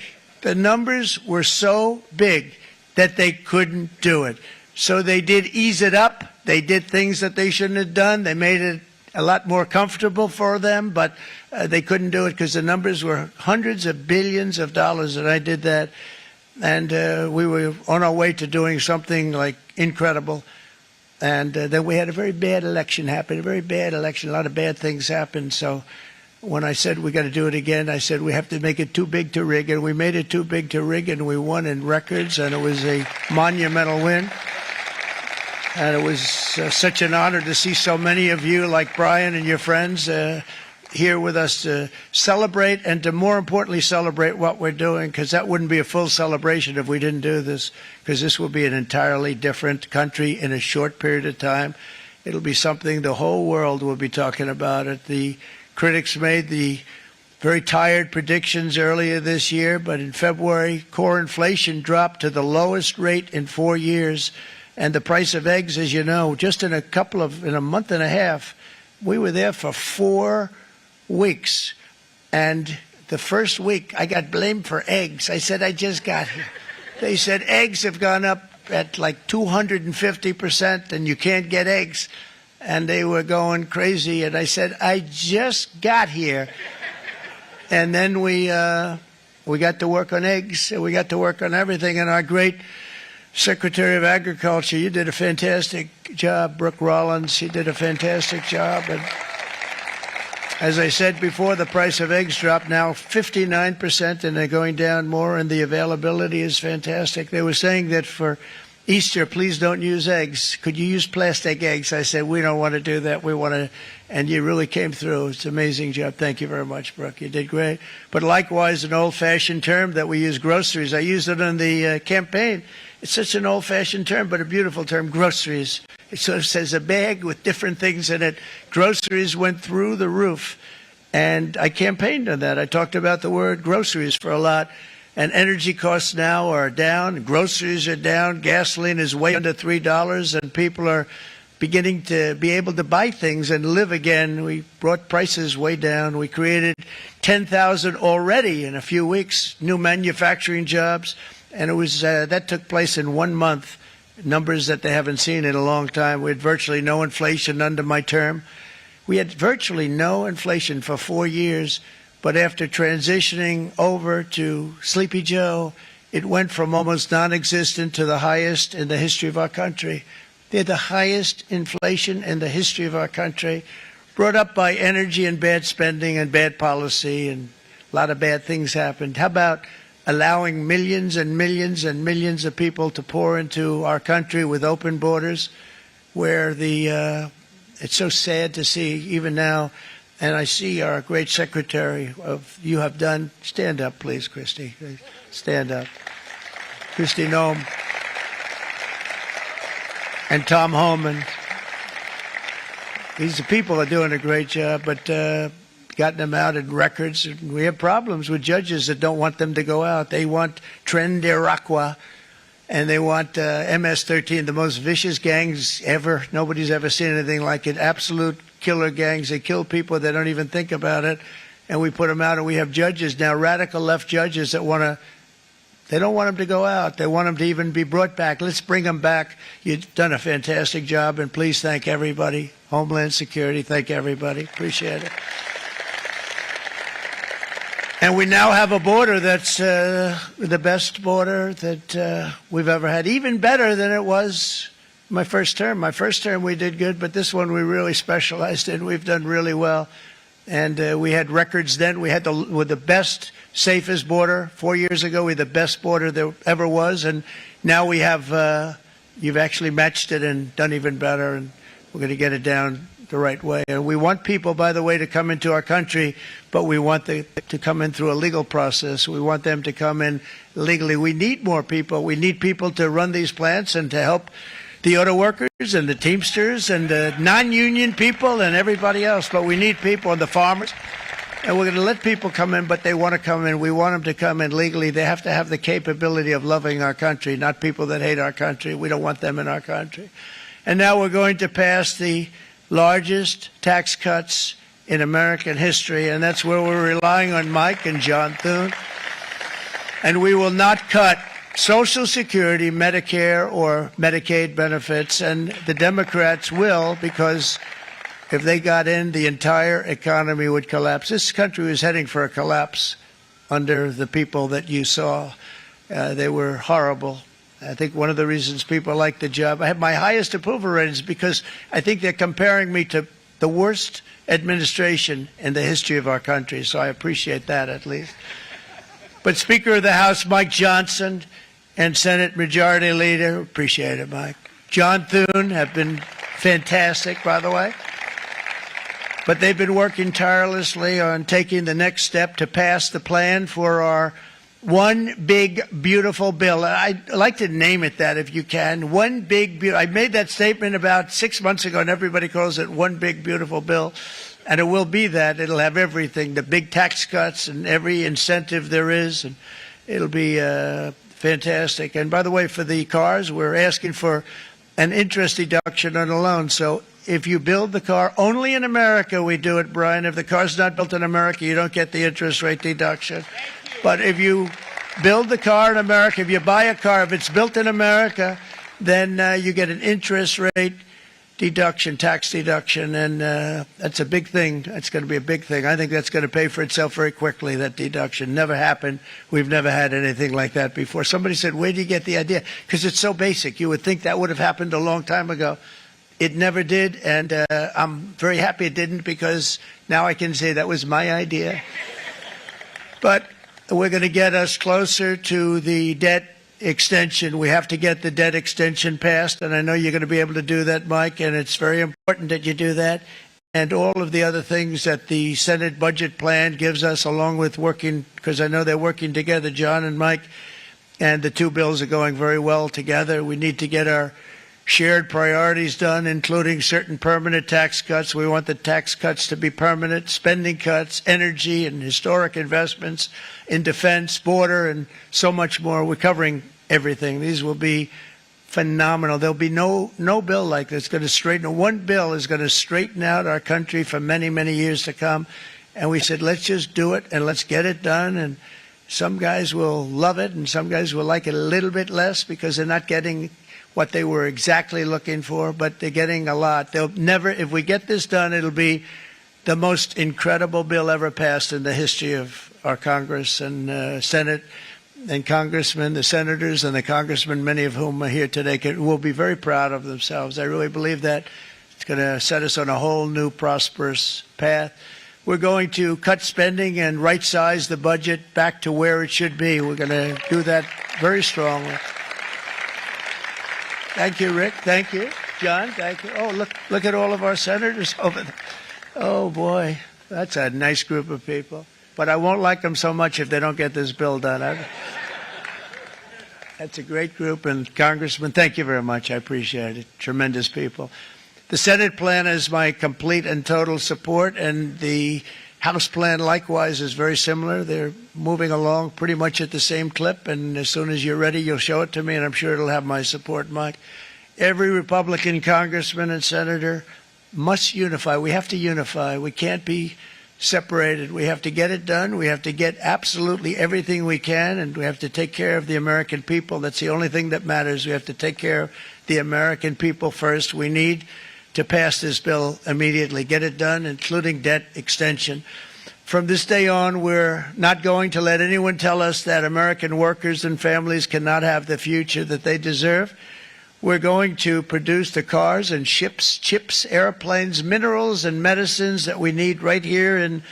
that they couldn't do it. So they did ease it up. They did things that they shouldn't have done. They made it a lot more comfortable for them, but they couldn't do it because the numbers were hundreds of billions of dollars, and I did that. And we were on our way to doing something like incredible. And then we had a very bad election happen, a very bad election. A lot of bad things happened. So when I said we got to do it again, I said we have to make it too big to rig. And we made it too big to rig, and we won in records, and it was a monumental win. And it was such an honor to see so many of you, like Brian and your friends, here with us to celebrate, and to more importantly celebrate what we're doing, because that wouldn't be a full celebration if we didn't do this, because this will be an entirely different country in a short period of time. It'll be something the whole world will be talking about it. The critics made the very tired predictions earlier this year, but in February, core inflation dropped to the lowest rate in 4 years. And the price of eggs, as you know, just in a month and a half, we were there for 4 weeks. And the first week, I got blamed for eggs. I said, I just got here. They said eggs have gone up at like 250%, and you can't get eggs. And they were going crazy. And I said, I just got here. And then we We got to work on eggs, and we got to work on everything. And our great Secretary of Agriculture, you did a fantastic job. Brooke Rollins, she did a fantastic job. And as I said before, the price of eggs dropped now 59%, and they're going down more, and the availability is fantastic. They were saying that for Easter, please don't use eggs. Could you use plastic eggs? I said, we don't want to do that. We want to, and you really came through. It's an amazing job. Thank you very much, Brooke. You did great. But likewise, an old-fashioned term that we use, groceries. I used it in the campaign. It's such an old-fashioned term, but a beautiful term, groceries. It sort of says a bag with different things in it. Groceries went through the roof, and I campaigned on that. I talked about the word groceries for a lot. And energy costs now are down, groceries are down, gasoline is way under $3, and people are beginning to be able to buy things and live again. We brought prices way down. We created 10,000 already in a few weeks, new manufacturing jobs, and it was that took place in 1 month, numbers that they haven't seen in a long time. We had virtually no inflation under my term. We had virtually no inflation for 4 years. But after transitioning over to Sleepy Joe, it went from almost non-existent to the highest in the history of our country. They're the highest inflation in the history of our country, brought up by energy and bad spending and bad policy, and a lot of bad things happened. How about allowing millions and millions and millions of people to pour into our country with open borders, where it's so sad to see even now. And I see our great secretary you have done. Stand up, please, Christy. Stand up. Christy Nome. And Tom Homan. These people are doing a great job, but gotten them out in records. We have problems with judges that don't want them to go out. They want Tren de Aragua, and they want MS-13, the most vicious gangs ever. Nobody's ever seen anything like it. Absolute killer gangs. They kill people. They don't even think about it. And we put them out, and we have judges now, radical left judges that they don't want them to go out. They want them to even be brought back. Let's bring them back. You've done a fantastic job, and please thank everybody. Homeland Security, thank everybody. Appreciate it. And we now have a border that's the best border that we've ever had, even better than it was my first term. My first term we did good, but this one we really specialized in. We've done really well. And we had records then. We had the best, safest border. 4 years ago, we had the best border there ever was. And now we have, you've actually matched it and done even better. And we're going to get it down the right way. And we want people, by the way, to come into our country, but we want them to come in through a legal process. We want them to come in legally. We need more people. We need people to run these plants and to help the auto workers and the Teamsters and the non-union people and everybody else. But we need people and the farmers. And we're going to let people come in, but they want to come in. We want them to come in legally. They have to have the capability of loving our country, not people that hate our country. We don't want them in our country. And now we're going to pass the largest tax cuts in American history, and that's where we're relying on Mike and John Thune. And we will not cut Social Security, Medicare, or Medicaid benefits, and the Democrats will, because if they got in, the entire economy would collapse. This country was heading for a collapse under the people that you saw. They were horrible. I think one of the reasons people like the job, I have my highest approval ratings because I think they're comparing me to the worst administration in the history of our country, so I appreciate that at least. But Speaker of the House Mike Johnson and Senate Majority Leader, appreciate it, Mike. John Thune have been fantastic, by the way. But they've been working tirelessly on taking the next step to pass the plan for our one big, beautiful bill. I'd like to name it that if you can. One big, I made that statement about 6 months ago, and everybody calls it one big, beautiful bill. And it will be that. It'll have everything, the big tax cuts and every incentive there is. And it'll be fantastic. And by the way, for the cars, we're asking for an interest deduction on a loan. So if you build the car only in America, we do it, Brian. If the car's not built in America, you don't get the interest rate deduction. But if you build the car in America, if you buy a car, if it's built in America, then you get an interest rate deduction, tax deduction, and that's a big thing. That's going to be a big thing. I think that's going to pay for itself very quickly, that deduction. Never happened. We've never had anything like that before. Somebody said, where do you get the idea? Because it's so basic. You would think that would have happened a long time ago. It never did, and I'm very happy it didn't, because now I can say that was my idea. But we're going to get us closer to the debt extension. We have to get the debt extension passed, and I know you're going to be able to do that, Mike, and it's very important that you do that. And all of the other things that the Senate budget plan gives us, along with working, because I know they're working together, John and Mike, and the two bills are going very well together. We need to get our shared priorities done, including certain permanent tax cuts. We want the tax cuts to be permanent, spending cuts, energy and historic investments in defense, border, and so much more. We're covering everything. These will be phenomenal. There'll be no bill like this going to straighten. One bill is going to straighten out our country for many, many years to come. And we said, let's just do it and let's get it done. And some guys will love it and some guys will like it a little bit less because they're not getting what they were exactly looking for, but they're getting a lot. They'll never, if we get this done, it'll be the most incredible bill ever passed in the history of our Congress and Senate and congressmen, the senators and the congressmen, many of whom are here today, will be very proud of themselves. I really believe that. It's going to set us on a whole new prosperous path. We're going to cut spending and right-size the budget back to where it should be. We're going to do that very strongly. Thank you, Rick. Thank you. John, thank you. Oh, look at all of our senators over there. Oh, boy. That's a nice group of people. But I won't like them so much if they don't get this bill done. That's a great group. And Congressman, thank you very much. I appreciate it. Tremendous people. The Senate plan is my complete and total support, and the House plan likewise is very similar. They're moving along pretty much at the same clip, and as soon as you're ready, you'll show it to me, and I'm sure it'll have my support, Mike. Every Republican congressman and senator must unify. We have to unify. We can't be separated. We have to get it done. We have to get absolutely everything we can, and we have to take care of the American people. That's the only thing that matters. We have to take care of the American people first. We need to pass this bill immediately, get it done, including debt extension. From this day on, we're not going to let anyone tell us that American workers and families cannot have the future that they deserve. We're going to produce the cars and ships, chips, airplanes, minerals, and medicines that we need right here in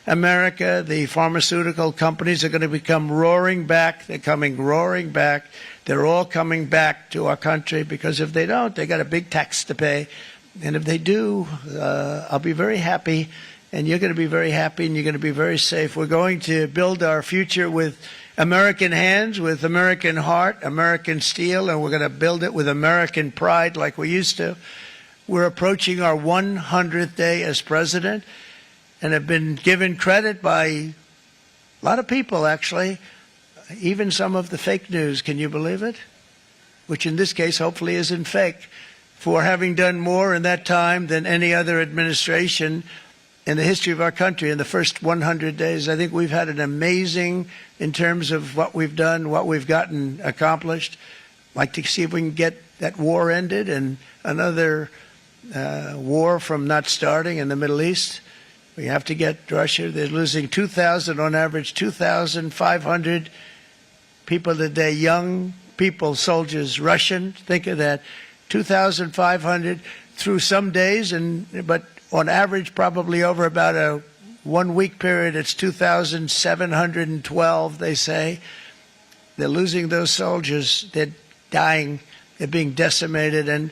America. The pharmaceutical companies are going to become roaring back. They're coming roaring back. They're all coming back to our country because if they don't, they got a big tax to pay. And if they do, I'll be very happy, and you're going to be very happy, and you're going to be very safe. We're going to build our future with American hands, with American heart, American steel, and we're going to build it with American pride like we used to. We're approaching our 100th day as president and have been given credit by a lot of people, actually, even some of the fake news. Can you believe it? Which in this case hopefully isn't fake, for having done more in that time than any other administration in the history of our country in the first 100 days. I think we've had an amazing, in terms of what we've done, what we've gotten accomplished. I'd like to see if we can get that war ended and another war from not starting in the Middle East. We have to get Russia. They're losing 2,000 on average, 2,500 people a day, young people, soldiers, Russian. Think of that. 2,500 through some days, but on average, probably over about a 1 week period, it's 2,712, they say. They're losing those soldiers. They're dying. They're being decimated. And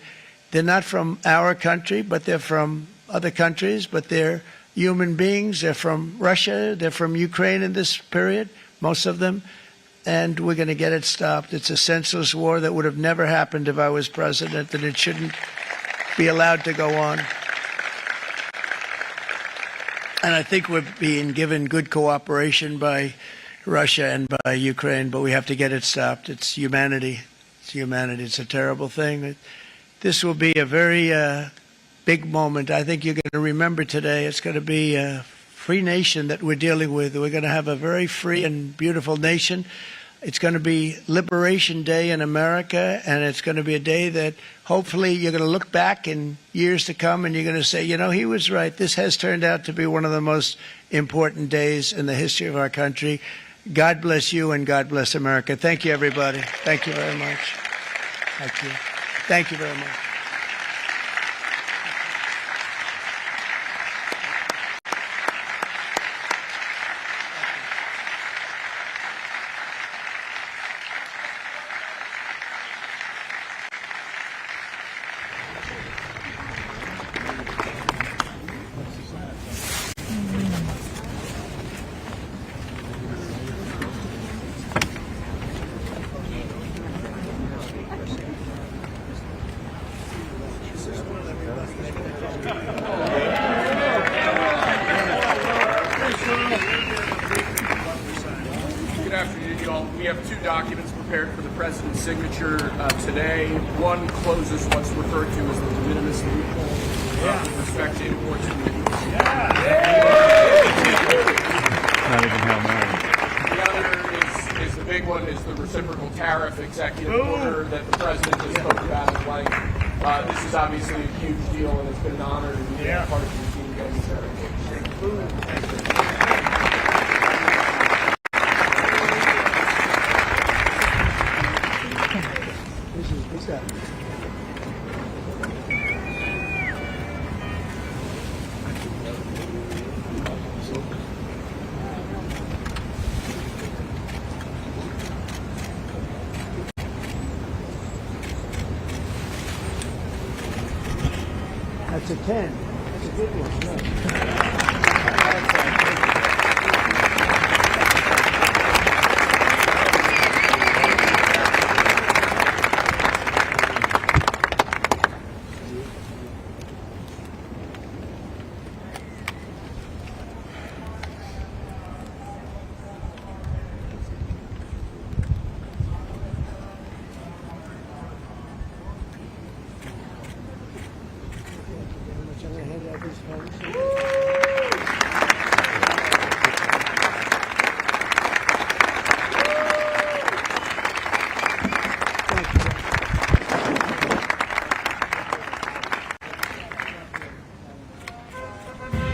they're not from our country, but they're from other countries, but they're human beings. They're from Russia. They're from Ukraine in this period, most of them. And we're going to get it stopped. It's a senseless war that would have never happened if I was president, and it shouldn't be allowed to go on. And I think we're being given good cooperation by Russia and by Ukraine, but we have to get it stopped. It's humanity. It's humanity. It's a terrible thing. This will be a very big moment. I think you're going to remember today. It's going to be a free nation that we're dealing with. We're going to have a very free and beautiful nation. It's going to be Liberation Day in America, and it's going to be a day that hopefully you're going to look back in years to come and you're going to say, you know, he was right. This has turned out to be one of the most important days in the history of our country. God bless you and God bless America. Thank you, everybody. Thank you very much. Thank you. Thank you very much. Good afternoon, y'all. We have two documents prepared for the president's signature today. One closes what's referred to as the de minimis loophole with respect to imports from the The other is the big one, is the reciprocal tariff executive order that the president just spoke about at length. This is obviously a huge deal, and it's been an honor to be part of the team getting started. That's a 10. That's a good one.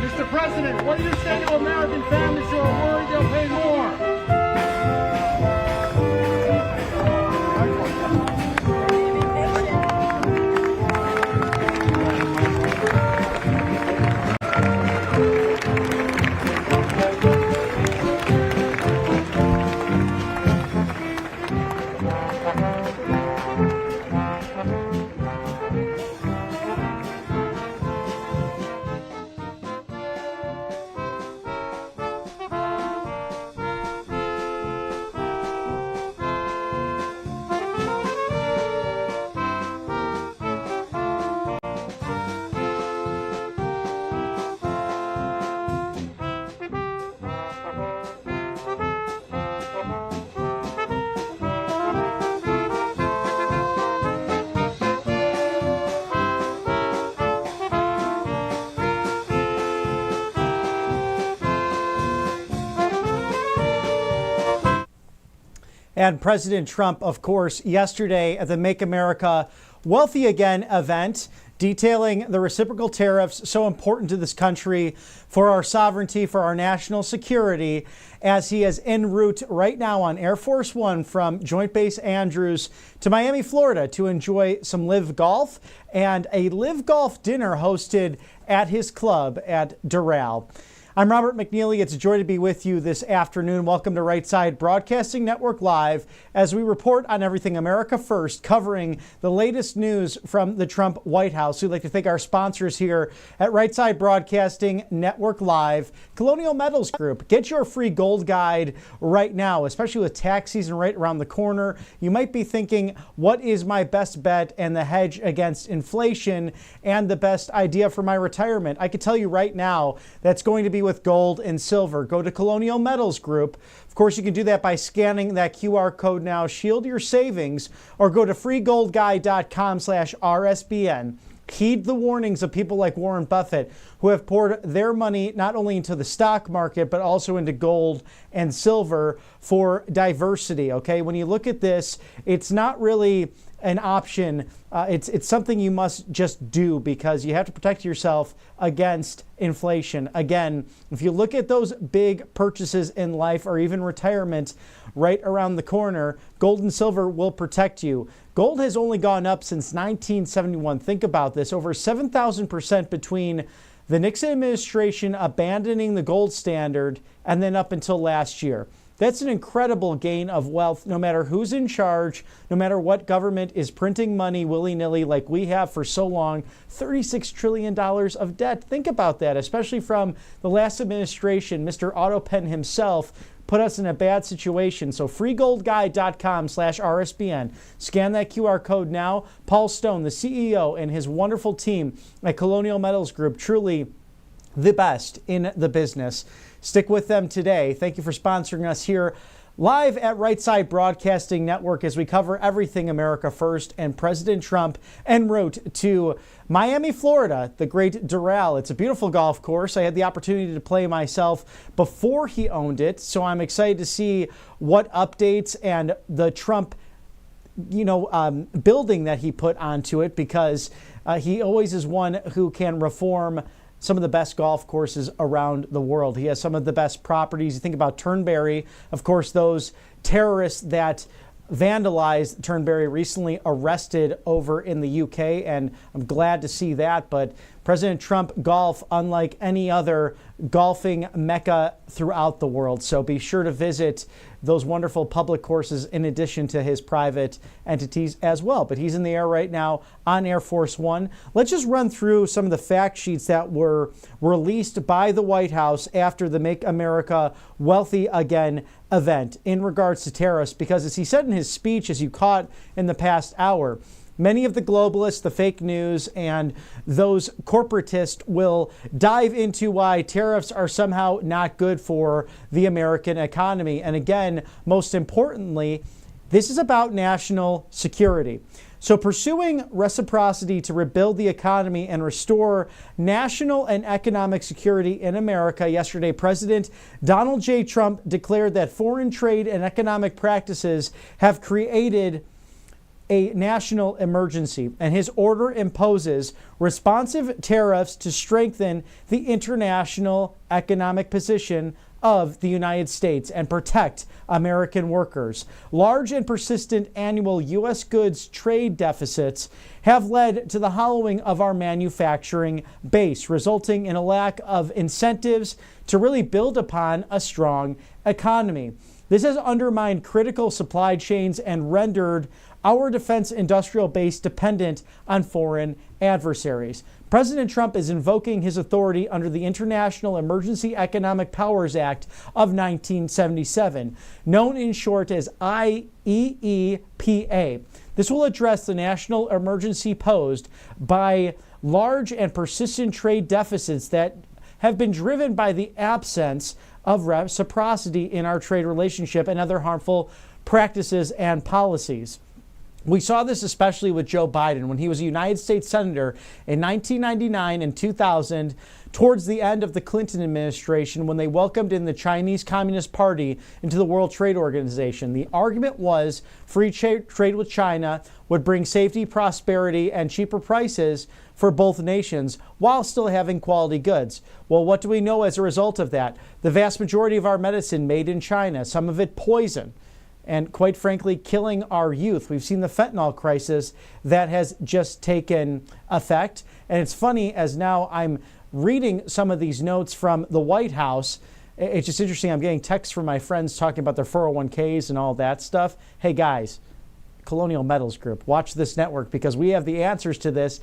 Mr. President, what do you say to American families who are worried they'll pay more? And President Trump, of course, yesterday at the Make America Wealthy Again event, detailing the reciprocal tariffs so important to this country for our sovereignty, for our national security, as he is en route right now on Air Force One from Joint Base Andrews to Miami, Florida, to enjoy some live golf and a live golf dinner hosted at his club at Doral. I'm Robert McNeely. It's a joy to be with you this afternoon. Welcome to Right Side Broadcasting Network Live as we report on everything America First, covering the latest news from the Trump White House. We'd like to thank our sponsors here at Right Side Broadcasting Network Live. Colonial Metals Group. Get your free gold guide right now, especially with tax season right around the corner. You might be thinking, what is my best bet and the hedge against inflation and the best idea for my retirement? I can tell you right now, that's going to be with gold and silver. Go to Colonial Metals Group. Of course, you can do that by scanning that QR code now. Shield your savings, or go to freegoldguide.com/RSBN. Heed the warnings of people like Warren Buffett, who have poured their money not only into the stock market, but also into gold and silver for diversity. Okay, when you look at this, it's not really an option. It's something you must just do because you have to protect yourself against inflation. Again, if you look at those big purchases in life or even retirement right around the corner, gold and silver will protect you. Gold has only gone up since 1971. Think about this, over 7,000% between the Nixon administration abandoning the gold standard and then up until last year. That's an incredible gain of wealth, no matter who's in charge, no matter what government is printing money willy-nilly like we have for so long. $36 trillion of debt. Think about that, especially from the last administration. Mr. Autopen himself put us in a bad situation. So freegoldguy.com/RSBN. Scan that QR code now. Paul Stone, the CEO, and his wonderful team at Colonial Metals Group, truly the best in the business. Stick with them today. Thank you for sponsoring us here live at Right Side Broadcasting Network as we cover everything America First and President Trump en route to Miami, Florida, the great Doral. It's a beautiful golf course. I had the opportunity to play myself before he owned it, so I'm excited to see what updates and the Trump building that he put onto it, because he always is one who can reform some of the best golf courses around the world. He has some of the best properties. You think about Turnberry, of course, those terrorists that vandalized Turnberry recently arrested over in the UK, and I'm glad to see that. But President Trump golf unlike any other golfing mecca throughout the world. So be sure to visit those wonderful public courses in addition to his private entities as well. But he's in the air right now on Air Force One. Let's just run through some of the fact sheets that were released by the White House after the Make America Wealthy Again event in regards to tariffs, because as he said in his speech, as you caught in the past hour, many of the globalists, the fake news, and those corporatists will dive into why tariffs are somehow not good for the American economy. And again, most importantly, this is about national security. So pursuing reciprocity to rebuild the economy and restore national and economic security in America, yesterday, President Donald J. Trump declared that foreign trade and economic practices have created a national emergency, and his order imposes responsive tariffs to strengthen the international economic position of the United States and protect American workers. Large and persistent annual U.S. goods trade deficits have led to the hollowing of our manufacturing base, resulting in a lack of incentives to really build upon a strong economy. This has undermined critical supply chains and rendered our defense industrial base dependent on foreign adversaries. President Trump is invoking his authority under the International Emergency Economic Powers Act of 1977, known in short as IEEPA. This will address the national emergency posed by large and persistent trade deficits that have been driven by the absence of reciprocity in our trade relationship and other harmful practices and policies. We saw this especially with Joe Biden when he was a United States Senator in 1999 and 2000, towards the end of the Clinton administration, when they welcomed in the Chinese Communist Party into the World Trade Organization. The argument was free trade with China would bring safety, prosperity, and cheaper prices for both nations while still having quality goods. Well, what do we know as a result of that? The vast majority of our medicine made in China, some of it poison, and quite frankly, killing our youth. We've seen the fentanyl crisis that has just taken effect. And it's funny, as now I'm reading some of these notes from the White House, it's just interesting. I'm getting texts from my friends talking about their 401ks and all that stuff. Hey guys, Colonial Metals Group, watch this network because we have the answers to this.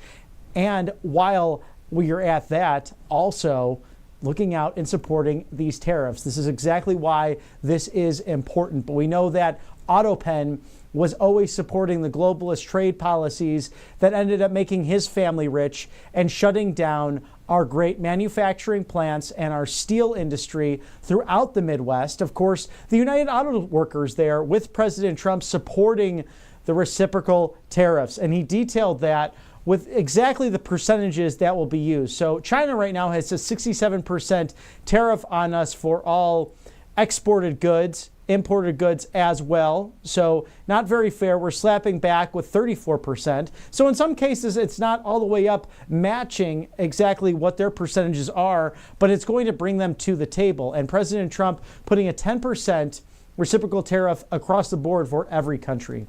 And while we're at that, also looking out and supporting these tariffs. This is exactly why this is important. But we know that Autopen was always supporting the globalist trade policies that ended up making his family rich and shutting down our great manufacturing plants and our steel industry throughout the Midwest. Of course, the United Auto Workers there with President Trump supporting the reciprocal tariffs. And he detailed that with exactly the percentages that will be used. So China right now has a 67% tariff on us for all exported goods, imported goods as well. So not very fair. We're slapping back with 34%. So in some cases, it's not all the way up matching exactly what their percentages are, but it's going to bring them to the table. And President Trump putting a 10% reciprocal tariff across the board for every country.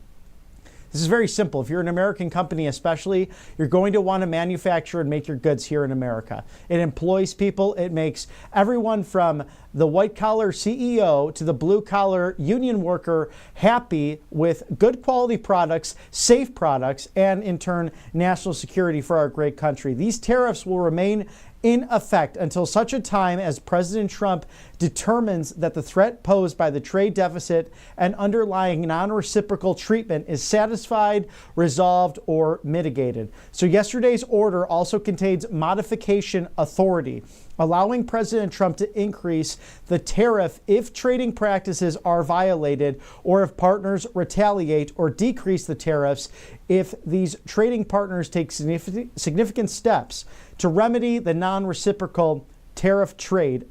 This is very simple. If you're an American company especially, you're going to want to manufacture and make your goods here in America. It employs people. It makes everyone from the white-collar CEO to the blue-collar union worker happy with good quality products, safe products, and in turn, national security for our great country. These tariffs will remain in effect until such a time as President Trump determines that the threat posed by the trade deficit and underlying non-reciprocal treatment is satisfied, resolved, or mitigated. So yesterday's order also contains modification authority, allowing President Trump to increase the tariff if trading practices are violated or if partners retaliate, or decrease the tariffs if these trading partners take significant steps to remedy the non-reciprocal tariff trade.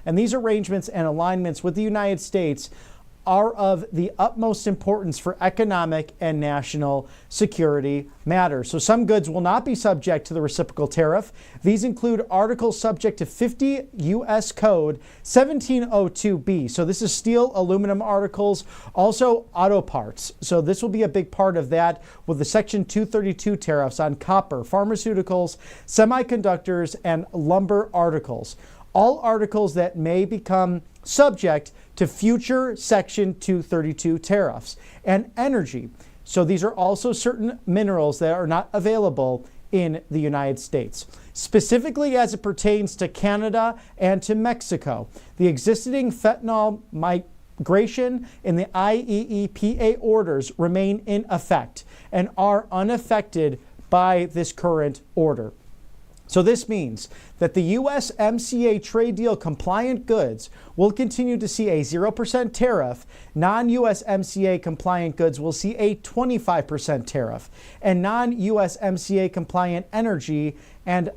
And these arrangements and alignments with the United States are of the utmost importance for economic and national security matters. So some goods will not be subject to the reciprocal tariff. These include articles subject to 50 U.S. Code 1702B. So this is steel, aluminum articles, also auto parts. So this will be a big part of that, with the Section 232 tariffs on copper, pharmaceuticals, semiconductors, and lumber articles. All articles that may become subject to future Section 232 tariffs, and energy. So these are also certain minerals that are not available in the United States. Specifically as it pertains to Canada and to Mexico, the existing fentanyl migration in the IEEPA orders remain in effect and are unaffected by this current order. So this means that the USMCA trade deal compliant goods will continue to see a 0% tariff. Non-USMCA compliant goods will see a 25% tariff. And non-USMCA compliant energy and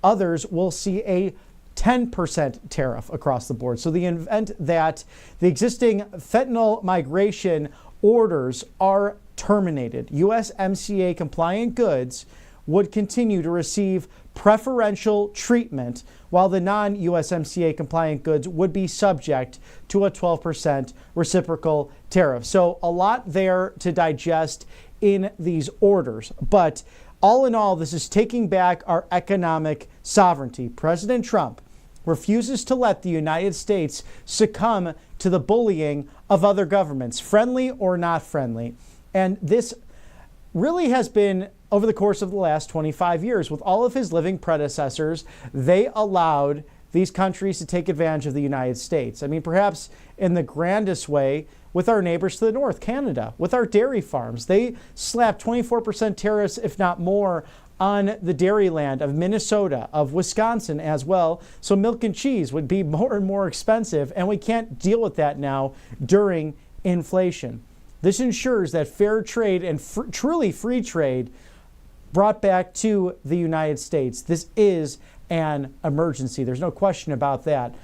others will see a 10% tariff across the board. So the event that the existing fentanyl migration orders are terminated, USMCA compliant goods would continue to receive preferential treatment, while the non-USMCA compliant goods would be subject to a 12% reciprocal tariff. So a lot there to digest in these orders. But all in all, this is taking back our economic sovereignty. President Trump refuses to let the United States succumb to the bullying of other governments, friendly or not friendly. And this really has been over the course of the last 25 years. With all of his living predecessors, they allowed these countries to take advantage of the United States. I mean, perhaps in the grandest way with our neighbors to the north, Canada, with our dairy farms. They slapped 24% tariffs, if not more, on the dairy land of Minnesota, of Wisconsin as well. So milk and cheese would be more and more expensive, and we can't deal with that now during inflation. This ensures that fair trade and truly free trade brought back to the United States. This is an emergency. There's no question about that.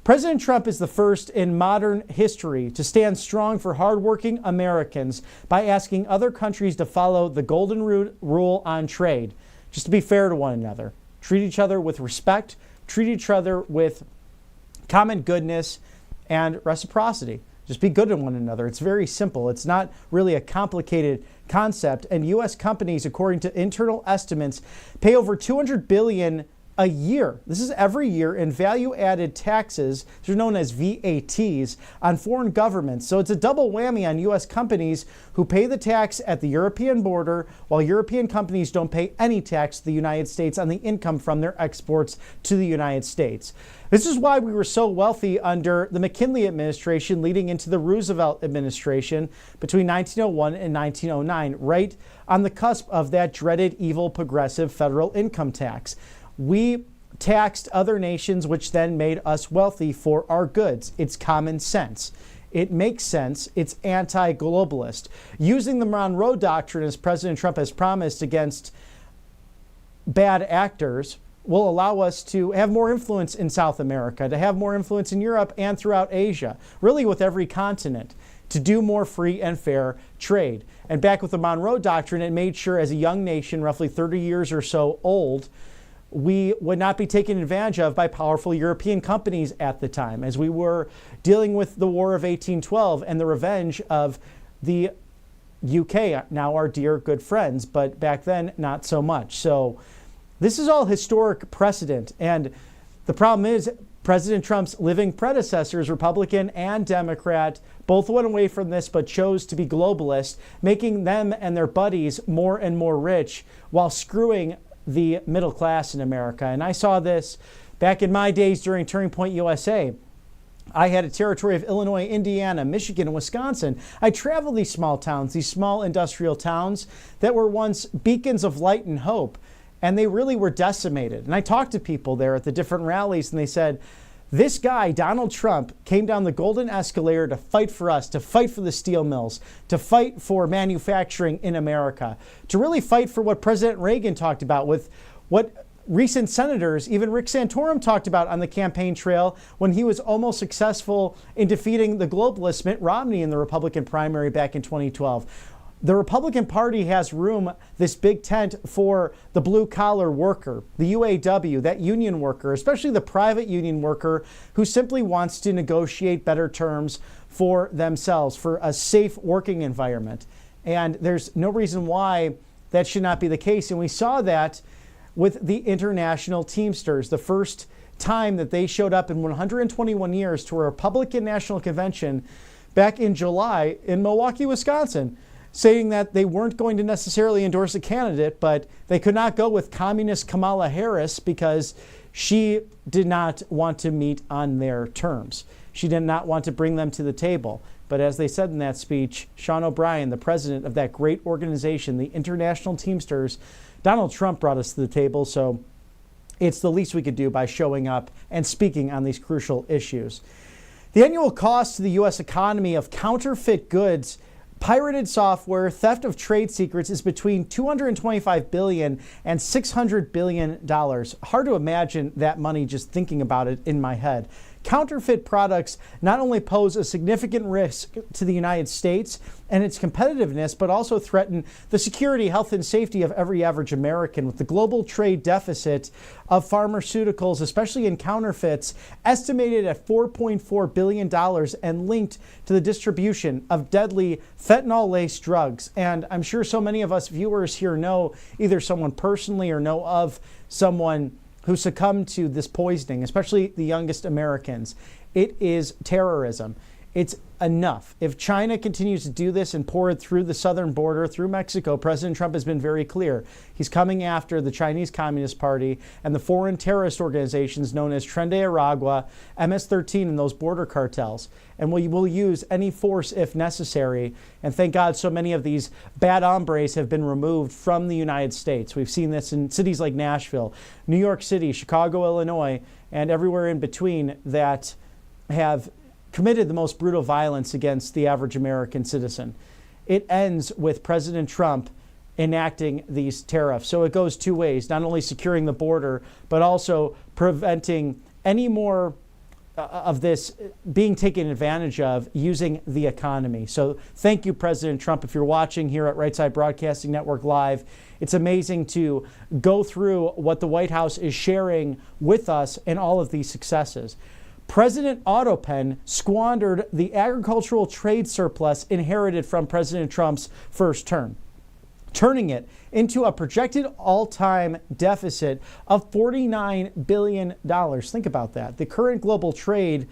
President Trump is the first in modern history to stand strong for hardworking Americans by asking other countries to follow the golden rule on trade. Just to be fair to one another. Treat each other with respect. Treat each other with common goodness and reciprocity. Just be good to one another. It's very simple. It's not really a complicated concept. And U.S. companies, according to internal estimates, pay over $200 billion a year. This is every year in value-added taxes, they're known as VATs, on foreign governments. So it's a double whammy on U.S. companies who pay the tax at the European border, while European companies don't pay any tax to the United States on the income from their exports to the United States. This is why we were so wealthy under the McKinley administration leading into the Roosevelt administration between 1901 and 1909, right on the cusp of that dreaded evil progressive federal income tax. We taxed other nations, which then made us wealthy for our goods. It's common sense. It makes sense. It's anti-globalist. Using the Monroe Doctrine, as President Trump has promised, against bad actors will allow us to have more influence in South America, to have more influence in Europe and throughout Asia, really with every continent, to do more free and fair trade. And back with the Monroe Doctrine, it made sure as a young nation, roughly 30 years or so old, we would not be taken advantage of by powerful European companies at the time, as we were dealing with the War of 1812 and the revenge of the UK, now our dear good friends, but back then not so much. So this is all historic precedent. And the problem is President Trump's living predecessors, Republican and Democrat, both went away from this but chose to be globalist, making them and their buddies more and more rich while screwing the middle class in America. And I saw this back in my days during Turning Point USA. I had a territory of Illinois, Indiana, Michigan, and Wisconsin. I traveled these small towns, these small industrial towns that were once beacons of light and hope, and they really were decimated. And I talked to people there at the different rallies, and they said, this guy, Donald Trump, came down the golden escalator to fight for us, to fight for the steel mills, to fight for manufacturing in America, to really fight for what President Reagan talked about, with what recent senators, even Rick Santorum, talked about on the campaign trail when he was almost successful in defeating the globalist Mitt Romney in the Republican primary back in 2012. The Republican Party has room, this big tent, for the blue-collar worker, the UAW, that union worker, especially the private union worker who simply wants to negotiate better terms for themselves, for a safe working environment. And there's no reason why that should not be the case. And we saw that with the International Teamsters, the first time that they showed up in 121 years to a Republican National Convention back in July in Milwaukee, Wisconsin, saying that they weren't going to necessarily endorse a candidate, but they could not go with communist Kamala Harris because she did not want to meet on their terms. She did not want to bring them to the table. But as they said in that speech, Sean O'Brien, the president of that great organization, the International Teamsters, Donald Trump brought us to the table, so it's the least we could do by showing up and speaking on these crucial issues. The annual cost to the U.S. economy of counterfeit goods, pirated software, theft of trade secrets is between $225 billion and $600 billion. Hard to imagine that money just thinking about it in my head. Counterfeit products not only pose a significant risk to the United States and its competitiveness, but also threaten the security, health, and safety of every average American, with the global trade deficit of pharmaceuticals, especially in counterfeits, estimated at $4.4 billion and linked to the distribution of deadly fentanyl-laced drugs. And I'm sure so many of us viewers here know either someone personally or know of someone who succumbed to this poisoning, especially the youngest Americans. It is terrorism. It's enough. If China continues to do this and pour it through the southern border, through Mexico, President Trump has been very clear. He's coming after the Chinese Communist Party and the foreign terrorist organizations known as Tren de Aragua, MS-13, and those border cartels. And we will use any force if necessary. And thank God so many of these bad hombres have been removed from the United States. We've seen this in cities like Nashville, New York City, Chicago, Illinois, and everywhere in between that have committed the most brutal violence against the average American citizen. It ends with President Trump enacting these tariffs. So it goes two ways, not only securing the border, but also preventing any more of this being taken advantage of using the economy. So thank you, President Trump. If you're watching here at Right Side Broadcasting Network Live, it's amazing to go through what the White House is sharing with us and all of these successes. President Autopen squandered the agricultural trade surplus inherited from President Trump's first term, turning it into a projected all-time deficit of $49 billion. Think about that. The current global trade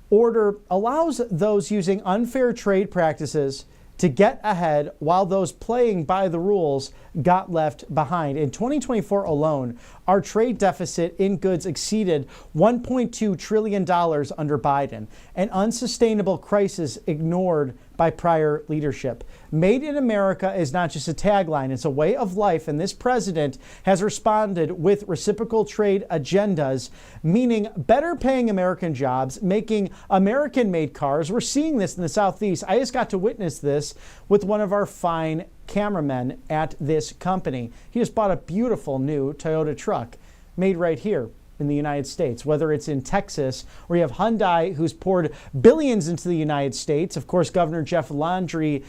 order allows those using unfair trade practices to get ahead while those playing by the rules got left behind. In 2024 alone, our trade deficit in goods exceeded $1.2 trillion under Biden, an unsustainable crisis ignored by prior leadership. Made in America is not just a tagline, it's a way of life, and this president has responded with reciprocal trade agendas, meaning better paying American jobs, making American-made cars. We're seeing this in the Southeast. I just got to witness this with one of our fine cameramen at this company. He just bought a beautiful new Toyota truck made right here in the United States, whether it's in Texas, where you have Hyundai, who's poured billions into the United States. Of course, Governor Jeff Landry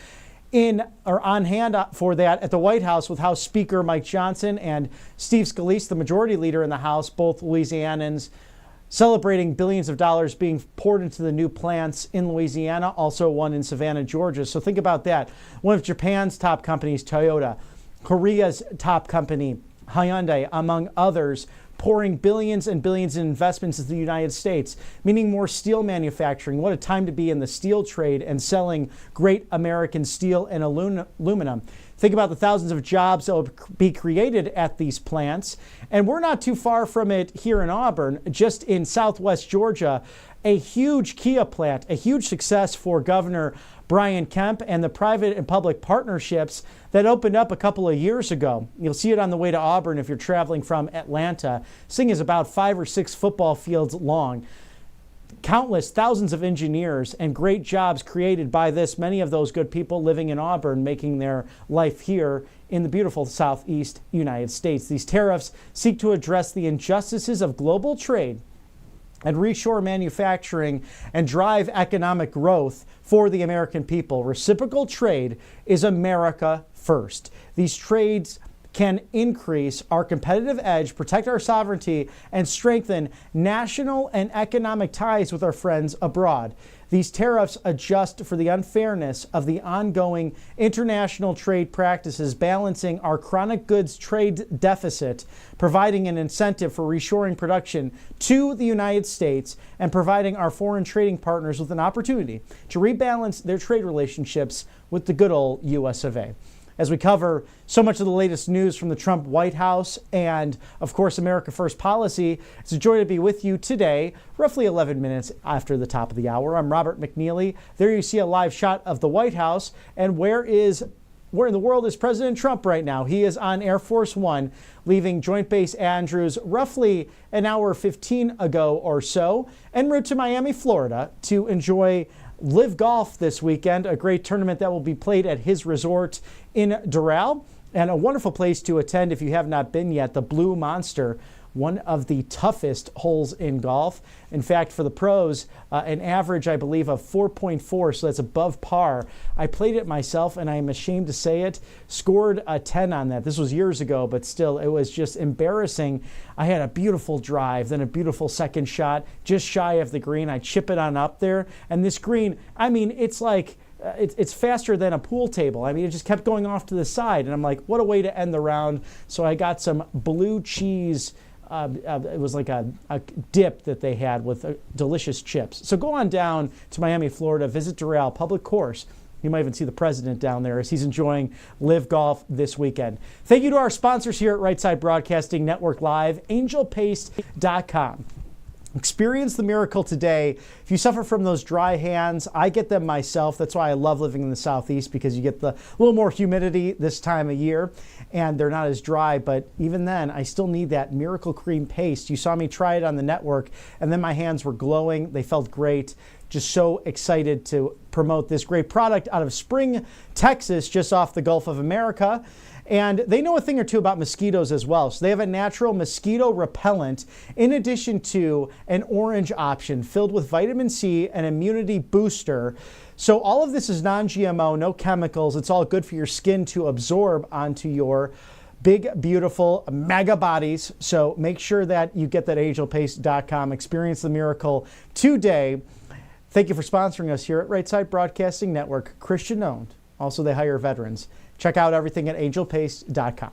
on hand for that at the White House with House Speaker Mike Johnson and Steve Scalise, the majority leader in the House, both Louisianans, celebrating billions of dollars being poured into the new plants in Louisiana, also one in Savannah, Georgia. So think about that. One of Japan's top companies, Toyota, Korea's top company, Hyundai, among others, pouring billions and billions in investments into the United States, meaning more steel manufacturing. What a time to be in the steel trade and selling great American steel and aluminum. Think about the thousands of jobs that will be created at these plants. And we're not too far from it here in Auburn, just in southwest Georgia, a huge Kia plant, a huge success for Governor Brian Kemp and the private and public partnerships that opened up a couple of years ago. You'll see it on the way to Auburn if you're traveling from Atlanta. This thing is about 5 or 6 football fields long. Countless thousands of engineers and great jobs created by this, many of those good people living in Auburn, making their life here in the beautiful southeast United States. These tariffs seek to address the injustices of global trade and reshore manufacturing and drive economic growth for the American people. Reciprocal trade is America first. These trades can increase our competitive edge, protect our sovereignty, and strengthen national and economic ties with our friends abroad. These tariffs adjust for the unfairness of the ongoing international trade practices, balancing our chronic goods trade deficit, providing an incentive for reshoring production to the United States, and providing our foreign trading partners with an opportunity to rebalance their trade relationships with the good old US of A. As we cover so much of the latest news from the Trump White House and, of course, America First policy, it's a joy to be with you today, roughly 11 minutes after the top of the hour. I'm Robert McNeely. There you see a live shot of the White House. And where in the world is President Trump right now? He is on Air Force One, leaving Joint Base Andrews roughly an hour 15 ago or so, en route to Miami, Florida, to enjoy Live Golf this weekend, a great tournament that will be played at his resort in Doral, and a wonderful place to attend if you have not been yet, the Blue Monster, one of the toughest holes in golf. In fact, for the pros, an average, I believe, of 4.4, so that's above par. I played it myself, and I am ashamed to say it, scored a 10 on that. This was years ago, but still, it was just embarrassing. I had a beautiful drive, then a beautiful second shot, just shy of the green. I chip it on up there, and this green, I mean, it's like, it's faster than a pool table. I mean, it just kept going off to the side, and I'm like, what a way to end the round. So I got some blue cheese. It was like a dip that they had with delicious chips. So go on down to Miami, Florida, visit Doral Public Course. You might even see the president down there as he's enjoying Live Golf this weekend. Thank you to our sponsors here at Right Side Broadcasting Network Live, angelpaste.com. Experience the miracle today. If you suffer from those dry hands, I get them myself. That's why I love living in the Southeast, because you get the little more humidity this time of year and they're not as dry. But even then, I still need that Miracle Cream paste. You saw me try it on the network, and then my hands were glowing. They felt great. Just so excited to promote this great product out of Spring, Texas, just off the Gulf of America. And they know a thing or two about mosquitoes as well. So they have a natural mosquito repellent in addition to an orange option filled with vitamin C and immunity booster. So all of this is non-GMO, no chemicals. It's all good for your skin to absorb onto your big, beautiful mega bodies. So make sure that you get that angelpaste.com. Experience the miracle today. Thank you for sponsoring us here at Right Side Broadcasting Network, Christian owned. Also, they hire veterans. Check out everything at angelpaste.com.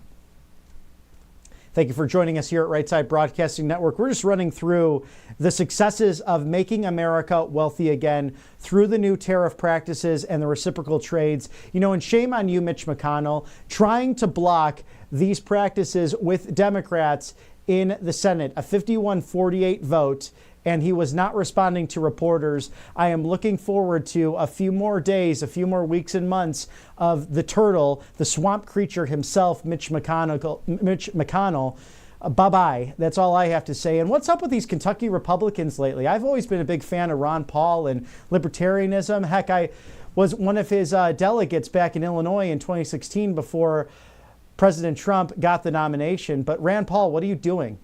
Thank you for joining us here at Right Side Broadcasting Network. We're just running through the successes of making America wealthy again through the new tariff practices and the reciprocal trades. You know, and shame on you, Mitch McConnell, trying to block these practices with Democrats in the Senate, a 51-48 vote. And he was not responding to reporters. I am looking forward to a few more days, a few more weeks and months of the turtle, the swamp creature himself, Mitch McConnell. Bye-bye. That's all I have to say. And what's up with these Kentucky Republicans lately? I've always been a big fan of Ron Paul and libertarianism. Heck, was one of his delegates back in Illinois in 2016 before President Trump got the nomination. But Rand Paul, what are you doing?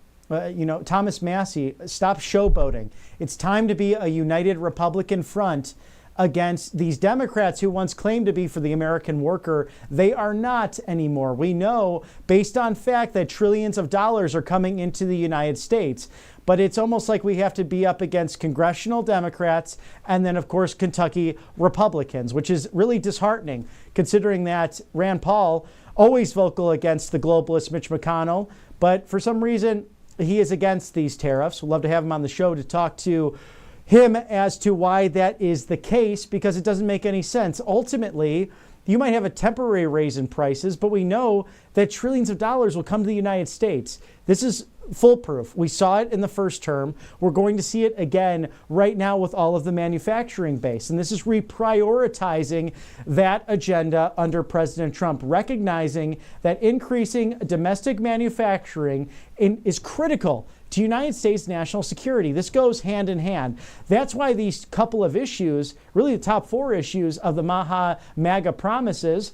Thomas Massey, stop showboating. It's time to be a united Republican front against these Democrats who once claimed to be for the American worker. They are not anymore. We know, based on fact, that trillions of dollars are coming into the United States. But it's almost like we have to be up against congressional Democrats and then, of course, Kentucky Republicans, which is really disheartening, considering that Rand Paul, always vocal against the globalist Mitch McConnell, but for some reason, he is against these tariffs. We'd love to have him on the show to talk to him as to why that is the case, because it doesn't make any sense. Ultimately, you might have a temporary raise in prices, but we know that trillions of dollars will come to the United States. This is foolproof. We saw it in the first term. We're going to see it again right now with all of the manufacturing base. And this is reprioritizing that agenda under President Trump, recognizing that increasing domestic manufacturing is critical to United States national security. This goes hand in hand. That's why these couple of issues, really the top 4 issues of the MAGA promises,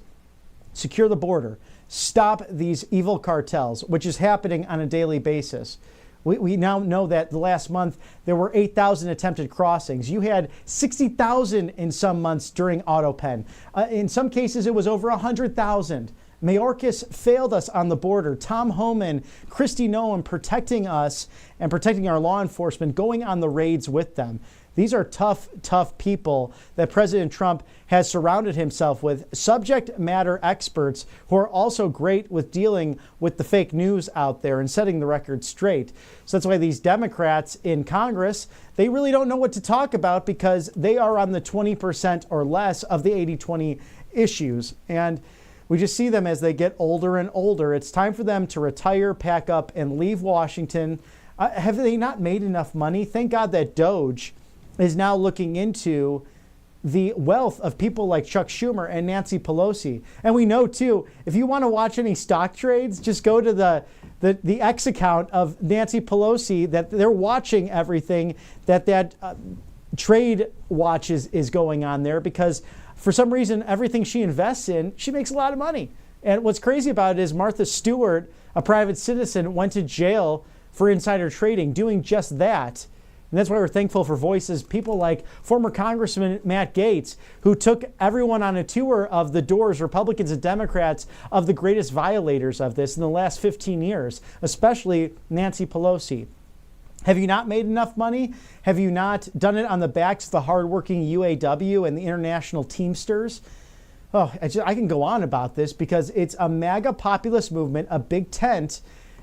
secure the border, stop these evil cartels, which is happening on a daily basis. We now know that the last month there were 8,000 attempted crossings. You had 60,000 in some months during AutoPen. In some cases, it was over 100,000. Mayorkas failed us on the border. Tom Homan, Kristi Noem protecting us and protecting our law enforcement, going on the raids with them. These are tough, tough people that President Trump has surrounded himself with, subject matter experts who are also great with dealing with the fake news out there and setting the record straight. So that's why these Democrats in Congress, they really don't know what to talk about because they are on the 20% or less of the 80-20 issues. And we just see them as they get older and older. It's time for them to retire, pack up, and leave Washington. Have they not made enough money? Thank God that Doge is now looking into the wealth of people like Chuck Schumer and Nancy Pelosi. And we know, too, if you want to watch any stock trades, just go to the X account of Nancy Pelosi, that they're watching everything that trade watch is going on there, because for some reason, everything she invests in, she makes a lot of money. And what's crazy about it is Martha Stewart, a private citizen, went to jail for insider trading, doing just that. And that's why we're thankful for voices, people like former Congressman Matt Gaetz, who took everyone on a tour of the doors, Republicans and Democrats, of the greatest violators of this in the last 15 years, especially Nancy Pelosi. Have you not made enough money? Have you not done it on the backs of the hardworking UAW and the international Teamsters? Oh, I can go on about this because it's a MAGA populist movement, a big tent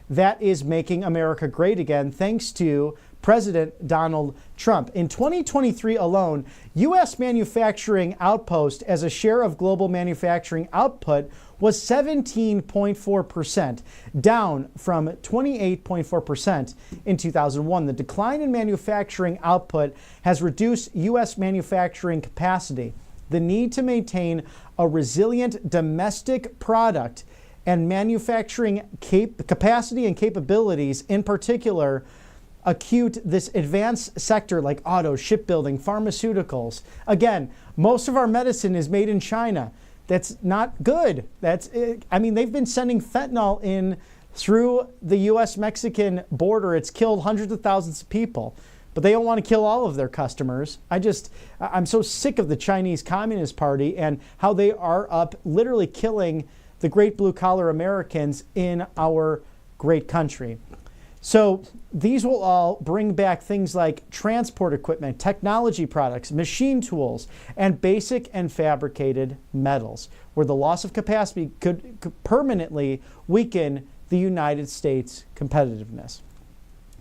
that is making America great again, thanks to President Donald Trump. In 2023 alone, U.S. manufacturing output as a share of global manufacturing output was 17.4%, down from 28.4% in 2001. The decline in manufacturing output has reduced U.S. manufacturing capacity. The need to maintain a resilient domestic product and manufacturing capacity and capabilities, in particular, acute this advanced sector like auto, shipbuilding, pharmaceuticals. Again, most of our medicine is made in China. That's not good. They've been sending fentanyl in through the U.S.-Mexican border. It's killed hundreds of thousands of people, but they don't want to kill all of their customers. I'm so sick of the Chinese Communist Party and how they are up literally killing the great blue-collar Americans in our great country. So these will all bring back things like transport equipment, technology products, machine tools, and basic and fabricated metals, where the loss of capacity could permanently weaken the United States' competitiveness.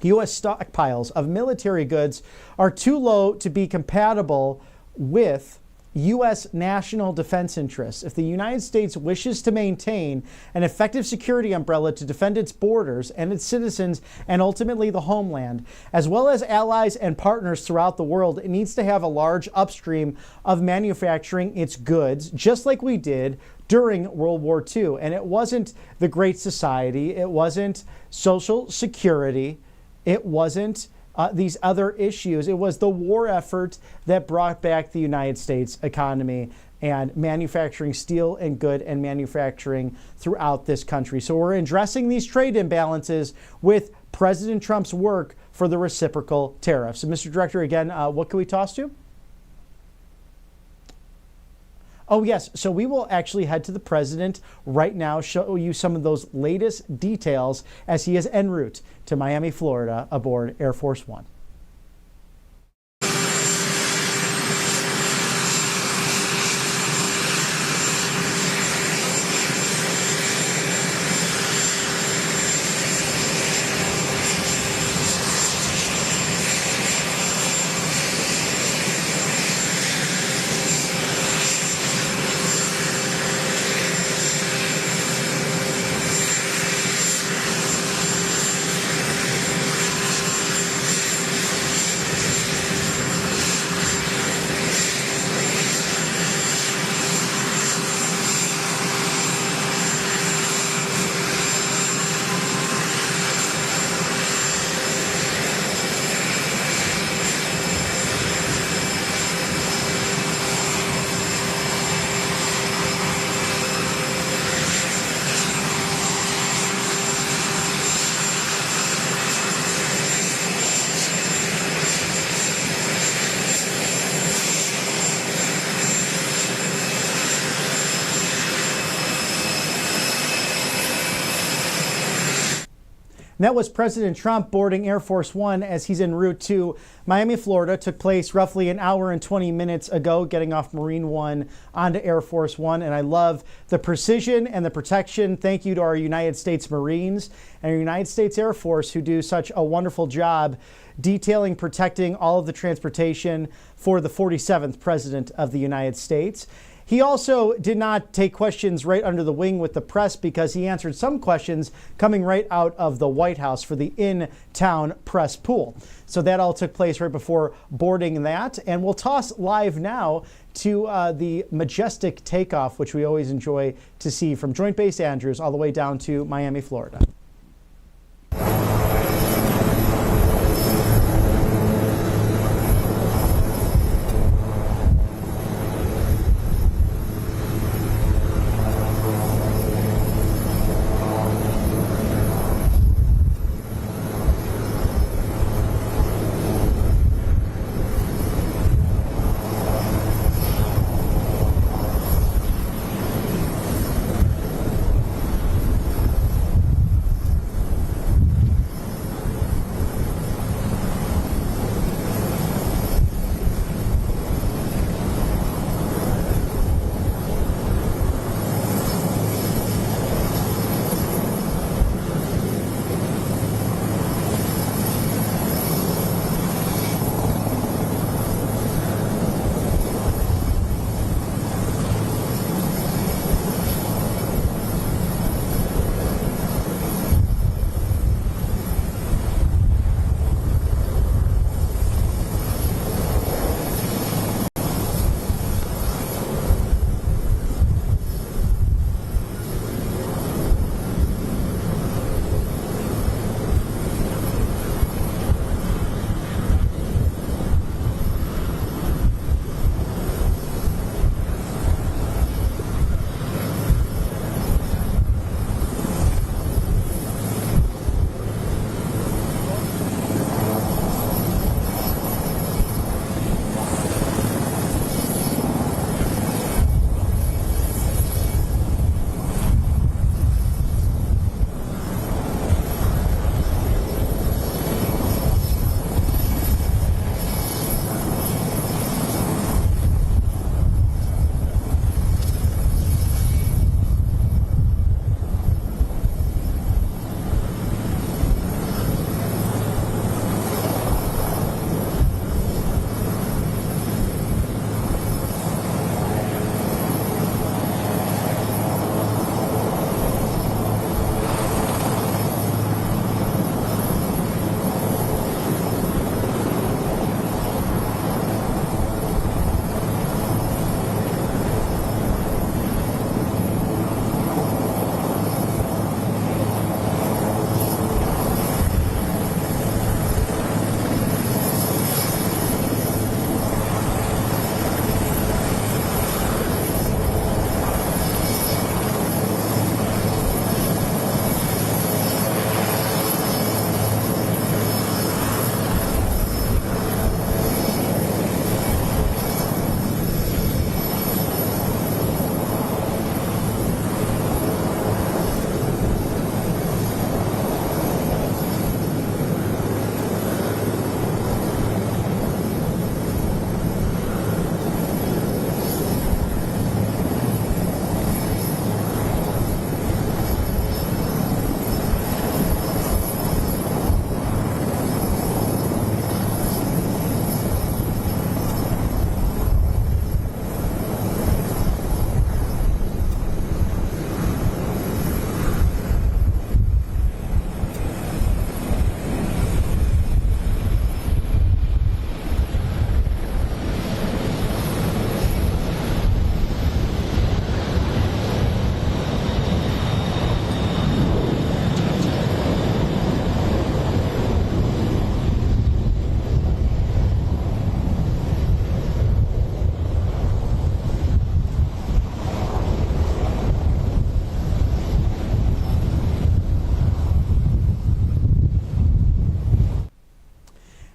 U.S. stockpiles of military goods are too low to be compatible with U.S. national defense interests. If the United States wishes to maintain an effective security umbrella to defend its borders and its citizens and ultimately the homeland, as well as allies and partners throughout the world, it needs to have a large upstream of manufacturing its goods, just like we did during World War II. And it wasn't the Great Society, it wasn't Social Security, it wasn't these other issues. It was the war effort that brought back the United States economy and manufacturing steel and good and manufacturing throughout this country. So we're addressing these trade imbalances with President Trump's work for the reciprocal tariffs. So, Mr. Director, again, what can we toss to? Oh, yes. So we will actually head to the president right now, show you some of those latest details as he is en route to Miami, Florida, aboard Air Force One. And that was President Trump boarding Air Force One as he's en route to Miami, Florida. Took place roughly an hour and 20 minutes ago, getting off Marine One onto Air Force One. And I love the precision and the protection. Thank you to our United States Marines and our United States Air Force, who do such a wonderful job detailing, protecting all of the transportation for the 47th President of the United States. He also did not take questions right under the wing with the press because he answered some questions coming right out of the White House for the in-town press pool. So that all took place right before boarding that. And we'll toss live now to the majestic takeoff, which we always enjoy to see from Joint Base Andrews all the way down to Miami, Florida.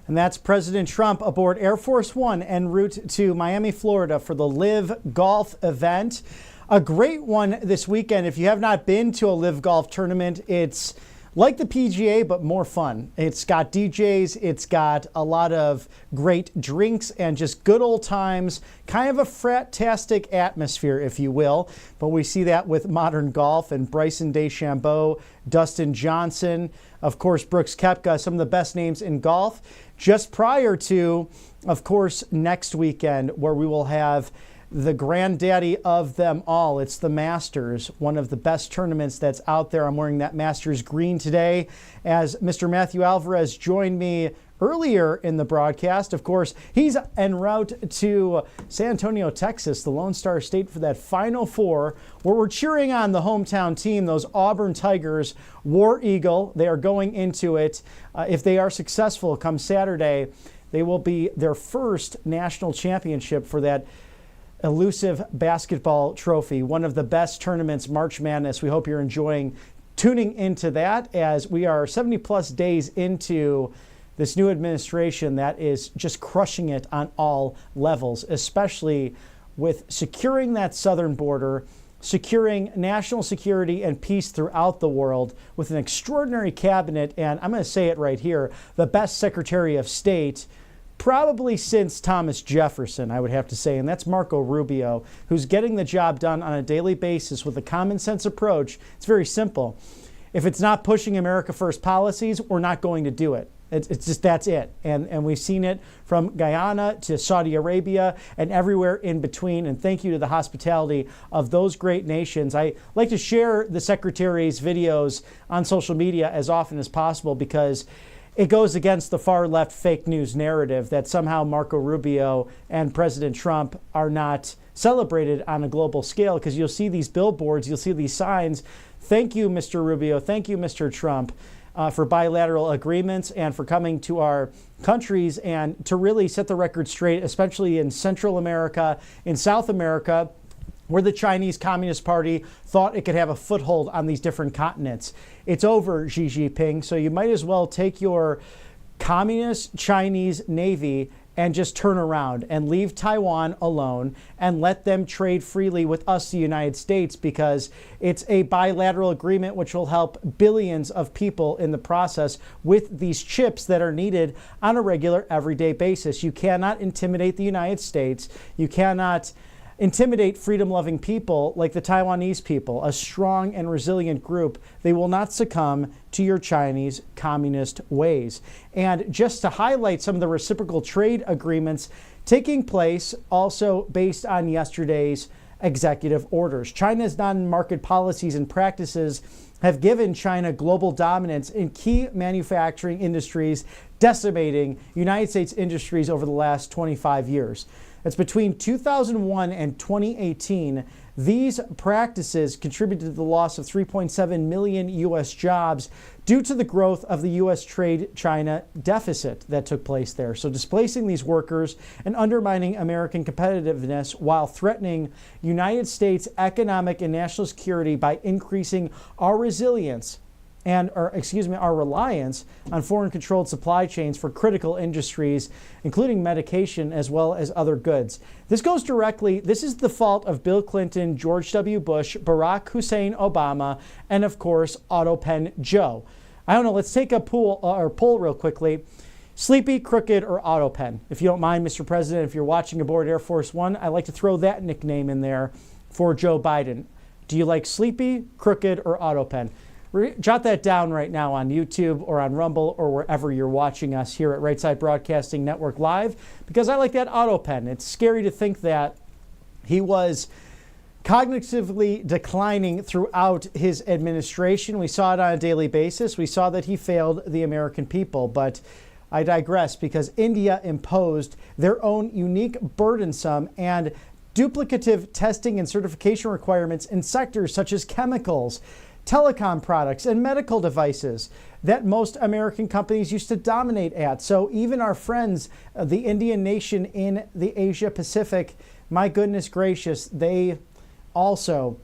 And that's President Trump aboard Air Force One en route to Miami, Florida for the Live Golf event. A great one this weekend. If you have not been to a Live Golf tournament, it's like the PGA, but more fun. It's got DJs, it's got a lot of great drinks and just good old times, kind of a frat-tastic atmosphere, if you will. But we see that with modern golf and Bryson DeChambeau, Dustin Johnson, of course, Brooks Koepka, some of the best names in golf. Just prior to, of course, next weekend, where we will have the granddaddy of them all. It's the Masters, one of the best tournaments that's out there. I'm wearing that Masters green today as Mr. Matthew Alvarez joined me earlier in the broadcast. Of course, he's en route to San Antonio, Texas, the Lone Star State, for that Final Four, where we're cheering on the hometown team, those Auburn Tigers, War Eagle. They are going into it. If they are successful come Saturday, they will be their first national championship for that elusive basketball trophy, one of the best tournaments, March Madness. We hope you're enjoying tuning into that as we are 70 plus days into this new administration that is just crushing it on all levels, especially with securing that southern border, securing national security and peace throughout the world with an extraordinary cabinet. And I'm going to say it right here, the best Secretary of State probably since Thomas Jefferson, I would have to say, and that's Marco Rubio, who's getting the job done on a daily basis with a common sense approach. It's very simple. If it's not pushing America First policies, we're not going to do it. It's just, that's it. And we've seen it from Guyana to Saudi Arabia and everywhere in between. And thank you to the hospitality of those great nations. I like to share the Secretary's videos on social media as often as possible because it goes against the far left fake news narrative that somehow Marco Rubio and President Trump are not celebrated on a global scale, because you'll see these billboards, you'll see these signs. Thank you, Mr. Rubio. Thank you, Mr. Trump, for bilateral agreements and for coming to our countries and to really set the record straight, especially in Central America, in South America, where the Chinese Communist Party thought it could have a foothold on these different continents. It's over, Xi Jinping, so you might as well take your communist Chinese Navy and just turn around and leave Taiwan alone and let them trade freely with us, the United States, because it's a bilateral agreement which will help billions of people in the process with these chips that are needed on a regular, everyday basis. You cannot intimidate the United States. You cannot intimidate freedom-loving people like the Taiwanese people, a strong and resilient group. They will not succumb to your Chinese communist ways. And just to highlight some of the reciprocal trade agreements taking place, also based on yesterday's executive orders. China's non-market policies and practices have given China global dominance in key manufacturing industries, decimating United States industries over the last 25 years. That's between 2001 and 2018. These practices contributed to the loss of 3.7 million U.S. jobs due to the growth of the U.S. trade-China deficit that took place there. So displacing these workers and undermining American competitiveness while threatening United States economic and national security by increasing our resilience and our reliance on foreign-controlled supply chains for critical industries, including medication as well as other goods. This is the fault of Bill Clinton, George W. Bush, Barack Hussein Obama, and of course, Autopen Joe. I don't know, let's take a poll real quickly. Sleepy, Crooked, or Autopen? If you don't mind, Mr. President, if you're watching aboard Air Force One, I like to throw that nickname in there for Joe Biden. Do you like Sleepy, Crooked, or Autopen? Jot that down right now on YouTube or on Rumble or wherever you're watching us here at Right Side Broadcasting Network Live, because I like that Autopen. It's scary to think that he was cognitively declining throughout his administration. We saw it on a daily basis. We saw that he failed the American people, but I digress, because India imposed their own unique, burdensome, and duplicative testing and certification requirements in sectors such as chemicals, telecom products, and medical devices that most American companies used to dominate at. So even our friends, the Indian nation in the Asia Pacific, my goodness gracious, they also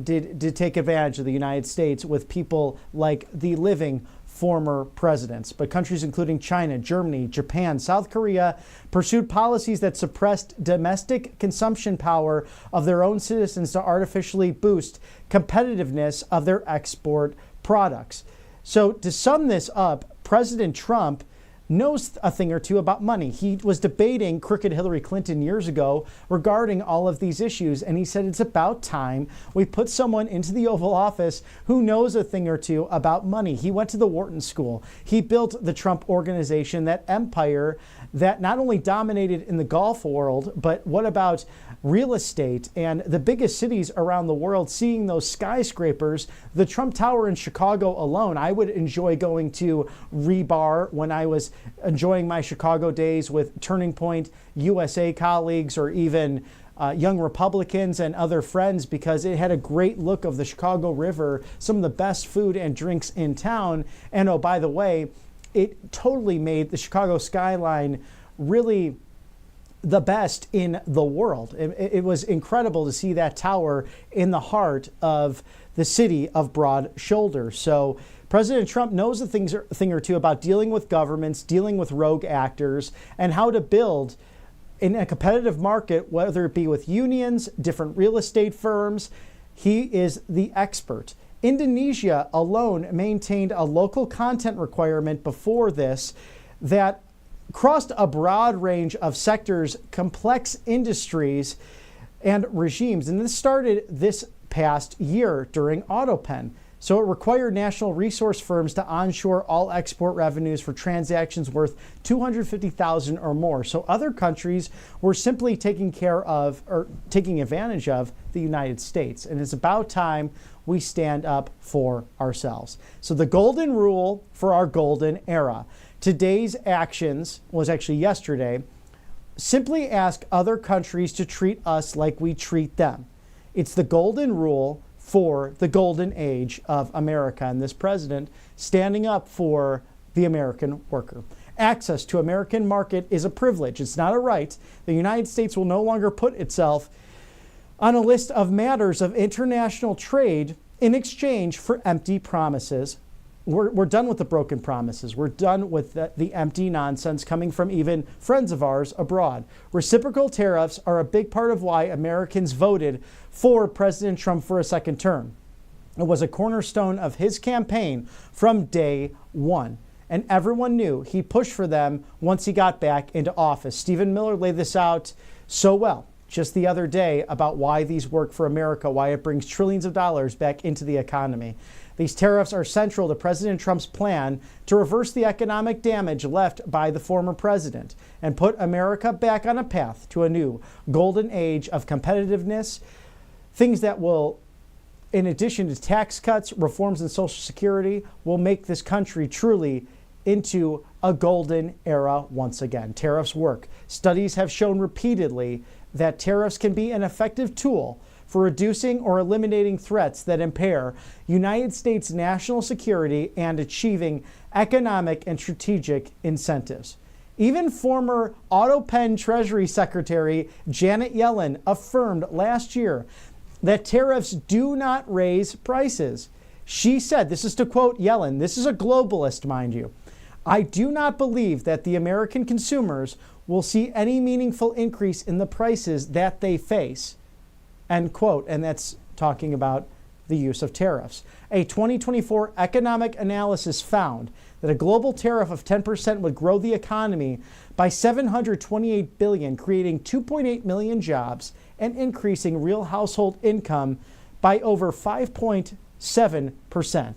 did take advantage of the United States with people like the living former presidents. But countries including China, Germany, Japan, South Korea pursued policies that suppressed domestic consumption power of their own citizens to artificially boost competitiveness of their export products. So to sum this up, President Trump knows a thing or two about money. He was debating crooked Hillary Clinton years ago regarding all of these issues, and he said it's about time we put someone into the Oval Office who knows a thing or two about money. He went to the Wharton School. He built the Trump Organization, that empire that not only dominated in the golf world, but what about real estate and the biggest cities around the world, seeing those skyscrapers, the Trump Tower in Chicago alone. I would enjoy going to Rebar when I was enjoying my Chicago days with Turning Point USA colleagues, or even Young Republicans and other friends, because it had a great look of the Chicago River, some of the best food and drinks in town. And oh, by the way, it totally made the Chicago skyline really the best in the world. It was incredible to see that tower in the heart of the city of Broad Shoulder. So President Trump knows a thing or two about dealing with governments, dealing with rogue actors, and how to build in a competitive market, whether it be with unions, different real estate firms. He is the expert. Indonesia alone maintained a local content requirement before this that crossed a broad range of sectors, complex industries, and regimes. And this started this past year during AutoPen. So it required national resource firms to onshore all export revenues for transactions worth $250,000 or more. So other countries were simply taking care of or taking advantage of the United States. And it's about time we stand up for ourselves. So the golden rule for our golden era. Today's actions was actually yesterday. Simply ask other countries to treat us like we treat them. It's the golden rule for the golden age of America, and this president standing up for the American worker. Access to American market is a privilege. It's not a right. The United States will no longer put itself on a list of matters of international trade in exchange for empty promises. We're done with the broken promises. We're done with the empty nonsense coming from even friends of ours abroad. Reciprocal tariffs are a big part of why Americans voted for President Trump for a second term. It was a cornerstone of his campaign from day one. And everyone knew he pushed for them once he got back into office. Stephen Miller laid this out so well just the other day about why these work for America, why it brings trillions of dollars back into the economy. These tariffs are central to President Trump's plan to reverse the economic damage left by the former president and put America back on a path to a new golden age of competitiveness. Things that will, in addition to tax cuts, reforms in Social Security, will make this country truly into a golden era once again. Tariffs work. Studies have shown repeatedly that tariffs can be an effective tool for reducing or eliminating threats that impair United States national security and achieving economic and strategic incentives. Even former AutoPen Treasury Secretary Janet Yellen affirmed last year that tariffs do not raise prices. She said, this is to quote Yellen, this is a globalist, mind you, "I do not believe that the American consumers will see any meaningful increase in the prices that they face." End quote. And that's talking about the use of tariffs. A 2024 economic analysis found that a global tariff of 10% would grow the economy by $728 billion, creating 2.8 million jobs and increasing real household income by over 5.7%.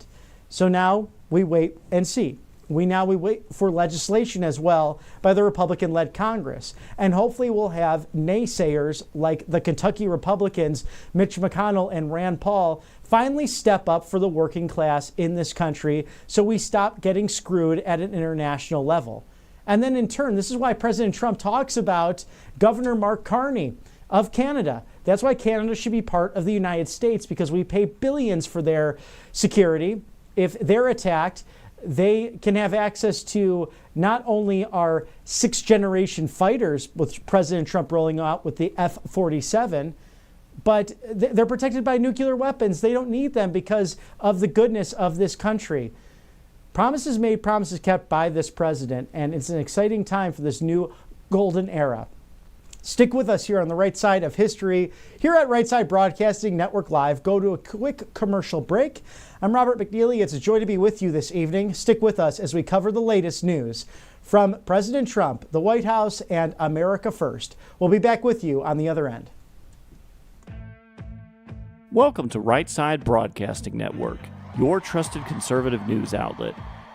So now we wait and see. We wait for legislation as well by the Republican-led Congress. And hopefully we'll have naysayers like the Kentucky Republicans, Mitch McConnell and Rand Paul, finally step up for the working class in this country so we stop getting screwed at an international level. And then in turn, this is why President Trump talks about Governor Mark Carney of Canada. That's why Canada should be part of the United States, because we pay billions for their security. If they're attacked, they can have access to not only our sixth-generation fighters, with President Trump rolling out with the F-47, but they're protected by nuclear weapons. They don't need them because of the goodness of this country. Promises made, promises kept by this president, and it's an exciting time for this new golden era. Stick with us here on the right side of history, here at Right Side Broadcasting Network Live. Go to a quick commercial break. I'm Robert McNeely. It's a joy to be with you this evening. Stick with us as we cover the latest news from President Trump, the White House, and America First. We'll be back with you on the other end. Welcome to Right Side Broadcasting Network, your trusted conservative news outlet.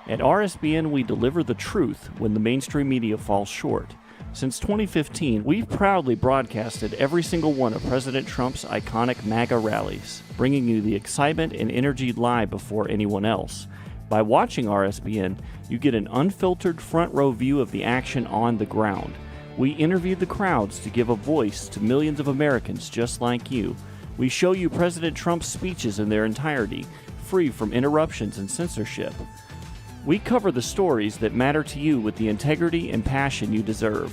At RSBN, we deliver the truth when the mainstream media falls short. Since 2015, we've proudly broadcasted every single one of President Trump's iconic MAGA rallies, bringing you the excitement and energy live before anyone else. By watching RSBN, you get an unfiltered front row view of the action on the ground. We interview the crowds to give a voice to millions of Americans just like you. We show you President Trump's speeches in their entirety, free from interruptions and censorship. We cover the stories that matter to you with the integrity and passion you deserve.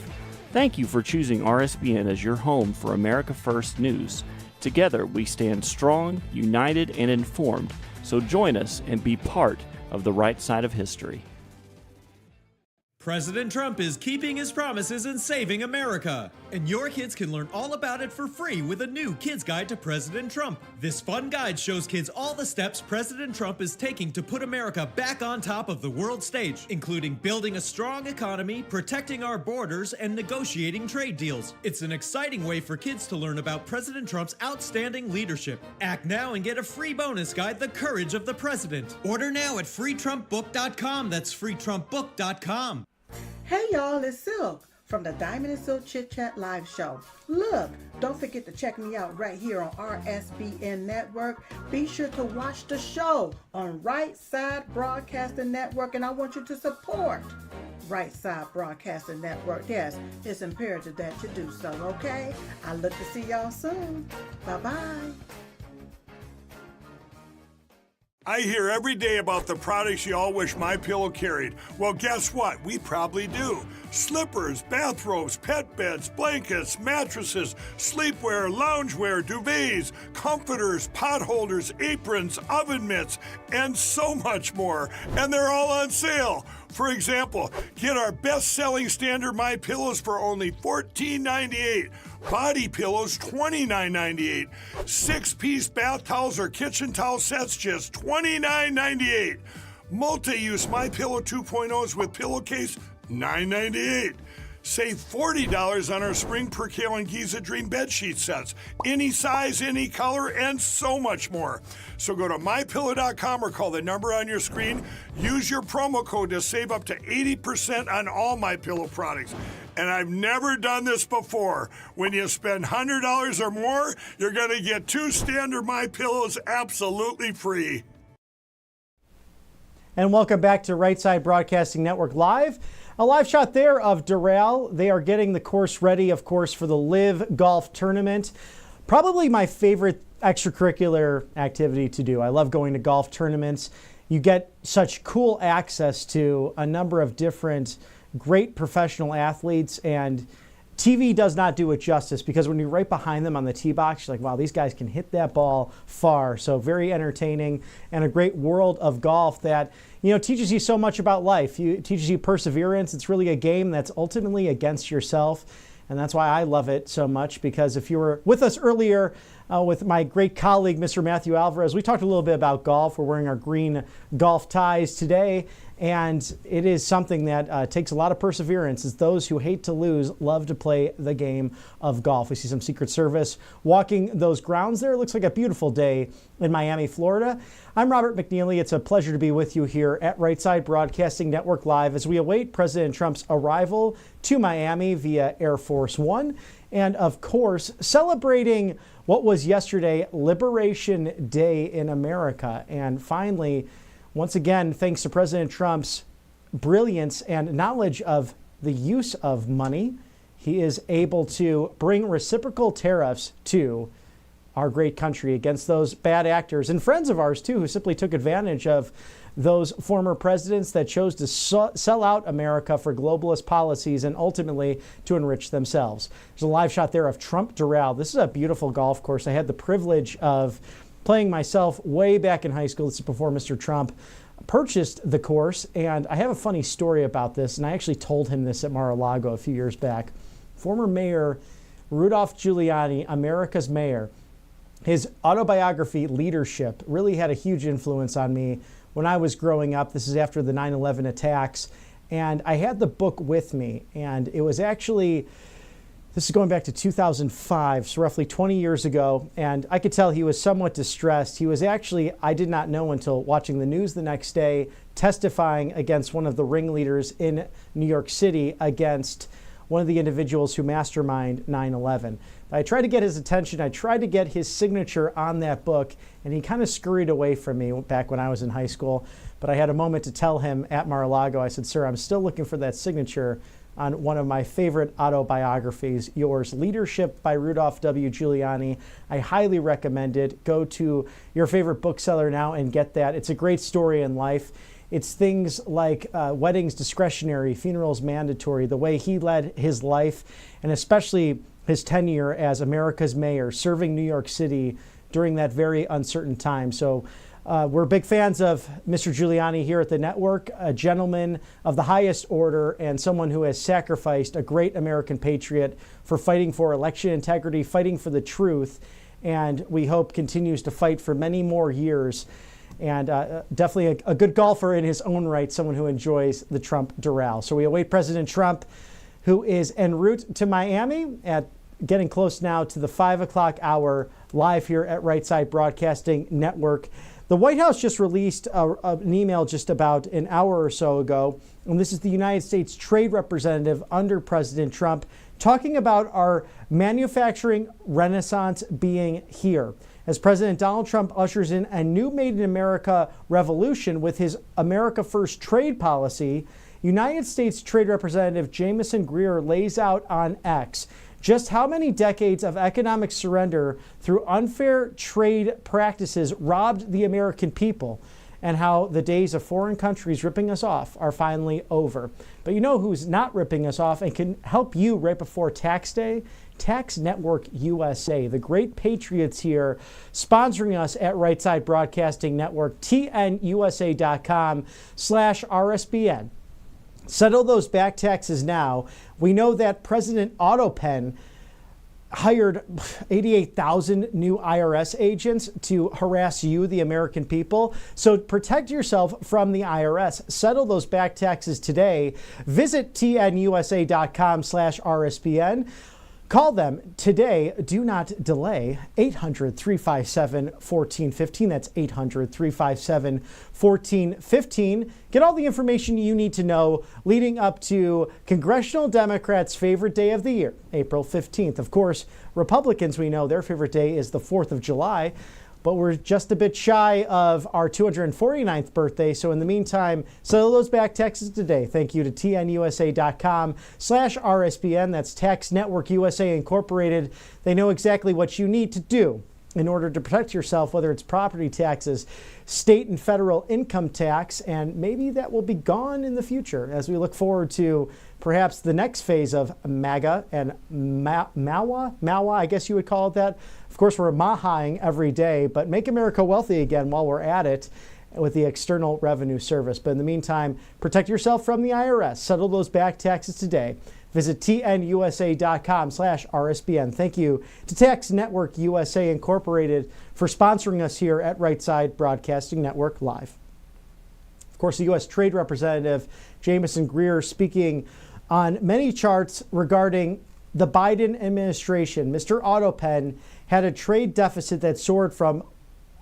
Thank you for choosing RSBN as your home for America First news. Together, we stand strong, united, and informed. So join us and be part of the right side of history. President Trump is keeping his promises and saving America. And your kids can learn all about it for free with a new Kids Guide to President Trump. This fun guide shows kids all the steps President Trump is taking to put America back on top of the world stage, including building a strong economy, protecting our borders, and negotiating trade deals. It's an exciting way for kids to learn about President Trump's outstanding leadership. Act now and get a free bonus guide, The Courage of the President. Order now at freetrumpbook.com. That's freetrumpbook.com. Hey y'all, it's Silk from the Diamond and Silk Chit Chat Live Show. Look, don't forget to check me out right here on RSBN Network. Be sure to watch the show on Right Side Broadcasting Network, and I want you to support Right Side Broadcasting Network. Yes, it's imperative that you do so, okay? I look to see y'all soon. Bye-bye. I hear every day about the products you all wish MyPillow carried. Well, guess what? We probably do. Slippers, bathrobes, pet beds, blankets, mattresses, sleepwear, loungewear, duvets, comforters, pot holders, aprons, oven mitts, and so much more. And they're all on sale. For example, get our best-selling standard MyPillows for only $14.98. Body pillows, $29.98. 6-piece bath towels or kitchen towel sets, just $29.98. Multi-use MyPillow 2.0s with pillowcase, $9.98. Save $40 on our Spring Percale and Giza Dream bedsheet sets. Any size, any color, and so much more. So go to MyPillow.com or call the number on your screen. Use your promo code to save up to 80% on all MyPillow products. And I've never done this before. When you spend $100 or more, you're going to get 2 standard MyPillows absolutely free. And welcome back to Right Side Broadcasting Network Live. A live shot there of Doral. They are getting the course ready, of course, for the Live Golf Tournament. Probably my favorite extracurricular activity to do. I love going to golf tournaments. You get such cool access to a number of different great professional athletes, and TV does not do it justice, because when you're right behind them on the tee box, you're like, wow, these guys can hit that ball far. So very entertaining, and a great world of golf that, you know, teaches you so much about life. It teaches you perseverance. It's really a game that's ultimately against yourself. And that's why I love it so much, because if you were with us earlier with my great colleague, Mr. Matthew Alvarez, we talked a little bit about golf. We're wearing our green golf ties today. And it is something that takes a lot of perseverance, as those who hate to lose love to play the game of golf. We see some Secret Service walking those grounds there. It looks like a beautiful day in Miami, Florida. I'm Robert McNeely. It's a pleasure to be with you here at Right Side Broadcasting Network Live as we await President Trump's arrival to Miami via Air Force One. And of course, celebrating what was yesterday Liberation Day in America. And finally, once again, thanks to President Trump's brilliance and knowledge of the use of money, he is able to bring reciprocal tariffs to our great country against those bad actors and friends of ours, too, who simply took advantage of those former presidents that chose to sell out America for globalist policies and ultimately to enrich themselves. There's a live shot there of Trump Doral. This is a beautiful golf course. I had the privilege of playing myself way back in high school. This is before Mr. Trump purchased the course, and I have a funny story about this, and I actually told him this at Mar-a-Lago a few years back. Former Mayor Rudolph Giuliani, America's mayor, his autobiography, Leadership, really had a huge influence on me when I was growing up. This is after the 9/11 attacks, and I had the book with me, and it was actually, this is going back to 2005, so roughly 20 years ago, and I could tell he was somewhat distressed. He was actually, I did not know until watching the news the next day, testifying against one of the ringleaders in New York City against one of the individuals who masterminded 9/11. I tried to get his attention. I tried to get his signature on that book, and he kind of scurried away from me back when I was in high school. But I had a moment to tell him at Mar-a-Lago, I said, "Sir, I'm still looking for that signature on one of my favorite autobiographies, yours, Leadership by Rudolph W. Giuliani. I highly recommend it. Go to your favorite bookseller now and get that. It's a great story in life. It's things like weddings discretionary, funerals mandatory, the way he led his life, and especially his tenure as America's mayor, serving New York City during that very uncertain time." So we're big fans of Mr. Giuliani here at the network, a gentleman of the highest order and someone who has sacrificed, a great American patriot, for fighting for election integrity, fighting for the truth, and we hope continues to fight for many more years. And definitely a good golfer in his own right, someone who enjoys the Trump Doral. So we await President Trump, who is en route to Miami, at getting close now to the 5 o'clock hour, live here at Right Side Broadcasting Network. The White House just released an email just about an hour or so ago, and this is the United States Trade Representative under President Trump, talking about our manufacturing renaissance being here. As President Donald Trump ushers in a new Made in America revolution with his America First trade policy, United States Trade Representative Jamieson Greer lays out on X just how many decades of economic surrender through unfair trade practices robbed the American people, and how the days of foreign countries ripping us off are finally over. But you know who's not ripping us off and can help you right before tax day? Tax Network USA, the great patriots here sponsoring us at Right Side Broadcasting Network, tnusa.com/RSBN. Settle those back taxes now. We know that President Autopen hired 88,000 new IRS agents to harass you, the American people. So protect yourself from the IRS. Settle those back taxes today. Visit tnusa.com/RSBN. Call them today. Do not delay. 800-357-1415. That's 800-357-1415. Get all the information you need to know leading up to Congressional Democrats' favorite day of the year, April 15th. Of course, Republicans, we know their favorite day is the 4th of July. But we're just a bit shy of our 249th birthday. So in the meantime, settle those back taxes today. Thank you to tnusa.com/RSBN. That's Tax Network USA Incorporated. They know exactly what you need to do in order to protect yourself, whether it's property taxes, state and federal income tax, and maybe that will be gone in the future as we look forward to perhaps the next phase of MAGA and MAWA, I guess you would call it that. Of course, we're mahaing every day, but make America wealthy again while we're at it with the External Revenue Service. But in the meantime, protect yourself from the IRS. Settle those back taxes today. Visit tnusa.com/RSBN. Thank you to Tax Network USA Incorporated for sponsoring us here at Right Side Broadcasting Network Live. Of course, the U.S. Trade Representative Jamieson Greer speaking on many charts regarding the Biden administration. Mr. Autopen had a trade deficit that soared from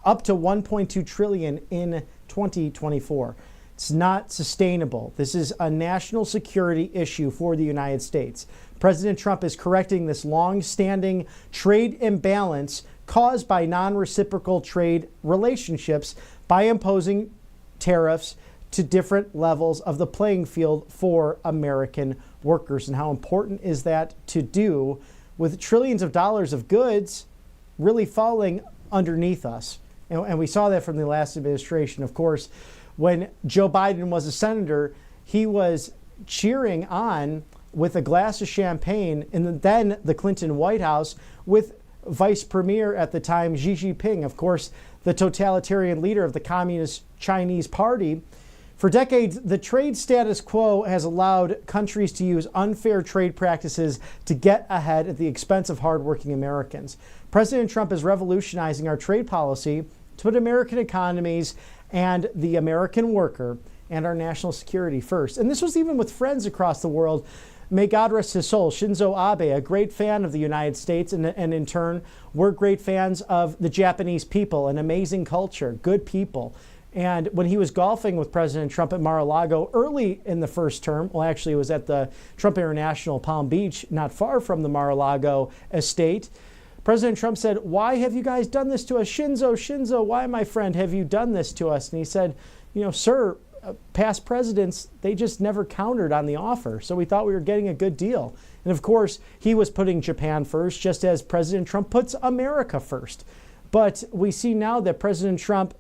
up to $1.2 trillion in 2024. It's not sustainable. This is a national security issue for the United States. President Trump is correcting this long-standing trade imbalance caused by non-reciprocal trade relationships by imposing tariffs to different levels of the playing field for American workers. And how important is that to do with trillions of dollars of goods really falling underneath us? And we saw that from the last administration. Of course, when Joe Biden was a senator, he was cheering on with a glass of champagne in then the Clinton White House with vice premier at the time, Xi Jinping, of course, the totalitarian leader of the Communist Chinese Party. For decades, the trade status quo has allowed countries to use unfair trade practices to get ahead at the expense of hardworking Americans. President Trump is revolutionizing our trade policy to put American economies and the American worker and our national security first. And this was even with friends across the world. May God rest his soul, Shinzo Abe, a great fan of the United States, and in turn, we're great fans of the Japanese people, an amazing culture, good people. And when he was golfing with President Trump at Mar-a-Lago early in the first term, well, actually it was at the Trump International Palm Beach, not far from the Mar-a-Lago estate, President Trump said, "Why have you guys done this to us? Shinzo, why, my friend, have you done this to us?" And he said, "Sir, past presidents, they just never countered on the offer. So we thought we were getting a good deal." And of course, he was putting Japan first, just as President Trump puts America first. But we see now that President Trump,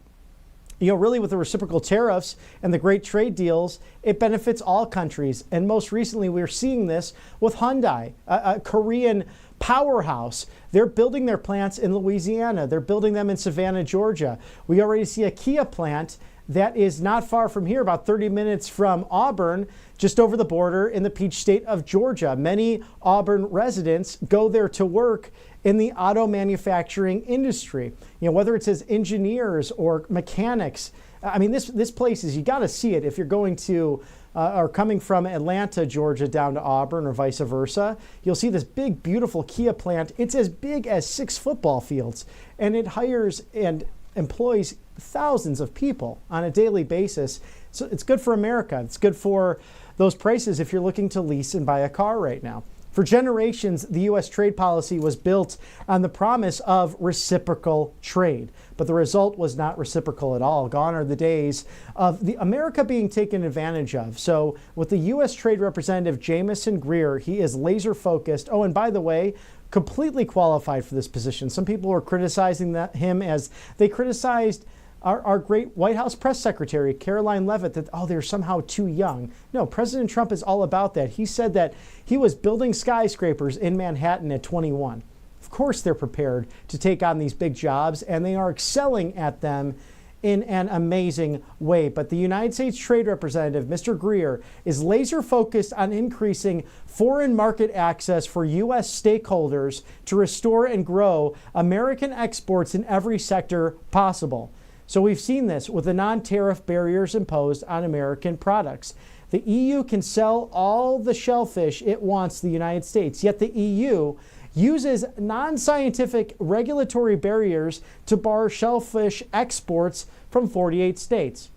really with the reciprocal tariffs and the great trade deals, it benefits all countries. And most recently, we're seeing this with Hyundai, a Korean powerhouse. They're building their plants in Louisiana. They're building them in Savannah, Georgia. We already see a Kia plant that is not far from here, about 30 minutes from Auburn, just over the border in the Peach State of Georgia. Many Auburn residents go there to work in the auto manufacturing industry. Whether it's as engineers or mechanics. I mean, this place is, you got to see it if you're going to or coming from Atlanta, Georgia, down to Auburn or vice versa. You'll see this big, beautiful Kia plant. It's as big as 6 football fields, and it hires and employs thousands of people on a daily basis. So it's good for America. It's good for those prices if you're looking to lease and buy a car right now. For generations, the U.S. trade policy was built on the promise of reciprocal trade, but the result was not reciprocal at all. Gone are the days of the America being taken advantage of. So with the U.S. Trade Representative Jamison Greer, he is laser focused. Oh, and by the way, completely qualified for this position. Some people were criticizing him as they criticized our great White House press secretary, Caroline Leavitt, that, they're somehow too young. No, President Trump is all about that. He said that he was building skyscrapers in Manhattan at 21. Of course, they're prepared to take on these big jobs, and they are excelling at them in an amazing way. But the United States Trade Representative, Mr. Greer, is laser focused on increasing foreign market access for U.S. stakeholders to restore and grow American exports in every sector possible. So we've seen this with the non-tariff barriers imposed on American products. The EU can sell all the shellfish it wants to the United States, yet the EU uses non-scientific regulatory barriers to bar shellfish exports from 48 states.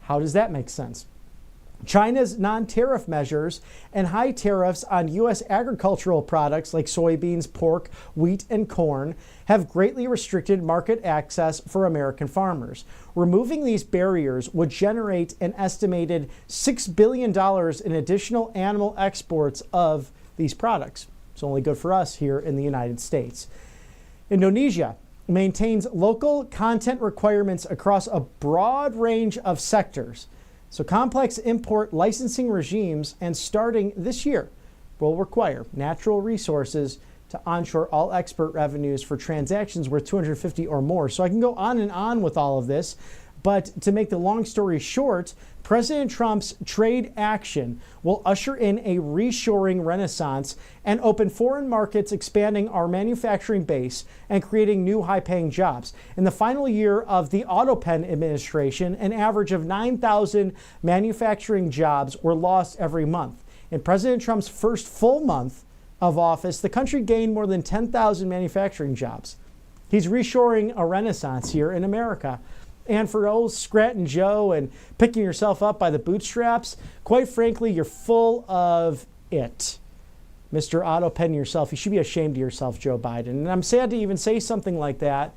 How does that make sense? China's non-tariff measures and high tariffs on U.S. agricultural products like soybeans, pork, wheat, and corn have greatly restricted market access for American farmers. Removing these barriers would generate an estimated $6 billion in additional animal exports of these products. It's only good for us here in the United States. Indonesia maintains local content requirements across a broad range of sectors. So complex import licensing regimes, and starting this year, will require natural resources to onshore all export revenues for transactions worth $250 or more. So I can go on and on with all of this, but to make the long story short, President Trump's trade action will usher in a reshoring renaissance and open foreign markets, expanding our manufacturing base and creating new high-paying jobs. In the final year of the Autopen administration, an average of 9,000 manufacturing jobs were lost every month. In President Trump's first full month of office, the country gained more than 10,000 manufacturing jobs. He's reshoring a renaissance here in America. And for old Scranton Joe and picking yourself up by the bootstraps, quite frankly, you're full of it. Mr. Autopen yourself, you should be ashamed of yourself, Joe Biden. And I'm sad to even say something like that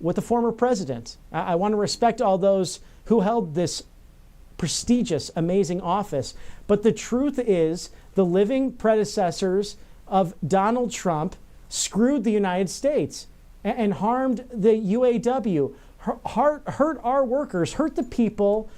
with the former president. I want to respect all those who held this prestigious, amazing office. But the truth is, the living predecessors of Donald Trump screwed the United States and harmed the UAW, hurt our workers, hurt the people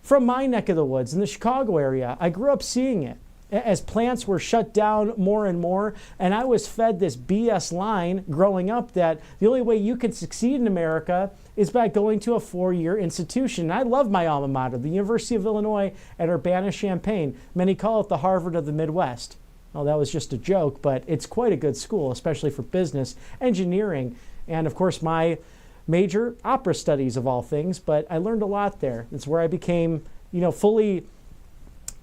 from my neck of the woods in the Chicago area. I grew up seeing it. as plants were shut down more and more. And I was fed this BS line growing up that the only way you can succeed in America is by going to a 4-year institution. And I love my alma mater, the University of Illinois at Urbana-Champaign. Many call it the Harvard of the Midwest. Well, that was just a joke, but it's quite a good school, especially for business, engineering, and of course my major, opera studies of all things. But I learned a lot there. It's where I became, fully,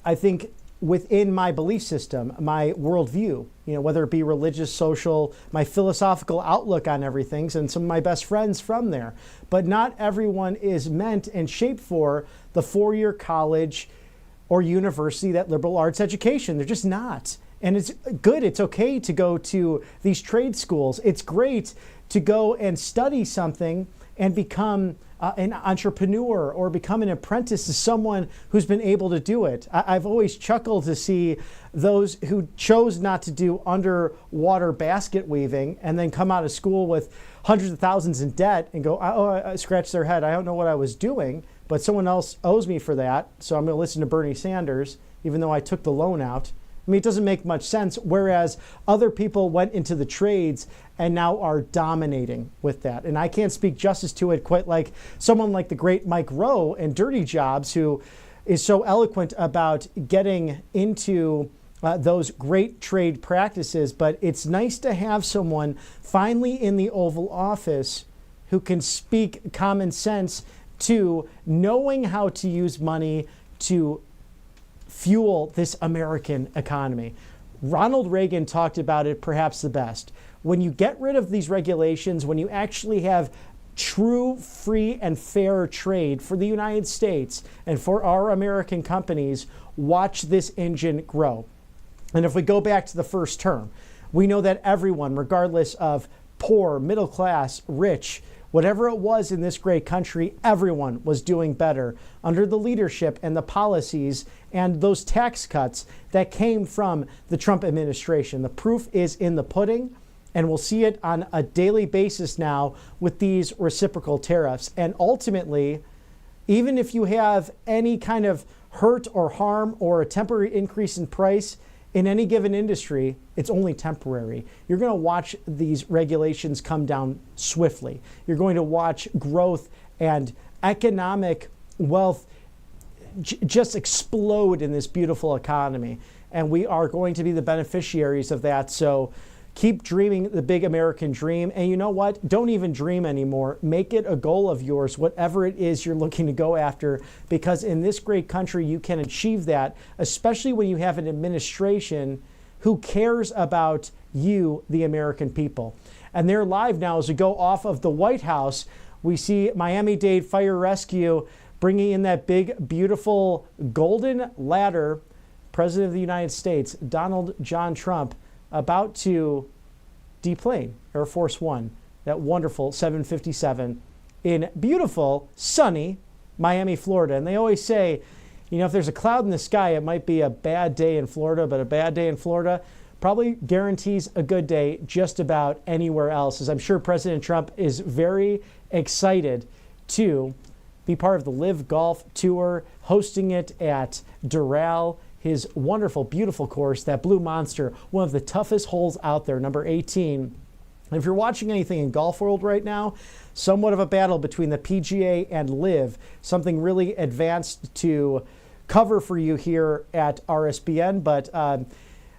I think, within my belief system, my worldview, whether it be religious, social, my philosophical outlook on everything, and some of my best friends from there. But not everyone is meant and shaped for the 4-year college or university, that liberal arts education. They're just not. And it's good. It's okay to go to these trade schools. It's great to go and study something and become an entrepreneur or become an apprentice to someone who's been able to do it. I've always chuckled to see those who chose not to do underwater basket weaving and then come out of school with hundreds of thousands in debt and go, I scratch their head. I don't know what I was doing, but someone else owes me for that. So I'm going to listen to Bernie Sanders, even though I took the loan out. I mean, it doesn't make much sense, whereas other people went into the trades and now are dominating with that. And I can't speak justice to it quite like someone like the great Mike Rowe and Dirty Jobs, who is so eloquent about getting into those great trade practices. But it's nice to have someone finally in the Oval Office who can speak common sense to knowing how to use money to fuel this American economy. Ronald Reagan talked about it perhaps the best. When you get rid of these regulations, when you actually have true, free, and fair trade for the United States and for our American companies, watch this engine grow. And if we go back to the first term, we know that everyone, regardless of poor, middle class, rich, whatever it was in this great country, everyone was doing better under the leadership and the policies and those tax cuts that came from the Trump administration. The proof is in the pudding, and we'll see it on a daily basis now with these reciprocal tariffs. And ultimately, even if you have any kind of hurt or harm or a temporary increase in price in any given industry, it's only temporary. You're going to watch these regulations come down swiftly. You're going to watch growth and economic wealth just explode in this beautiful economy. And we are going to be the beneficiaries of that. So keep dreaming the big American dream. And you know what? Don't even dream anymore. Make it a goal of yours, whatever it is you're looking to go after, because in this great country, you can achieve that, especially when you have an administration who cares about you, the American people. And they're live now as we go off of the White House. We see Miami-Dade Fire Rescue bringing in that big, beautiful golden ladder. President of the United States, Donald John Trump, about to deplane Air Force One, that wonderful 757, in beautiful, sunny Miami, Florida. And they always say, if there's a cloud in the sky, it might be a bad day in Florida, but a bad day in Florida probably guarantees a good day just about anywhere else, as I'm sure President Trump is very excited to be part of the Live Golf Tour, hosting it at Doral, his wonderful, beautiful course, that Blue Monster, one of the toughest holes out there, number 18. And if you're watching anything in golf world right now, somewhat of a battle between the PGA and Live, something really advanced to cover for you here at RSBN, but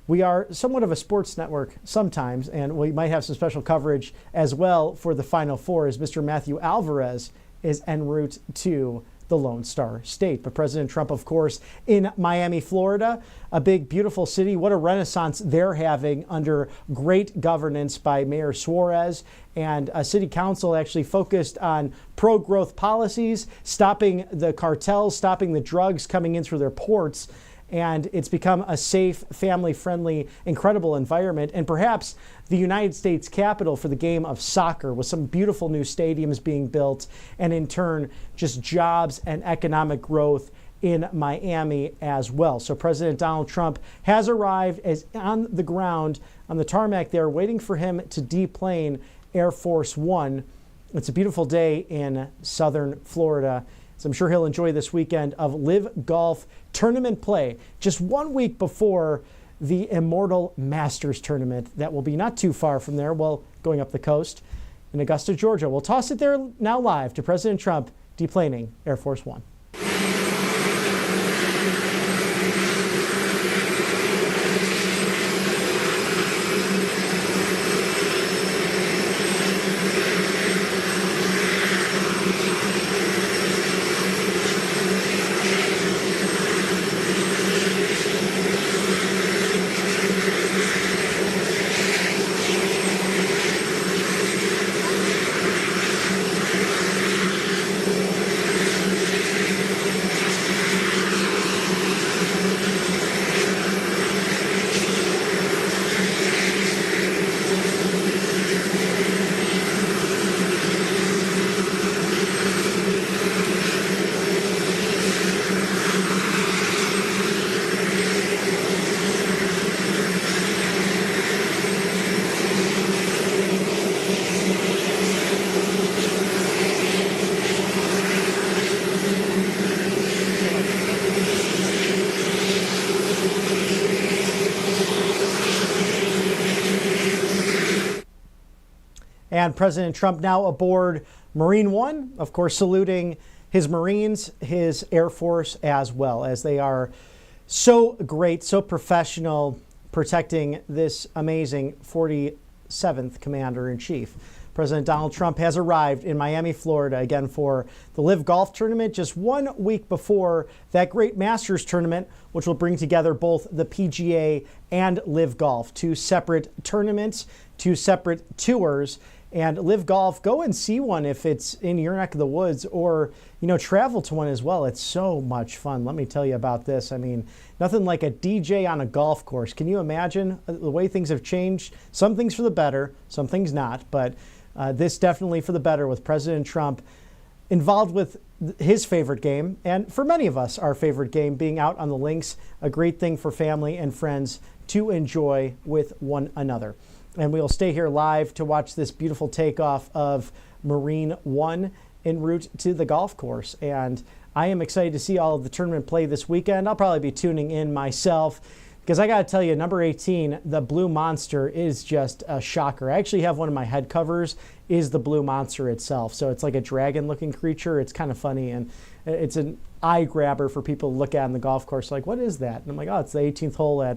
we are somewhat of a sports network sometimes, and we might have some special coverage as well for the Final Four, as Mr. Matthew Alvarez is en route to the Lone Star State. But President Trump, of course, in Miami, Florida, a big, beautiful city. What a renaissance they're having under great governance by Mayor Suarez, and a city council actually focused on pro-growth policies, stopping the cartels, stopping the drugs coming in through their ports. And it's become a safe, family-friendly, incredible environment, and perhaps the United States capital for the game of soccer, with some beautiful new stadiums being built, and in turn, just jobs and economic growth in Miami as well. So President Donald Trump has arrived, as on the ground, on the tarmac there, waiting for him to deplane Air Force One. It's a beautiful day in southern Florida. So I'm sure he'll enjoy this weekend of Live Golf tournament play, just 1 week before the Immortal Masters tournament that will be not too far from there, well, going up the coast in Augusta, Georgia. We'll toss it there now live to President Trump deplaning Air Force One. And President Trump now aboard Marine One, of course, saluting his Marines, his Air Force as well, as they are so great, so professional, protecting this amazing 47th Commander-in-Chief. President Donald Trump has arrived in Miami, Florida, again for the Live Golf Tournament, just 1 week before that great Masters tournament, which will bring together both the PGA and Live Golf, 2 separate tournaments, 2 separate tours. And Live Golf, go and see one if it's in your neck of the woods, or, travel to one as well. It's so much fun. Let me tell you about this. I mean, nothing like a DJ on a golf course. Can you imagine the way things have changed? Some things for the better, some things not. But this definitely for the better, with President Trump involved with his favorite game, and for many of us, our favorite game, being out on the links, a great thing for family and friends to enjoy with one another. And we'll stay here live to watch this beautiful takeoff of Marine One en route to the golf course. And I am excited to see all of the tournament play this weekend. I'll probably be tuning in myself, because I got to tell you, number 18, the Blue Monster, is just a shocker. I actually have one of my head covers is the Blue Monster itself. So it's like a dragon-looking creature. It's kind of funny, and it's an eye grabber for people to look at on the golf course. Like, what is that? And I'm like, oh, it's the 18th hole at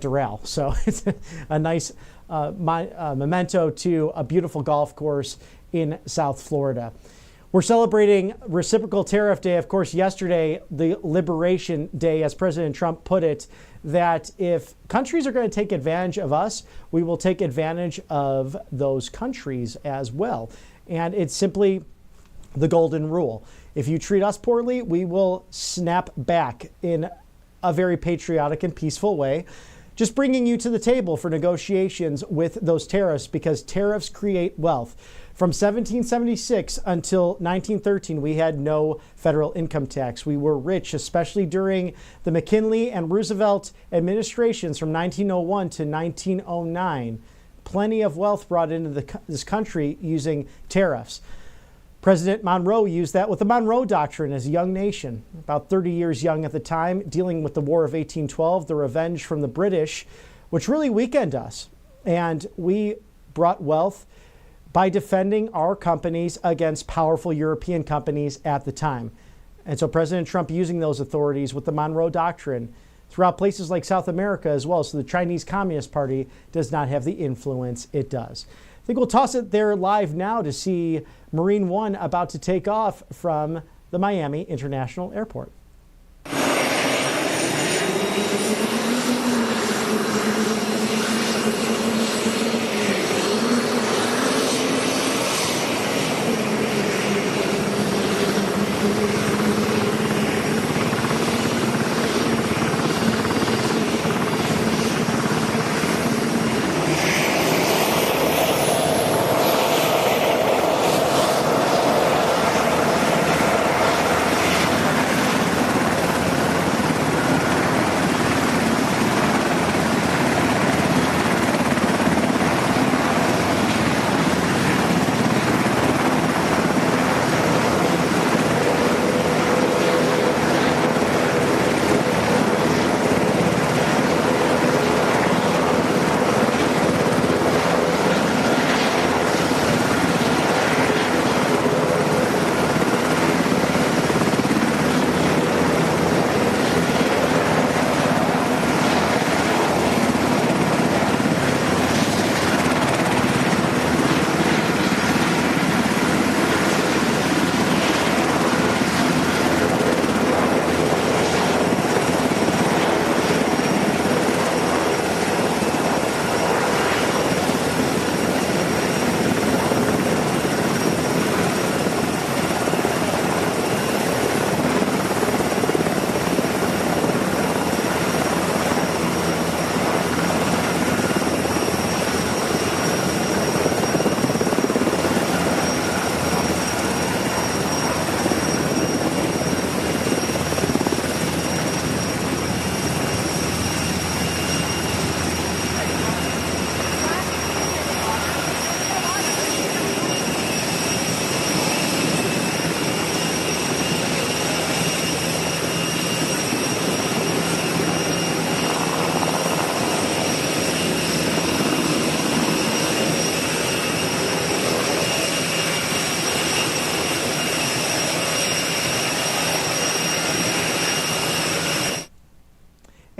Doral. So it's a nice memento to a beautiful golf course in South Florida. We're celebrating Reciprocal Tariff Day. Of course, yesterday, the Liberation Day, as President Trump put it, that if countries are going to take advantage of us, we will take advantage of those countries as well. And it's simply the golden rule. If you treat us poorly, we will snap back in a very patriotic and peaceful way, just bringing you to the table for negotiations with those tariffs, because tariffs create wealth. From 1776 until 1913, we had no federal income tax. We were rich, especially during the McKinley and Roosevelt administrations from 1901 to 1909. Plenty of wealth brought into this country using tariffs. President Monroe used that with the Monroe Doctrine as a young nation, about 30 years young at the time, dealing with the War of 1812, the revenge from the British, which really weakened us. And we brought wealth by defending our companies against powerful European companies at the time. And so President Trump using those authorities with the Monroe Doctrine throughout places like South America as well, so the Chinese Communist Party does not have the influence it does. I think we'll toss it there live now to see Marine One about to take off from the Miami International Airport.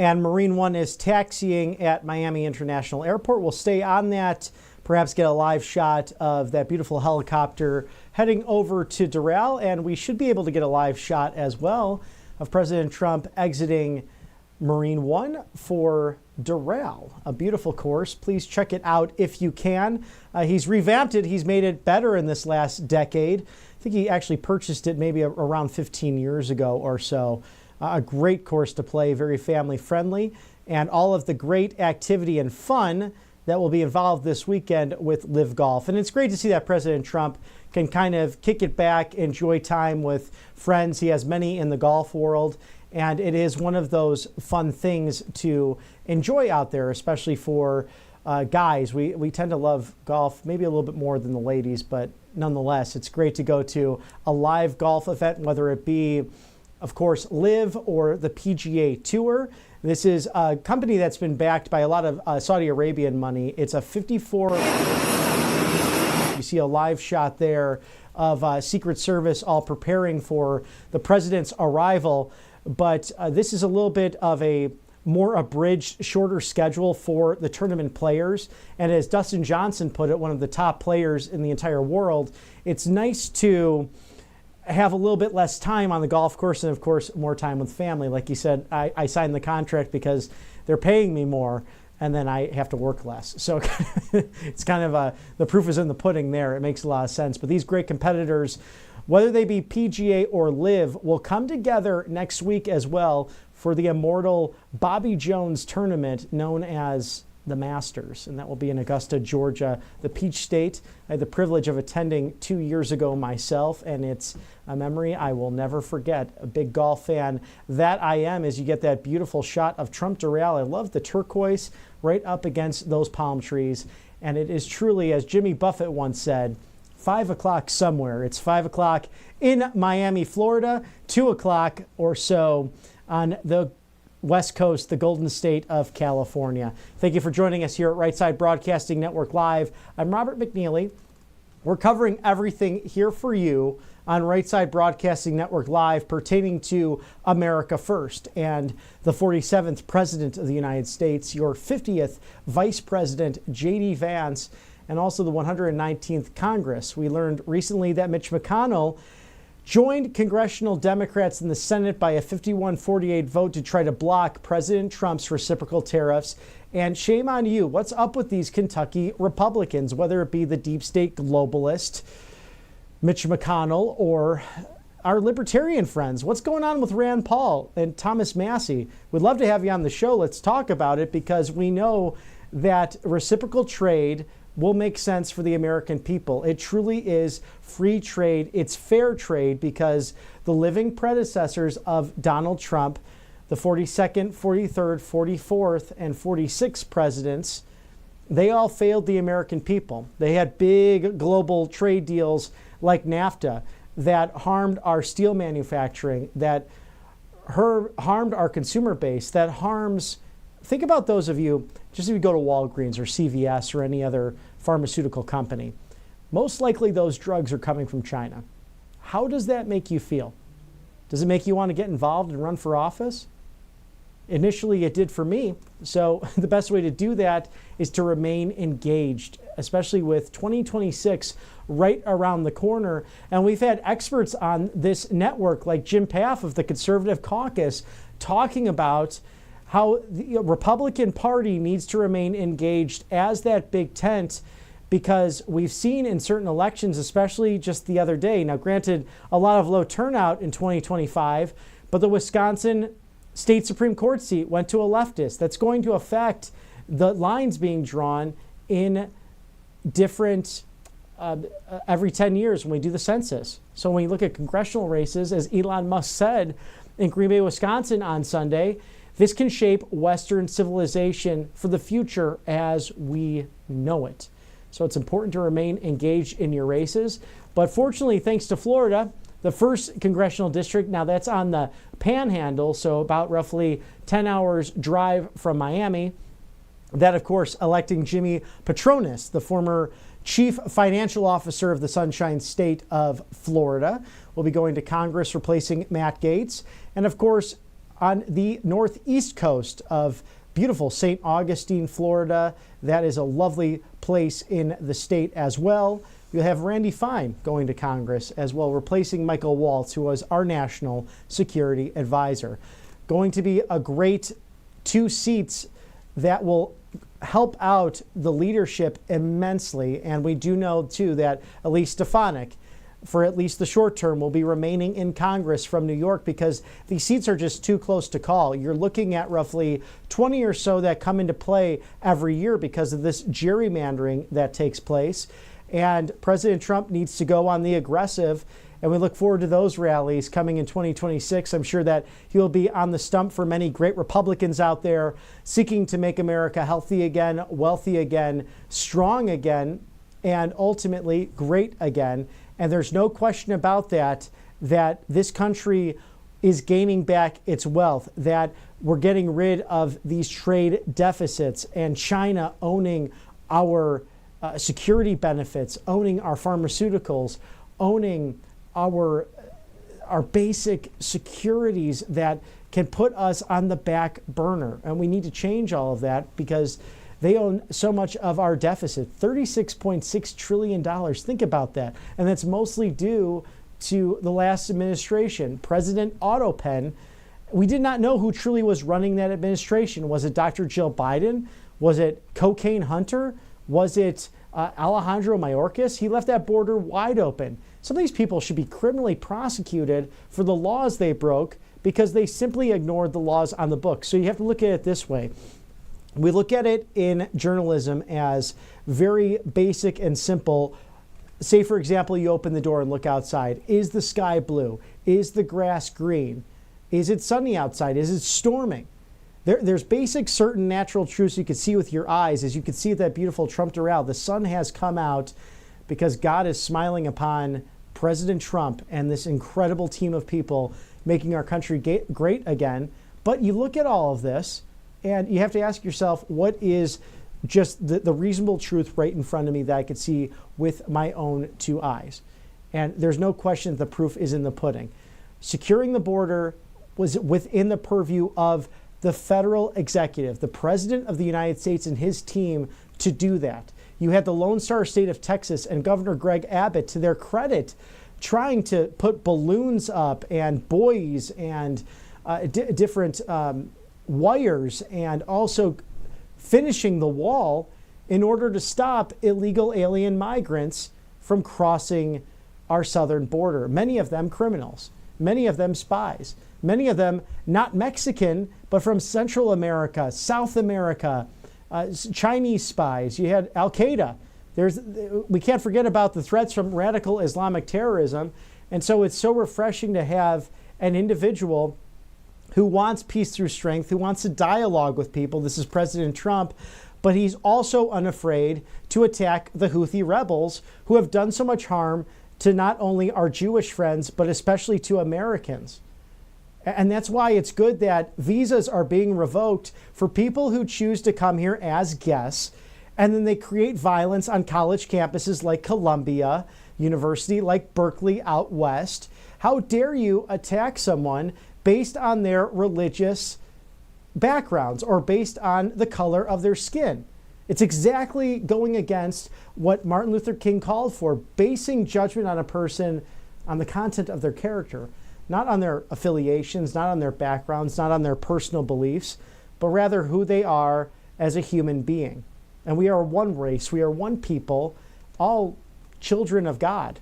And Marine One is taxiing at Miami International Airport. We'll stay on that, perhaps get a live shot of that beautiful helicopter heading over to Doral. And we should be able to get a live shot as well of President Trump exiting Marine One for Doral. A beautiful course. Please check it out if you can. He's revamped it. He's made it better in this last decade. I think he actually purchased it maybe around 15 years ago or so. A great course to play, very family friendly, and all of the great activity and fun that will be involved this weekend with Live Golf. And it's great to see that President Trump can kind of kick it back, enjoy time with friends. He has many in the golf world, and it is one of those fun things to enjoy out there, especially for guys. We tend to love golf maybe a little bit more than the ladies, but nonetheless, it's great to go to a live golf event, whether it be, of course, Live or the PGA Tour. This is a company that's been backed by a lot of Saudi Arabian money. It's a 54. You see a live shot there of Secret Service all preparing for the president's arrival. But this is a little bit of a more abridged, shorter schedule for the tournament players. And as Dustin Johnson put it, one of the top players in the entire world, it's nice to have a little bit less time on the golf course and, of course, more time with family. Like you said, I signed the contract because they're paying me more, and then I have to work less. So it's kind of the proof is in the pudding there. It makes a lot of sense. But these great competitors, whether they be PGA or Live, will come together next week as well for the immortal Bobby Jones tournament known as the Masters, and that will be in Augusta, Georgia, the Peach State. I had the privilege of attending 2 years ago myself, and it's a memory I will never forget. A big golf fan that I am, as you get that beautiful shot of Trump Doral. I love the turquoise right up against those palm trees, and it is truly, as Jimmy Buffett once said, 5 o'clock somewhere. It's 5 o'clock in Miami, Florida, 2 o'clock or so on the West Coast, the Golden State of California. Thank you for joining us here at Right Side Broadcasting Network Live. I'm Robert McNeely. We're covering everything here for you on Right Side Broadcasting Network Live pertaining to America First and the 47th President of the United States, your 50th Vice President, J.D. Vance, and also the 119th Congress. We learned recently that Mitch McConnell joined congressional Democrats in the Senate by a 51-48 vote to try to block President Trump's reciprocal tariffs. And shame on you. What's up with these Kentucky Republicans, whether it be the deep state globalist Mitch McConnell or our libertarian friends? What's going on with Rand Paul and Thomas Massie? We'd love to have you on the show. Let's talk about it, because we know that reciprocal trade will make sense for the American people. It truly is free trade. It's fair trade, because the living predecessors of Donald Trump, the 42nd, 43rd, 44th, and 46th presidents, they all failed the American people. They had big global trade deals like NAFTA that harmed our steel manufacturing, that harmed our consumer base, that harms. Think about those of you, just if you go to Walgreens or CVS or any other pharmaceutical company, most likely those drugs are coming from China. How does that make you feel? Does it make you want to get involved and run for office? Initially, it did for me. So the best way to do that is to remain engaged, especially with 2026 right around the corner. And we've had experts on this network like Jim Paff of the Conservative Caucus talking about how the Republican Party needs to remain engaged as that big tent, because we've seen in certain elections, especially just the other day, now granted a lot of low turnout in 2025, but the Wisconsin State Supreme Court seat went to a leftist. That's going to affect the lines being drawn in different every 10 years when we do the census. So when you look at congressional races, as Elon Musk said in Green Bay, Wisconsin on Sunday, this can shape Western civilization for the future as we know it. So it's important to remain engaged in your races. But fortunately, thanks to Florida, the first congressional district, now that's on the Panhandle, so about roughly 10 hours drive from Miami, that, of course, electing Jimmy Patronis, the former chief financial officer of the Sunshine State of Florida, will be going to Congress replacing Matt Gaetz. And, of course, on the northeast coast of beautiful St. Augustine, Florida. That is a lovely place in the state as well. You'll have Randy Fine going to Congress as well, replacing Michael Waltz, who was our national security advisor. Going to be a great 2 seats that will help out the leadership immensely. And we do know, too, that Elise Stefanik, for at least the short term, will be remaining in Congress from New York because these seats are just too close to call. You're looking at roughly 20 or so that come into play every year because of this gerrymandering that takes place. And President Trump needs to go on the aggressive, and we look forward to those rallies coming in 2026. I'm sure that he'll be on the stump for many great Republicans out there seeking to make America healthy again, wealthy again, strong again, and ultimately great again. And there's no question about that this country is gaining back its wealth, that we're getting rid of these trade deficits and China owning our security benefits, owning our pharmaceuticals, owning our basic securities that can put us on the back burner. And we need to change all of that because they own so much of our deficit, $36.6 trillion. Think about that. And that's mostly due to the last administration. President Autopen, we did not know who truly was running that administration. Was it Dr. Jill Biden? Was it Cocaine Hunter? Was it Alejandro Mayorkas? He left that border wide open. Some of these people should be criminally prosecuted for the laws they broke because they simply ignored the laws on the books. So you have to look at it this way. We look at it in journalism as very basic and simple. Say, for example, you open the door and look outside. Is the sky blue? Is the grass green? Is it sunny outside? Is it storming? There's basic certain natural truths you can see with your eyes. As you can see that beautiful Trump Doral, the sun has come out because God is smiling upon President Trump and this incredible team of people making our country great again. But you look at all of this and you have to ask yourself, what is just the reasonable truth right in front of me that I could see with my own 2 eyes? And there's no question that the proof is in the pudding. Securing the border was within the purview of the federal executive, the President of the United States and his team to do that. You had the Lone Star State of Texas and Governor Greg Abbott, to their credit, trying to put balloons up and buoys and different wires and also finishing the wall in order to stop illegal alien migrants from crossing our southern border. Many of them criminals, many of them spies, many of them not Mexican, but from Central America, South America, Chinese spies. You had Al-Qaeda. We can't forget about the threats from radical Islamic terrorism. And so it's so refreshing to have an individual who wants peace through strength, who wants to dialogue with people. This is President Trump, but he's also unafraid to attack the Houthi rebels who have done so much harm to not only our Jewish friends, but especially to Americans. And that's why it's good that visas are being revoked for people who choose to come here as guests, and then they create violence on college campuses like Columbia University, like Berkeley out west. How dare you attack someone based on their religious backgrounds or based on the color of their skin? It's exactly going against what Martin Luther King called for, basing judgment on a person on the content of their character, not on their affiliations, not on their backgrounds, not on their personal beliefs, but rather who they are as a human being. And we are one race, we are one people, all children of God.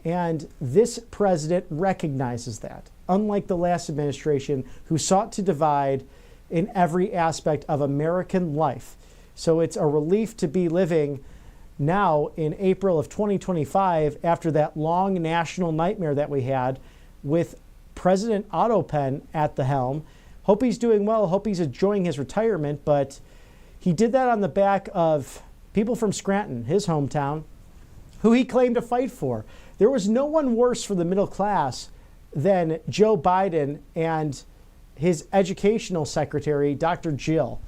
And this president recognizes that, unlike the last administration who sought to divide in every aspect of American life. So it's a relief to be living now in April of 2025 after that long national nightmare that we had with President Autopen at the helm. Hope he's doing well, hope he's enjoying his retirement, but he did that on the back of people from Scranton, his hometown, who he claimed to fight for. There was no one worse for the middle class than Joe Biden and his educational secretary, Dr. Jill.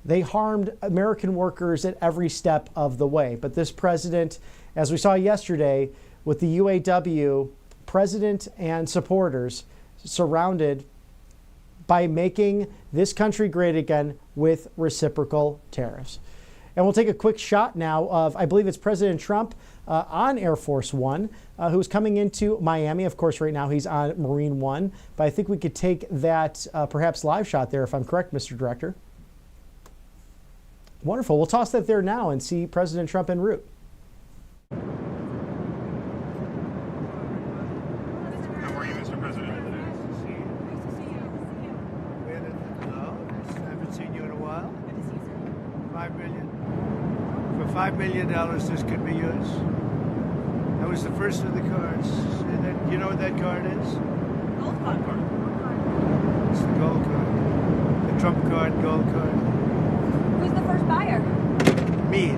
They harmed American workers at every step of the way. But this president, as we saw yesterday with the UAW, president and supporters surrounded by making this country great again with reciprocal tariffs. And we'll take a quick shot now of, I believe it's President Trump on Air Force One, who's coming into Miami. Of course, right now he's on Marine One, but I think we could take that perhaps live shot there, if I'm correct, Mr. Director. Wonderful. We'll toss that there now and see President Trump en route. How are you, Mr. President? I haven't seen you in a while. $5 million. For $5 million, this could be yours. That was the first of the cards. You know what that card is? Gold card. It's the gold card. The Trump card, gold card. Who's the first buyer? Me.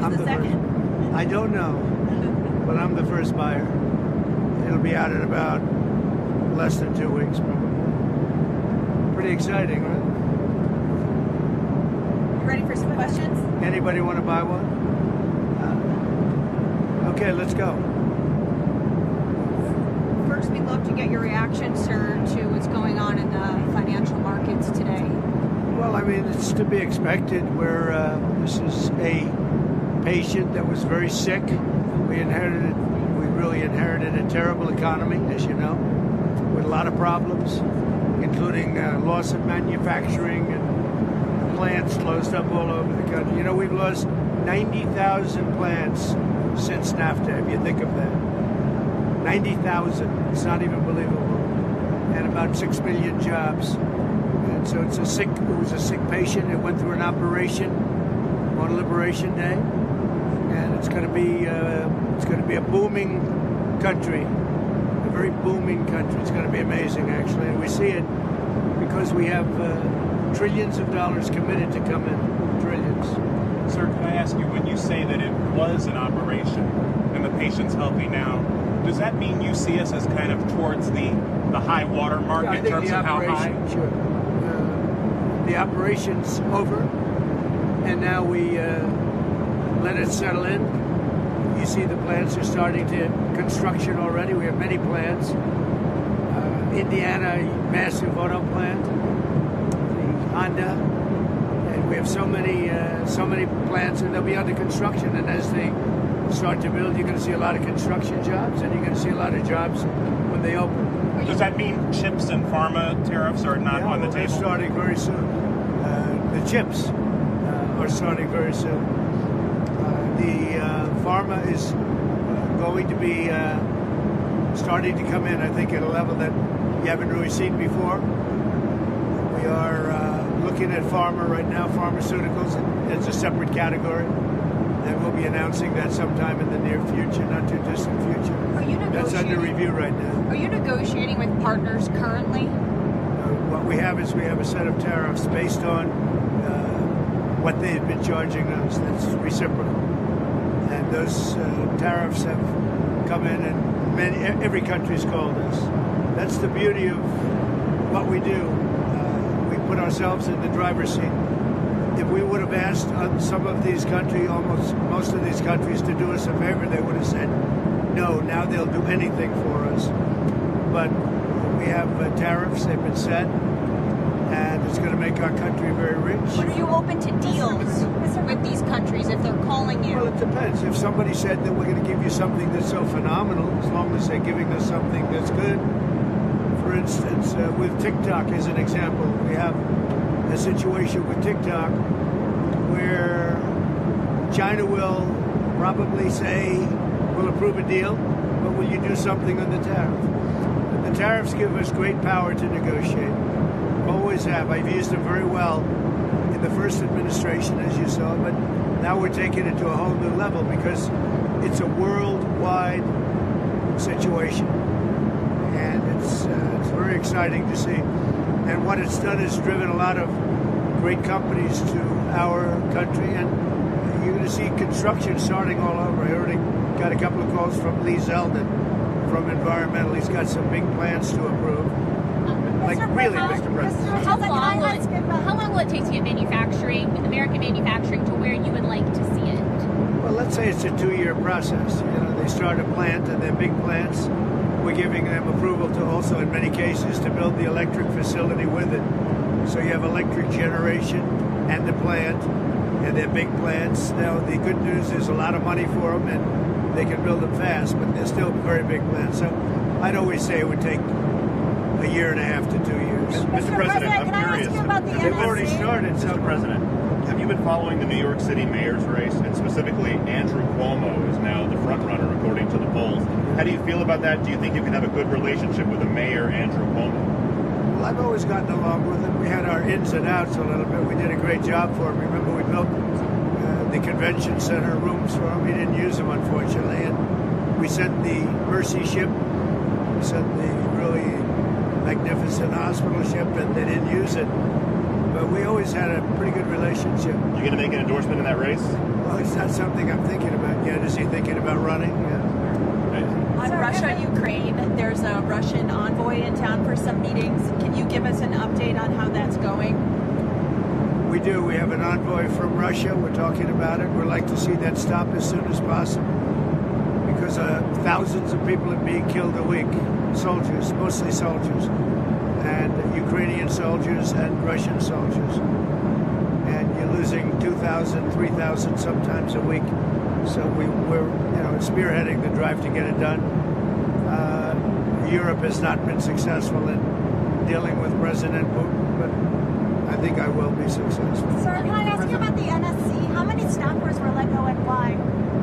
Who's the second? First. I don't know, but I'm the first buyer. It'll be out in about less than 2 weeks, probably. Pretty exciting, right? You ready for some questions? Anybody want to buy one? Okay, let's go. First, we'd love to get your reaction, sir, to what's going on in the financial markets today. Well, I mean, it's to be expected. This is a patient that was very sick. We really inherited a terrible economy, as you know, with a lot of problems, including loss of manufacturing and plants closed up all over the country. You know, we've lost 90,000 plants since NAFTA, if you think of that. 90,000. It's not even believable. And about 6 million jobs. And so it was a sick patient. It went through an operation on Liberation Day. And it's going to be a booming country. A very booming country. It's going to be amazing, actually. And we see it because we have trillions of dollars committed to come in. Trillions. Sir, can I ask you, when you say that it was an operation and the patient's healthy now, does that mean you see us as kind of towards the high water mark in terms of how high? Sure. The operation's over, and now we let it settle in. You see the plants are starting to construction already. We have many plants. Indiana, massive auto plant, the Honda, and we have so many plants, and they'll be under construction. And as they start to build, you're going to see a lot of construction jobs, and you're going to see a lot of jobs when they open. Does that mean chips and pharma tariffs are not on the table? They're starting very soon. The chips are starting very soon. The pharma is going to be starting to come in, I think, at a level that you haven't really seen before. We are looking at pharma right now, pharmaceuticals, as a separate category. And we'll be announcing that sometime in the near future, not too distant future. Are you negotiating? That's under review right now. Are you negotiating with partners currently? What we have is a set of tariffs based on what they've been charging us. That's reciprocal. And those tariffs have come in, and every country's called us. That's the beauty of what we do. We put ourselves in the driver's seat. If we would have asked some of these countries, almost most of these countries, to do us a favor, they would have said no. Now they'll do anything for us. But we have tariffs, they've been set, and it's going to make our country very rich. But are you open to deals with these countries if they're calling you? Well, it depends. If somebody said that we're going to give you something that's so phenomenal, as long as they're giving us something that's good. For instance, with TikTok as an example, we have a situation with TikTok where China will probably say, we'll approve a deal, but will you do something on the tariff? The tariffs give us great power to negotiate. Always have. I've used them very well in the first administration, as you saw, but now we're taking it to a whole new level because it's a worldwide situation. And it's very exciting to see. And what it's done is driven a lot of great companies to our country, and you're going to see construction starting all over. I already got a couple of calls from Lee Zeldin from Environmental. He's got some big plans to approve. Mr. President. How long will it take to get American manufacturing to where you would like to see it? Well, let's say it's a 2-year process. You know, they start a plant, and they're big plants we're giving them approval to also, in many cases, to build the electric facility with it. So you have electric generation and the plant, and they're big plants. Now, the good news is a lot of money for them, and they can build them fast, but they're still very big plants. So I'd always say it would take a year and a half to 2 years. Mr. President, I'm curious. They've already started. Mr. President, have you been following the New York City mayor's race? And specifically, Andrew Cuomo is now the front runner, according to the polls. How do you feel about that? Do you think you can have a good relationship with the mayor, Andrew Cuomo? Well, I've always gotten along with him. We had our ins and outs a little bit. We did a great job for him. Remember, we built the convention center rooms for him. He didn't use them, unfortunately. And we sent the Mercy ship. We sent the really magnificent hospital ship, and they didn't use it. But we always had a pretty good relationship. You going to make an endorsement in that race? Well, it's not something I'm thinking about yet. Is he thinking about running? Yeah. On Russia-Ukraine, there's a Russian envoy in town for some meetings. Can you give us an update on how that's going? We do. We have an envoy from Russia. We're talking about it. We'd like to see that stop as soon as possible because thousands of people are being killed a week. Soldiers, mostly soldiers, and Ukrainian soldiers and Russian soldiers. And you're losing 2,000, 3,000 sometimes a week. So we're spearheading the drive to get it done. Europe has not been successful in dealing with President Putin, but I think I will be successful. Sir, can I ask you about the NSC? How many staffers were let go and why?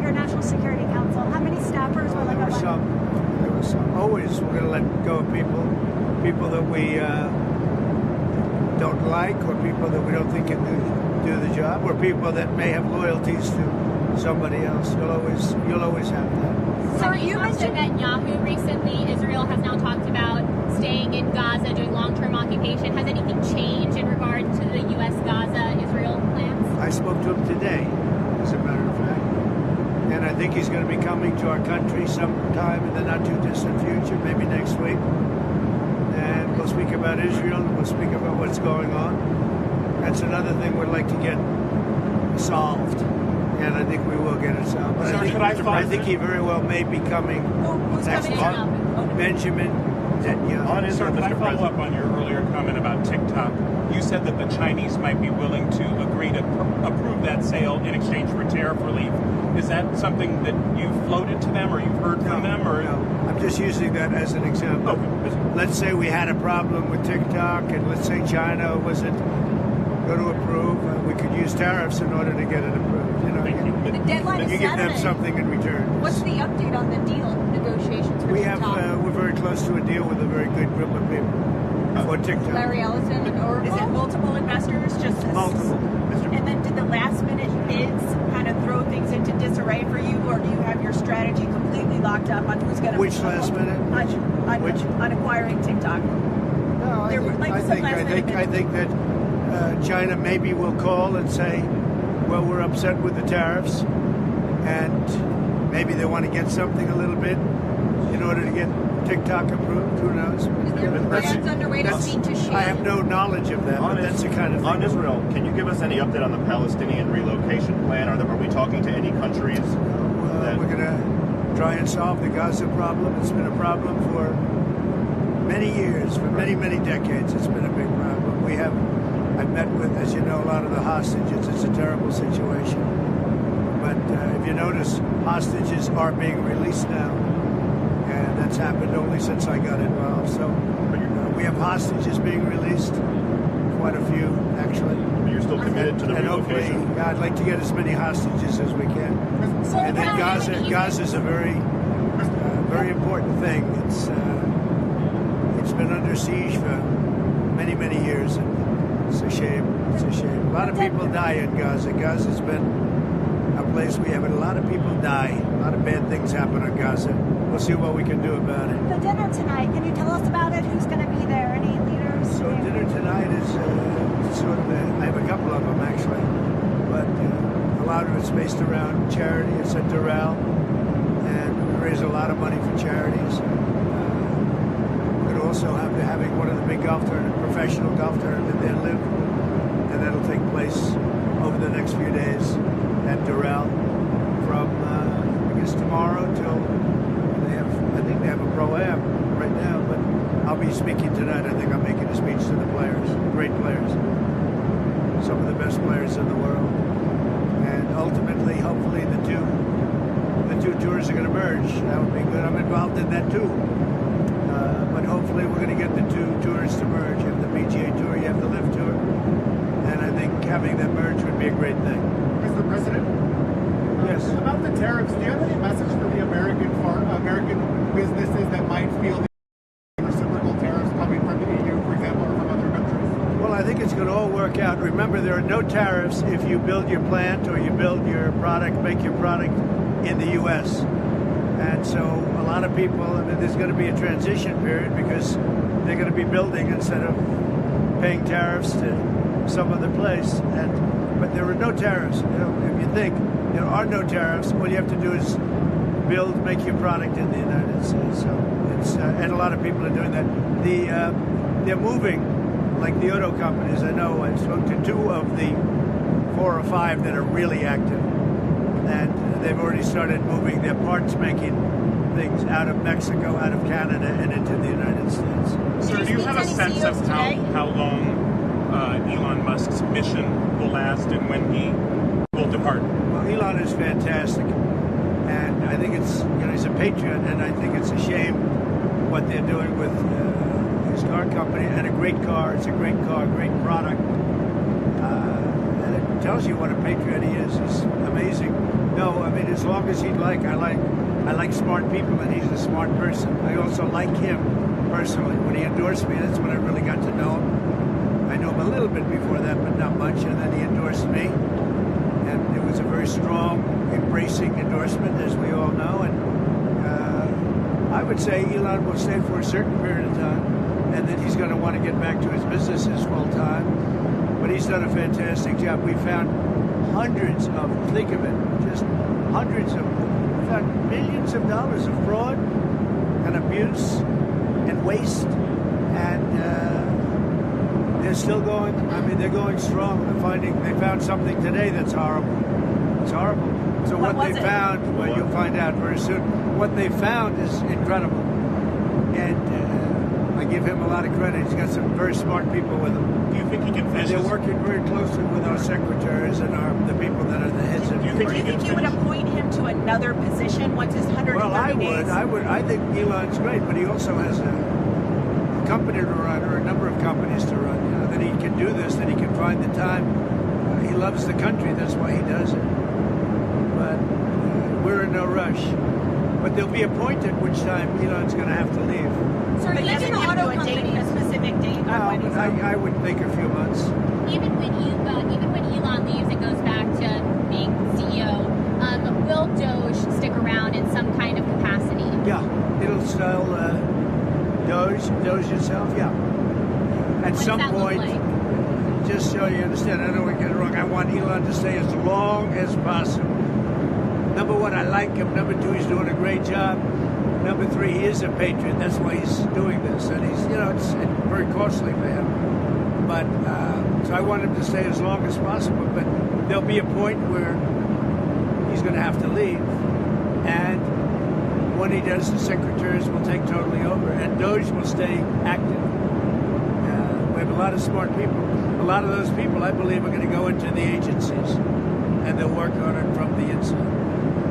Your National Security Council, how many staffers were let go? There were some. Always we're going to let go of people that we don't like, or people that we don't think can do the job, or people that may have loyalties to somebody else. You'll always have that. So you mentioned Netanyahu recently. Israel has now talked about staying in Gaza, doing long-term occupation. Has anything changed in regard to the U.S. Gaza-Israel plans? I spoke to him today, as a matter of fact. And I think he's going to be coming to our country sometime in the not-too-distant future, maybe next week. And we'll speak about Israel, and we'll speak about what's going on. That's another thing we'd like to get solved. And I think we will get it solved. But I think he very well may be coming next month. Benjamin Netanyahu. Sir, can I follow up on your earlier comment about TikTok? You said that the Chinese might be willing to agree to approve that sale in exchange for tariff relief. Is that something that you've floated to them or you've heard from them? Or? No, I'm just using that as an example. Okay. Let's say we had a problem with TikTok, and let's say China wasn't going to approve. We could use tariffs in order to get it approved. The deadline is you give them Saturday. something in return. What's the update on the deal negotiations for TikTok? We're very close to a deal with a very good group of people for TikTok. Larry Ellison, or is it multiple investors? Just multiple. And then did the last minute bids kind of throw things into disarray for you, or do you have your strategy completely locked up on who's going to? Which last minute? On acquiring TikTok. No, I think that China maybe will call and say, well, we're upset with the tariffs, and maybe they want to get something a little bit in order to get TikTok approved. Who knows? Is there plans underway to speak to Xi? I have no knowledge of that, but that's the kind of thing. On Israel, can you give us any update on the Palestinian relocation plan? Are we talking to any countries? We're going to try and solve the Gaza problem. It's been a problem for many years, for many, many decades. It's been a big problem. I've met with, as you know, a lot of the hostages. It's a terrible situation. But if you notice, hostages are being released now. And that's happened only since I got involved. So we have hostages being released, quite a few, actually. But you're still committed to the relocation? Hopefully, I'd like to get as many hostages as we can. And then Gaza is a very, very important thing. It's been under siege for many, many years. It's a shame. It's a shame. A lot of people die in Gaza. Gaza's been a place we have a lot of people die. A lot of bad things happen in Gaza. We'll see what we can do about it. The dinner tonight, can you tell us about it? Who's going to be there? Any leaders? So dinner tonight is sort of I have a couple of them actually, but a lot of it's based around charity. It's at Doral, and we raise a lot of money for charities. Also having one of the big professional golf tournaments there live, and that'll take place over the next few days at Doral from I guess tomorrow till they have I think they have a pro-am right now, but I'll be speaking tonight. I think I'm making a speech to the players, great players, some of the best players in the world. And ultimately, hopefully, the two tours are going to merge. That would be good. I'm involved in that too. But hopefully we're going to get the two tours to merge. You have the PGA Tour, you have the LIV Tour. And I think having them merge would be a great thing. Mr. President? Yes. About the tariffs, do you have any message for the American businesses that might feel the reciprocal tariffs coming from the EU, for example, or from other countries? Well, I think it's going to all work out. Remember, there are no tariffs if you build your plant or you build your product, make your product in the U.S. And so a lot of people, I mean, there's going to be a transition period because they're going to be building instead of paying tariffs to some other place. But there are no tariffs. You know, if you think there are no tariffs, all you have to do is build, make your product in the United States. So it's and a lot of people are doing that. They're moving, like the auto companies. I know I spoke to 2 of the 4 or 5 that are really active. And they've already started moving their parts making things out of Mexico, out of Canada, and into the United States. Sir, do you have a sense of how long Elon Musk's mission will last and when he will depart? Well, Elon is fantastic. And I think it's, he's a patriot, and I think it's a shame what they're doing with his car company. And a great car, it's a great car, great product. And it tells you what a patriot he is. He's amazing. No, I mean, as long as he'd like, I like smart people, and he's a smart person. I also like him personally. When he endorsed me, that's when I really got to know him. I knew him a little bit before that, but not much, and then he endorsed me. And it was a very strong, embracing endorsement, as we all know. And I would say Elon will stay for a certain period of time, and then he's going to want to get back to his businesses full time. But he's done a fantastic job. We found hundreds of, think of it, just hundreds of, we found millions of dollars of fraud and abuse and waste. And they're still going, I mean, they're going strong. They found something today that's horrible. It's horrible. So what they found, well, you'll find out very soon. What they found is incredible. And I give him a lot of credit. He's got some very smart people with him. Do you think he can finish? And they're working very closely with our secretaries and the people that are the heads of. Do you think you would appoint him to another position once his 130 days? I would. I think Elon's great, but he also has a company to run, or a number of companies to run. You know, that he can do this, that he can find the time. He loves the country. That's why he does it. But we're in no rush. But there'll be a point at which time Elon's going to have to leave. So he doesn't give you a specific date. I would think a few months. Even when Elon leaves and goes back to being CEO, will Doge stick around in some kind of capacity? Yeah, it'll still Doge itself. Yeah. At some point, just so you understand, I don't want to get it wrong. I want Elon to stay as long as possible. Number 1, I like him. Number 2, he's doing a great job. Number 3, he is a patriot. That's why he's doing this. And he's, it's very costly for him. But, so I want him to stay as long as possible. But there'll be a point where he's going to have to leave. And when he does, the secretaries will take totally over. And Doge will stay active. We have a lot of smart people. A lot of those people, I believe, are going to go into the agencies. And they'll work on it from the inside.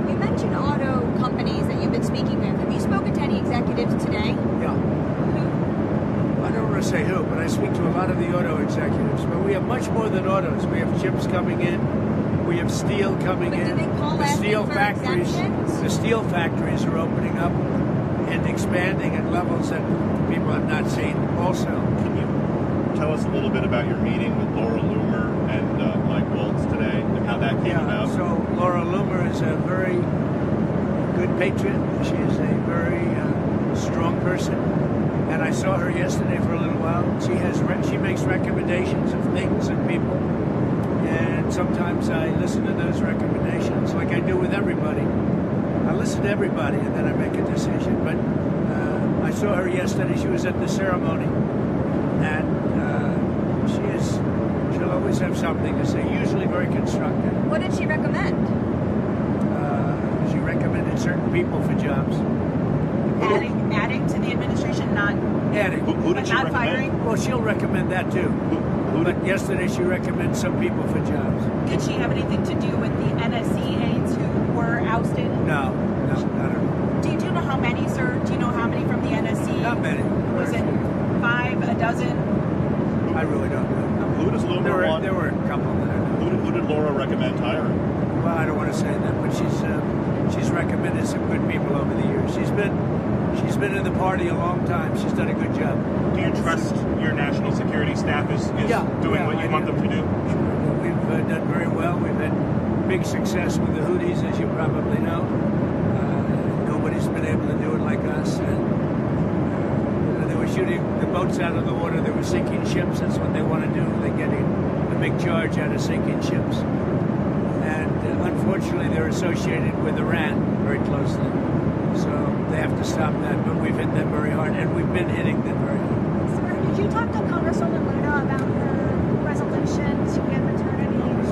You mentioned auto companies that you've been speaking with. Have you spoken to any executives today? Yeah. I don't want to say who, but I speak to a lot of the auto executives. But we have much more than autos. We have chips coming in. We have steel coming in. The steel factories are opening up and expanding at levels that people have not seen. Also, can you tell us a little bit about your meeting with Laura Loomer and Mike Waltz today, and how that came about? So Laura Loomer is a very good patriot. She is a very strong person, and I saw her yesterday for a little while. She makes recommendations of things and people, and sometimes I listen to those recommendations, like I do with everybody. I listen to everybody, and then I make a decision. But I saw her yesterday. She was at the ceremony, and she'll always have something to say, usually very constructive. What did she recommend? She recommended certain people for jobs. Adding to the administration, not adding. Who did she not recommend? firing? Well, she'll recommend that too. But yesterday she recommended some people for jobs. Did she have anything to do with the NSC aides who were ousted? No, not at all. Do you know how many, sir? Do you know how many from the NSC? Not many. Was it 5, a dozen? I really don't know. Who does Laura want? There were a couple there. Who did Laura recommend hiring? Well, I don't want to say that, but she's recommended some good people over the years. She's been in the party a long time. She's done a good job. Do you trust your national security staff is doing what you want them to do? We've done very well. We've had big success with the Houthis, as you probably know. Nobody's been able to do it like us. And they were shooting the boats out of the water. They were sinking ships. That's what they want to do. They're getting a big charge out of sinking ships. And unfortunately, they're associated with Iran very closely. So they have to stop that. But we've hit them very hard, and we've been hitting them very hard. Sir, did you talk to Congresswoman Luna about her resolution to end maternity leave?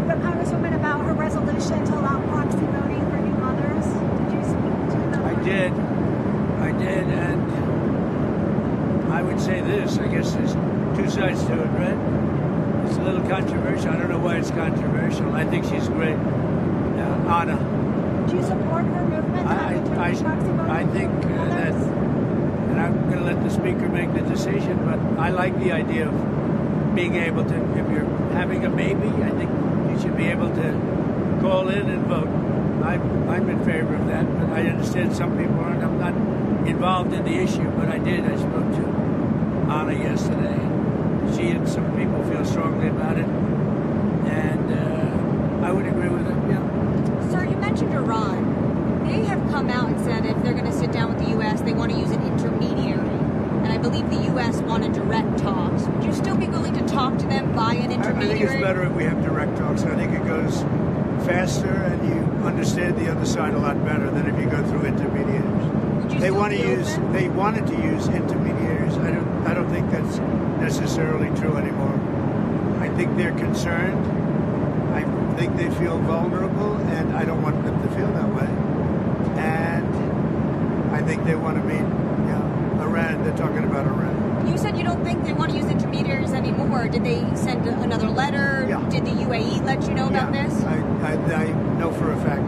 But Congresswoman, about her resolution to allow proxy voting for new mothers? Did you speak to her? I did, and I would say this. I guess there's two sides to it, right? It's a little controversial. I don't know why it's controversial. I think she's great. Anna. Do you support her movement to have proxy voting? I think that, and I'm going to let the speaker make the decision, but I like the idea of being able to, if you're having a baby, I think you should be able to call in and vote. I'm in favor of that, but I understand some people aren't. I'm not involved in the issue, but I did. I spoke to Anna yesterday. She and some people feel strongly about it, and I would agree with it, yeah. Sir, you mentioned Iran. They have come out and said if they're going to sit down with the U.S., they want to use an intermediary. And I believe the U.S. wanted direct talks. Would you still be willing to talk to them by an intermediary? I think it's better if we have direct talks. I think it goes faster and you understand the other side a lot better than if you go through intermediaries. They wanted to use intermediaries. I don't think that's necessarily true anymore. I think they're concerned. I think they feel vulnerable, and I don't want them to feel that way. And I think they want to meet Iran. They're talking about Iran. You said you don't think they want to use intermediaries anymore. Did they send another letter? Yeah. Did the UAE let you know about this? I know for a fact.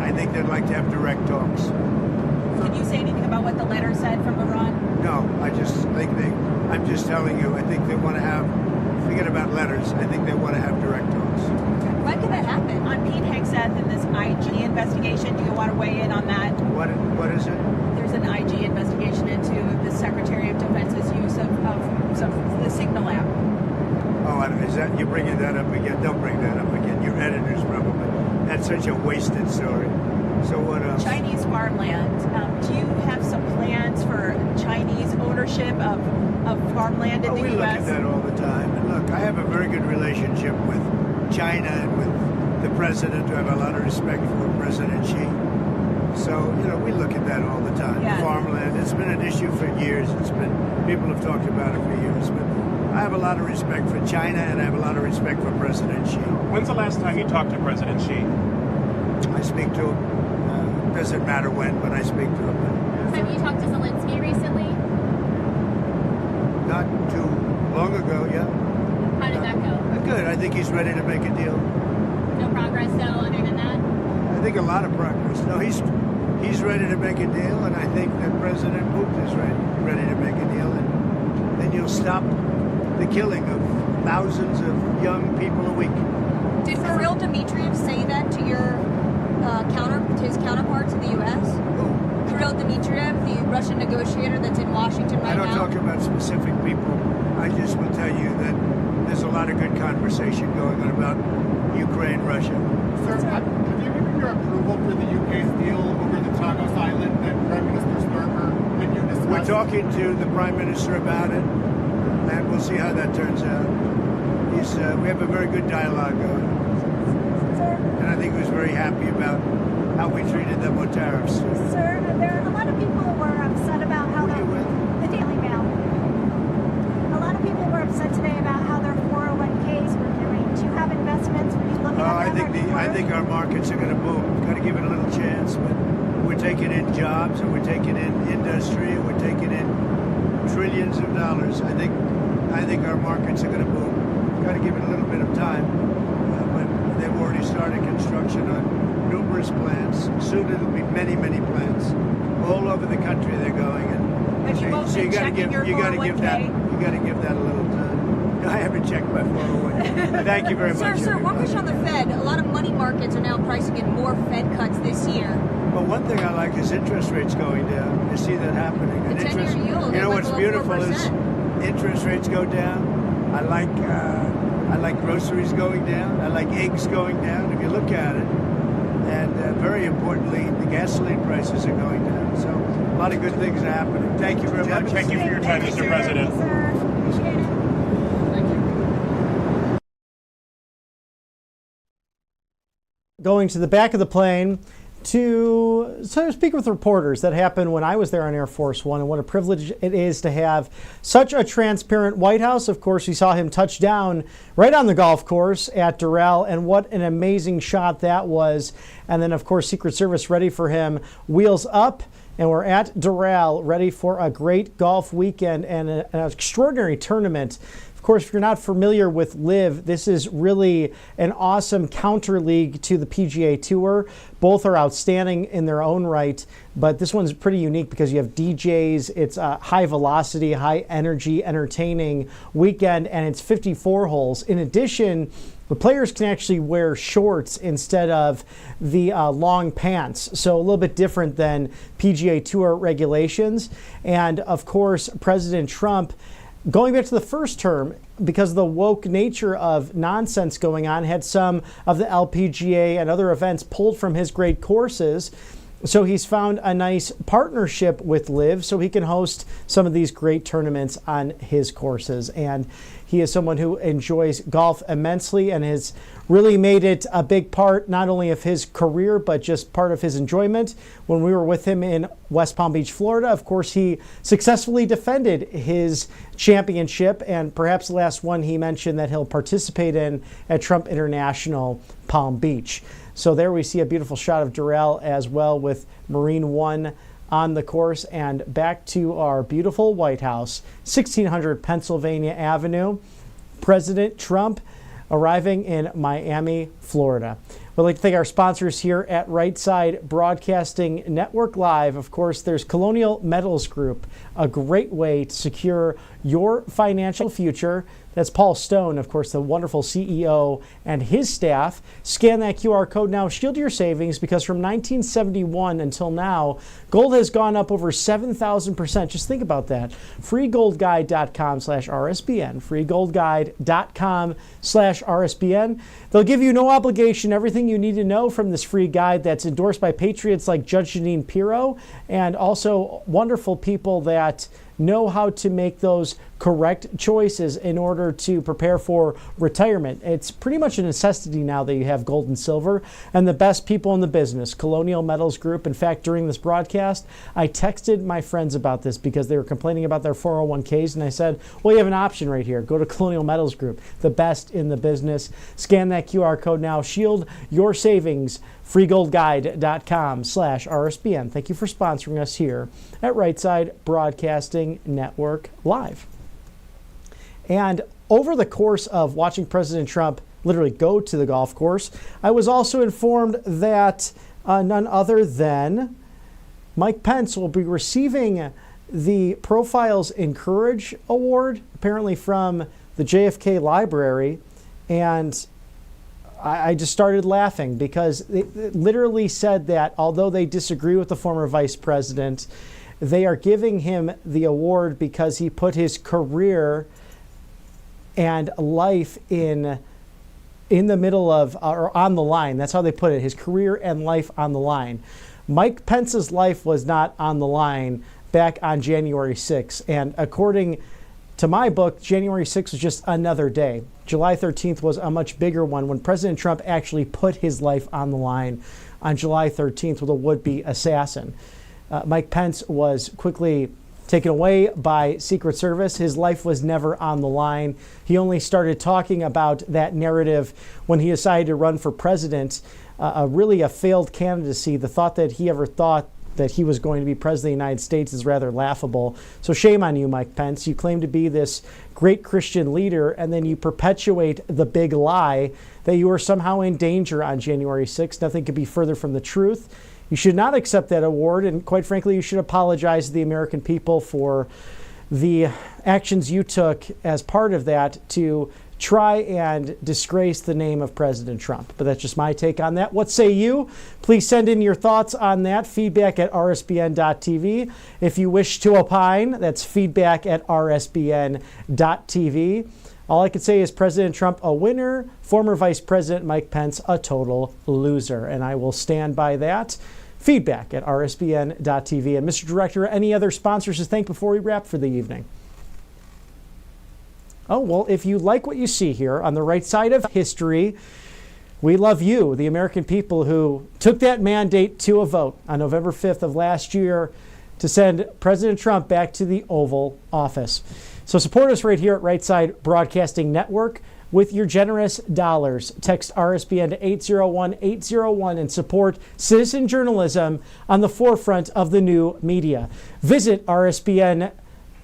I think they'd like to have direct talks. Can you say anything about what the letter said from Iran? No, I just think I'm just telling you, I think they want to have, forget about letters, I think they want to have direct talks. When can that happen? On Pete Hegseth and this IG investigation, do you want to weigh in on that? What is it? There's an IG investigation into the Secretary of Defense's use of the Signal app. Oh, is that, you're bringing that up again? Don't bring that up again. Your editors probably. That's such a wasted story. So what else? Chinese farmland. Do you have some plans for Chinese ownership of farmland in the U.S.? We look at that all the time. And look, I have a very good relationship with China and with the president, who I have a lot of respect for, President Xi. So, we look at that all the time. Yeah. Farmland, it's been an issue for years. People have talked about it for years. But I have a lot of respect for China, and I have a lot of respect for President Xi. When's the last time you talked to President Xi? I speak to him. Doesn't matter when, but I speak to him. Have you talked to Zelensky recently? Not too long ago, yeah. How did that go? Good. I think he's ready to make a deal. No progress, though, other than that? I think a lot of progress. No, he's ready to make a deal, and I think that President Putin is ready to make a deal, and then you'll stop the killing of thousands of young people a week. Did Kirill Dmitriev say that to your his counterparts in the U.S.? Who? Kirill Dmitriev, the Russian negotiator that's in Washington right now? I don't talk about specific people. I just will tell you that there's a lot of good conversation going on about Ukraine, Russia. Sir, have you given your approval for the UK's deal over the Tagus Island that Prime Minister Starmer and you discussed? We're talking to the Prime Minister about it, and we'll see how that turns out. We have a very good dialogue going. And I think he was very happy about how we treated them with tariffs. Sir, there are a lot of people who were upset about how the Daily Mail. A lot of people were upset today about how their 401ks were doing. Do you have investments? Were you looking at I think our markets are going to boom. We've got to give it a little chance, but we're taking in jobs, and we're taking in industry, and we're taking in trillions of dollars. I think our markets are going to boom. Got to give it a little bit of time, but they've already started construction on numerous plants. Soon it'll be many, many plants all over the country. They're going, and so you got to give that a little time. I haven't checked my 401k. Thank you very much. Sir, one question on the Fed. A lot of money markets are now pricing in more Fed cuts this year. Well, one thing I like is interest rates going down. You see that happening. The 10-year yield. You know what's beautiful 4%. is interest rates go down. I like groceries going down. I like eggs going down. If you look at it, and very importantly, the gasoline prices are going down. So a lot of good things are happening. Thank you very much. Thank you for your time, Mr. President. Going to the back of the plane to speak with reporters. That happened when I was there on Air Force One, and what a privilege it is to have such a transparent White House. Of course, we saw him touch down right on the golf course at Doral, and what an amazing shot that was. And then, of course, Secret Service ready for him, wheels up. And we're at Doral, ready for a great golf weekend and an extraordinary tournament. Of course, if you're not familiar with LIV, this is really an awesome counter league to the PGA Tour. Both are outstanding in their own right, but this one's pretty unique because you have DJs. It's a high velocity, high energy, entertaining weekend, and it's 54 holes. In addition, the players can actually wear shorts instead of the long pants. So a little bit different than PGA Tour regulations. And of course, President Trump, going back to the first term, because of the woke nature of nonsense going on, had some of the LPGA and other events pulled from his great courses. So he's found a nice partnership with LIV so he can host some of these great tournaments on his courses. And he is someone who enjoys golf immensely and has really made it a big part not only of his career, but just part of his enjoyment. When we were with him in West Palm Beach, Florida, of course, he successfully defended his championship, and perhaps the last one he mentioned that he'll participate in at Trump International Palm Beach. So there we see a beautiful shot of Doral as well with Marine One on the course. And back to our beautiful White House, 1600 Pennsylvania Avenue. President Trump arriving in Miami, Florida. We'd like to thank our sponsors here at Right Side Broadcasting Network Live. Of course, there's Colonial Metals Group, a great way to secure your financial future. That's Paul Stone, of course, the wonderful CEO, and his staff. Scan that QR code now. Shield your savings, because from 1971 until now, gold has gone up over 7,000%. Just think about that. freegoldguide.com/RSBN. freegoldguide.com/RSBN. They'll give you no obligation, everything you need to know from this free guide that's endorsed by patriots like Judge Jeanine Pirro, and also wonderful people that know how to make those correct choices in order to prepare for retirement. It's pretty much a necessity now that you have gold and silver, and the best people in the business, Colonial Metals Group. In fact, during this broadcast, I texted my friends about this because they were complaining about their 401ks, and I said, well, you have an option right here. Go to Colonial Metals Group, the best in the business. Scan that QR code now. Shield your savings. freegoldguide.com/RSBN. Thank you for sponsoring us here at Right Side Broadcasting Network Live. And over the course of watching President Trump literally go to the golf course, I was also informed that none other than Mike Pence will be receiving the Profiles in Courage Award, apparently from the JFK Library. And I just started laughing because it literally said that although they disagree with the former vice president, they are giving him the award because he put his career and life in the middle of, or on the line. That's how they put it, his career and life on the line. Mike Pence's life was not on the line back on January 6th. And according to my book, January 6th was just another day. July 13th was a much bigger one when President Trump actually put his life on the line on July 13th with a would-be assassin. Mike Pence was quickly taken away by Secret Service. His life was never on the line. He only started talking about that narrative when he decided to run for president, really a failed candidacy. The thought that he ever thought that he was going to be president of the United States is rather laughable. So shame on you, Mike Pence. You claim to be this great Christian leader, and then you perpetuate the big lie that you were somehow in danger on January 6th. Nothing could be further from the truth. You should not accept that award, and quite frankly, you should apologize to the American people for the actions you took as part of that to try and disgrace the name of President Trump. But that's just my take on that. What say you? Please send in your thoughts on that. Feedback at rsbn.tv. If you wish to opine, that's feedback at rsbn.tv. All I can say is President Trump a winner, former Vice President Mike Pence a total loser. And I will stand by that. Feedback at rsbn.tv. And Mr. Director, any other sponsors to thank before we wrap for the evening? Oh, well, if you like what you see here on the right side of history, we love you, the American people who took that mandate to a vote on November 5th of last year to send President Trump back to the Oval Office. So support us right here at Right Side Broadcasting Network with your generous dollars. Text RSBN to 801-801 and support citizen journalism on the forefront of the new media. Visit RSBN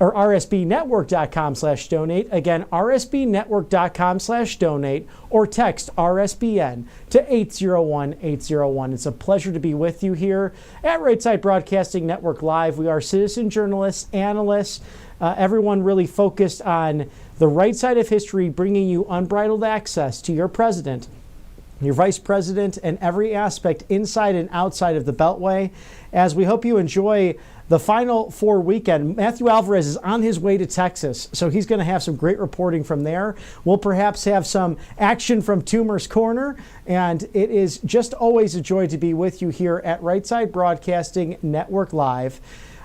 or rsbnetwork.com/donate. Again, rsbnetwork.com/donate, or text RSBN to 801-801. It's a pleasure to be with you here at Right Side Broadcasting Network Live. We are citizen journalists, analysts, everyone really focused on the right side of history, bringing you unbridled access to your president, your vice president, and every aspect inside and outside of the Beltway. As we hope you enjoy the Final Four weekend. Matthew Alvarez is on his way to Texas, so he's going to have some great reporting from there. We'll perhaps have some action from Toomer's Corner, and it is just always a joy to be with you here at Right Side Broadcasting Network Live.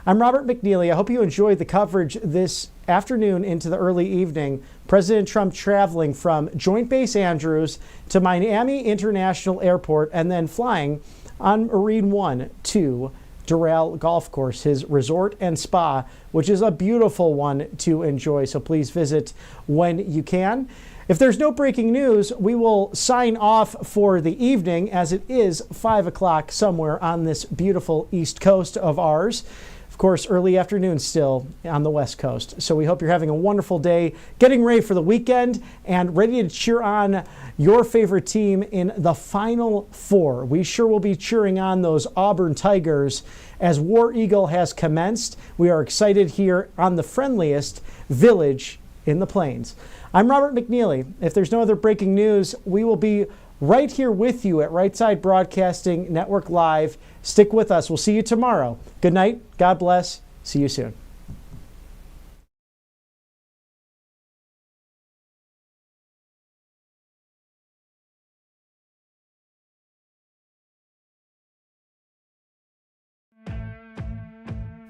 I'm Robert McNeely. I hope you enjoyed the coverage this afternoon into the early evening. President Trump traveling from Joint Base Andrews to Miami International Airport and then flying on Marine One to Doral Golf Course, his resort and spa, which is a beautiful one to enjoy. So please visit when you can. If there's no breaking news, we will sign off for the evening, as it is 5 o'clock somewhere on this beautiful East Coast of ours. Of course, early afternoon still on the West Coast. So we hope you're having a wonderful day, getting ready for the weekend, and ready to cheer on your favorite team in the Final Four. We sure will be cheering on those Auburn Tigers as War Eagle has commenced. We are excited here on the friendliest village in the Plains. I'm Robert McNeely. If there's no other breaking news, we will be right here with you at Right Side Broadcasting Network Live. Stick with us. We'll see you tomorrow. Good night. God bless. See you soon.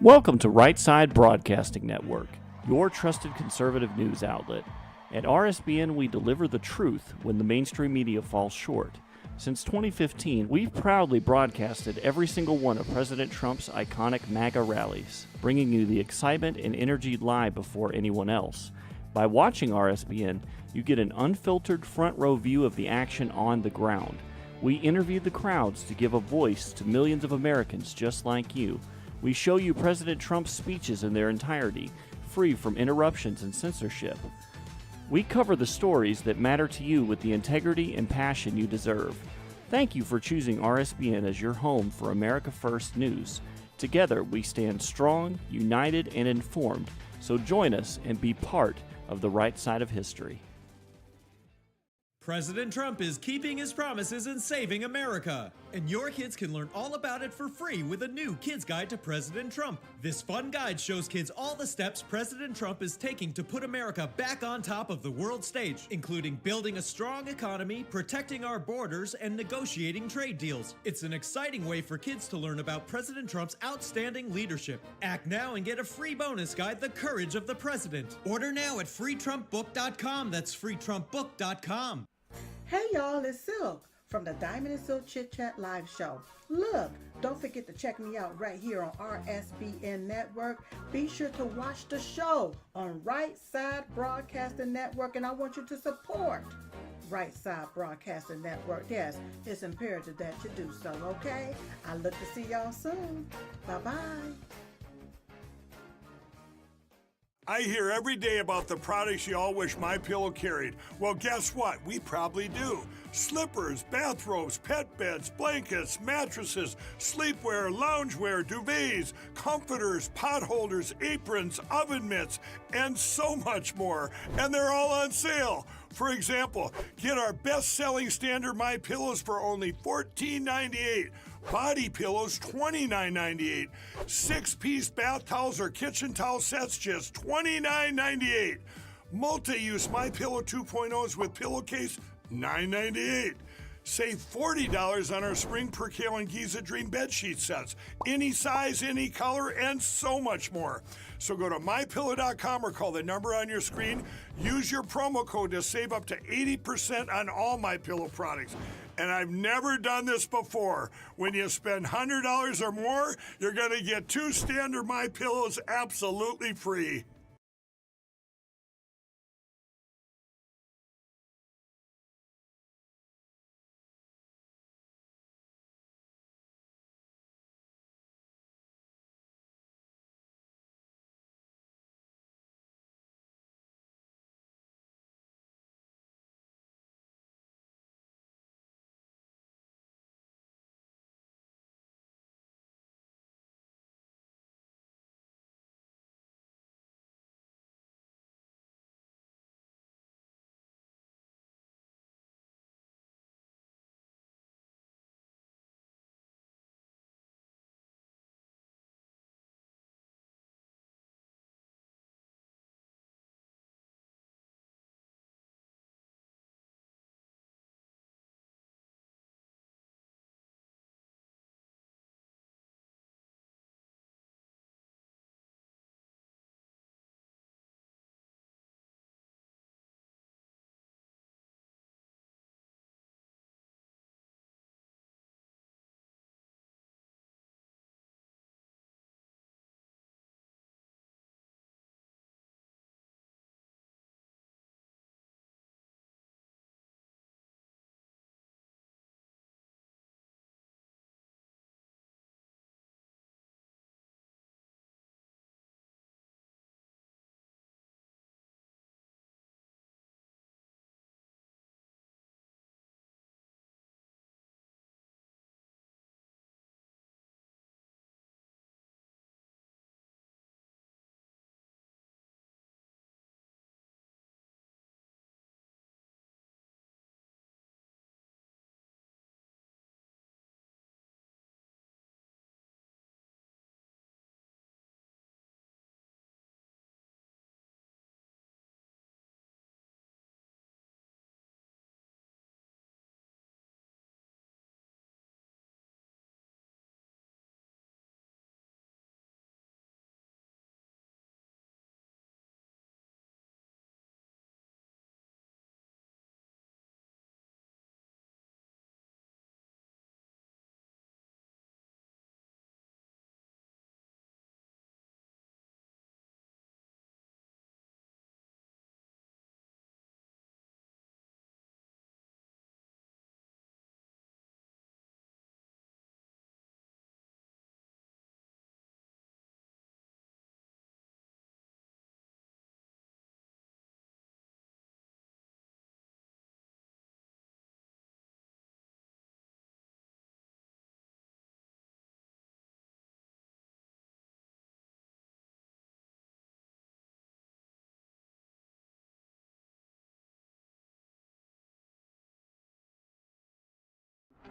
Welcome to Right Side Broadcasting Network, your trusted conservative news outlet. At RSBN, we deliver the truth when the mainstream media falls short. Since 2015, we've proudly broadcasted every single one of President Trump's iconic MAGA rallies, bringing you the excitement and energy live before anyone else. By watching RSBN, you get an unfiltered front row view of the action on the ground. We interview the crowds to give a voice to millions of Americans just like you. We show you President Trump's speeches in their entirety, free from interruptions and censorship. We cover the stories that matter to you with the integrity and passion you deserve. Thank you for choosing RSBN as your home for America First News. Together, we stand strong, united, and informed. So join us and be part of the right side of history. President Trump is keeping his promises and saving America. And your kids can learn all about it for free with a new Kids Guide to President Trump. This fun guide shows kids all the steps President Trump is taking to put America back on top of the world stage, including building a strong economy, protecting our borders, and negotiating trade deals. It's an exciting way for kids to learn about President Trump's outstanding leadership. Act now and get a free bonus guide, The Courage of the President. Order now at freetrumpbook.com. That's freetrumpbook.com. Hey y'all, it's Silk from the Diamond and Silk Chit Chat Live Show. Look, don't forget to check me out right here on RSBN Network. Be sure to watch the show on Right Side Broadcasting Network, and I want you to support Right Side Broadcasting Network. Yes, it's imperative that you do so, okay? I look to see y'all soon. Bye-bye. I hear every day about the products you all wish MyPillow carried. Well, guess what? We probably do. Slippers, bathrobes, pet beds, blankets, mattresses, sleepwear, loungewear, duvets, comforters, pot holders, aprons, oven mitts, and so much more. And they're all on sale. For example, get our best-selling standard MyPillows for only $14.98. Body pillows, $29.98. 6-piece bath towels or kitchen towel sets, just $29.98. Multi-use MyPillow 2.0s with pillowcase, $9.98. Save $40 on our Spring Percale and Giza Dream bedsheet sets. Any size, any color, and so much more. So go to MyPillow.com or call the number on your screen. Use your promo code to save up to 80% on all MyPillow products. And I've never done this before. When you spend $100 or more, you're going to get 2 standard MyPillows absolutely free.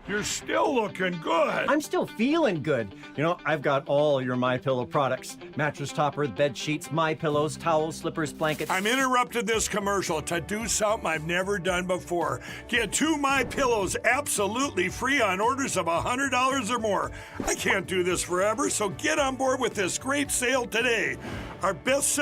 You're still looking good. I'm still feeling good. You know, I've got all your MyPillow products. Mattress topper, bed sheets, MyPillows, towels, slippers, blankets. I'm interrupting this commercial to do something I've never done before. Get 2 MyPillows absolutely free on orders of $100 or more. I can't do this forever, so get on board with this great sale today. Our best-selling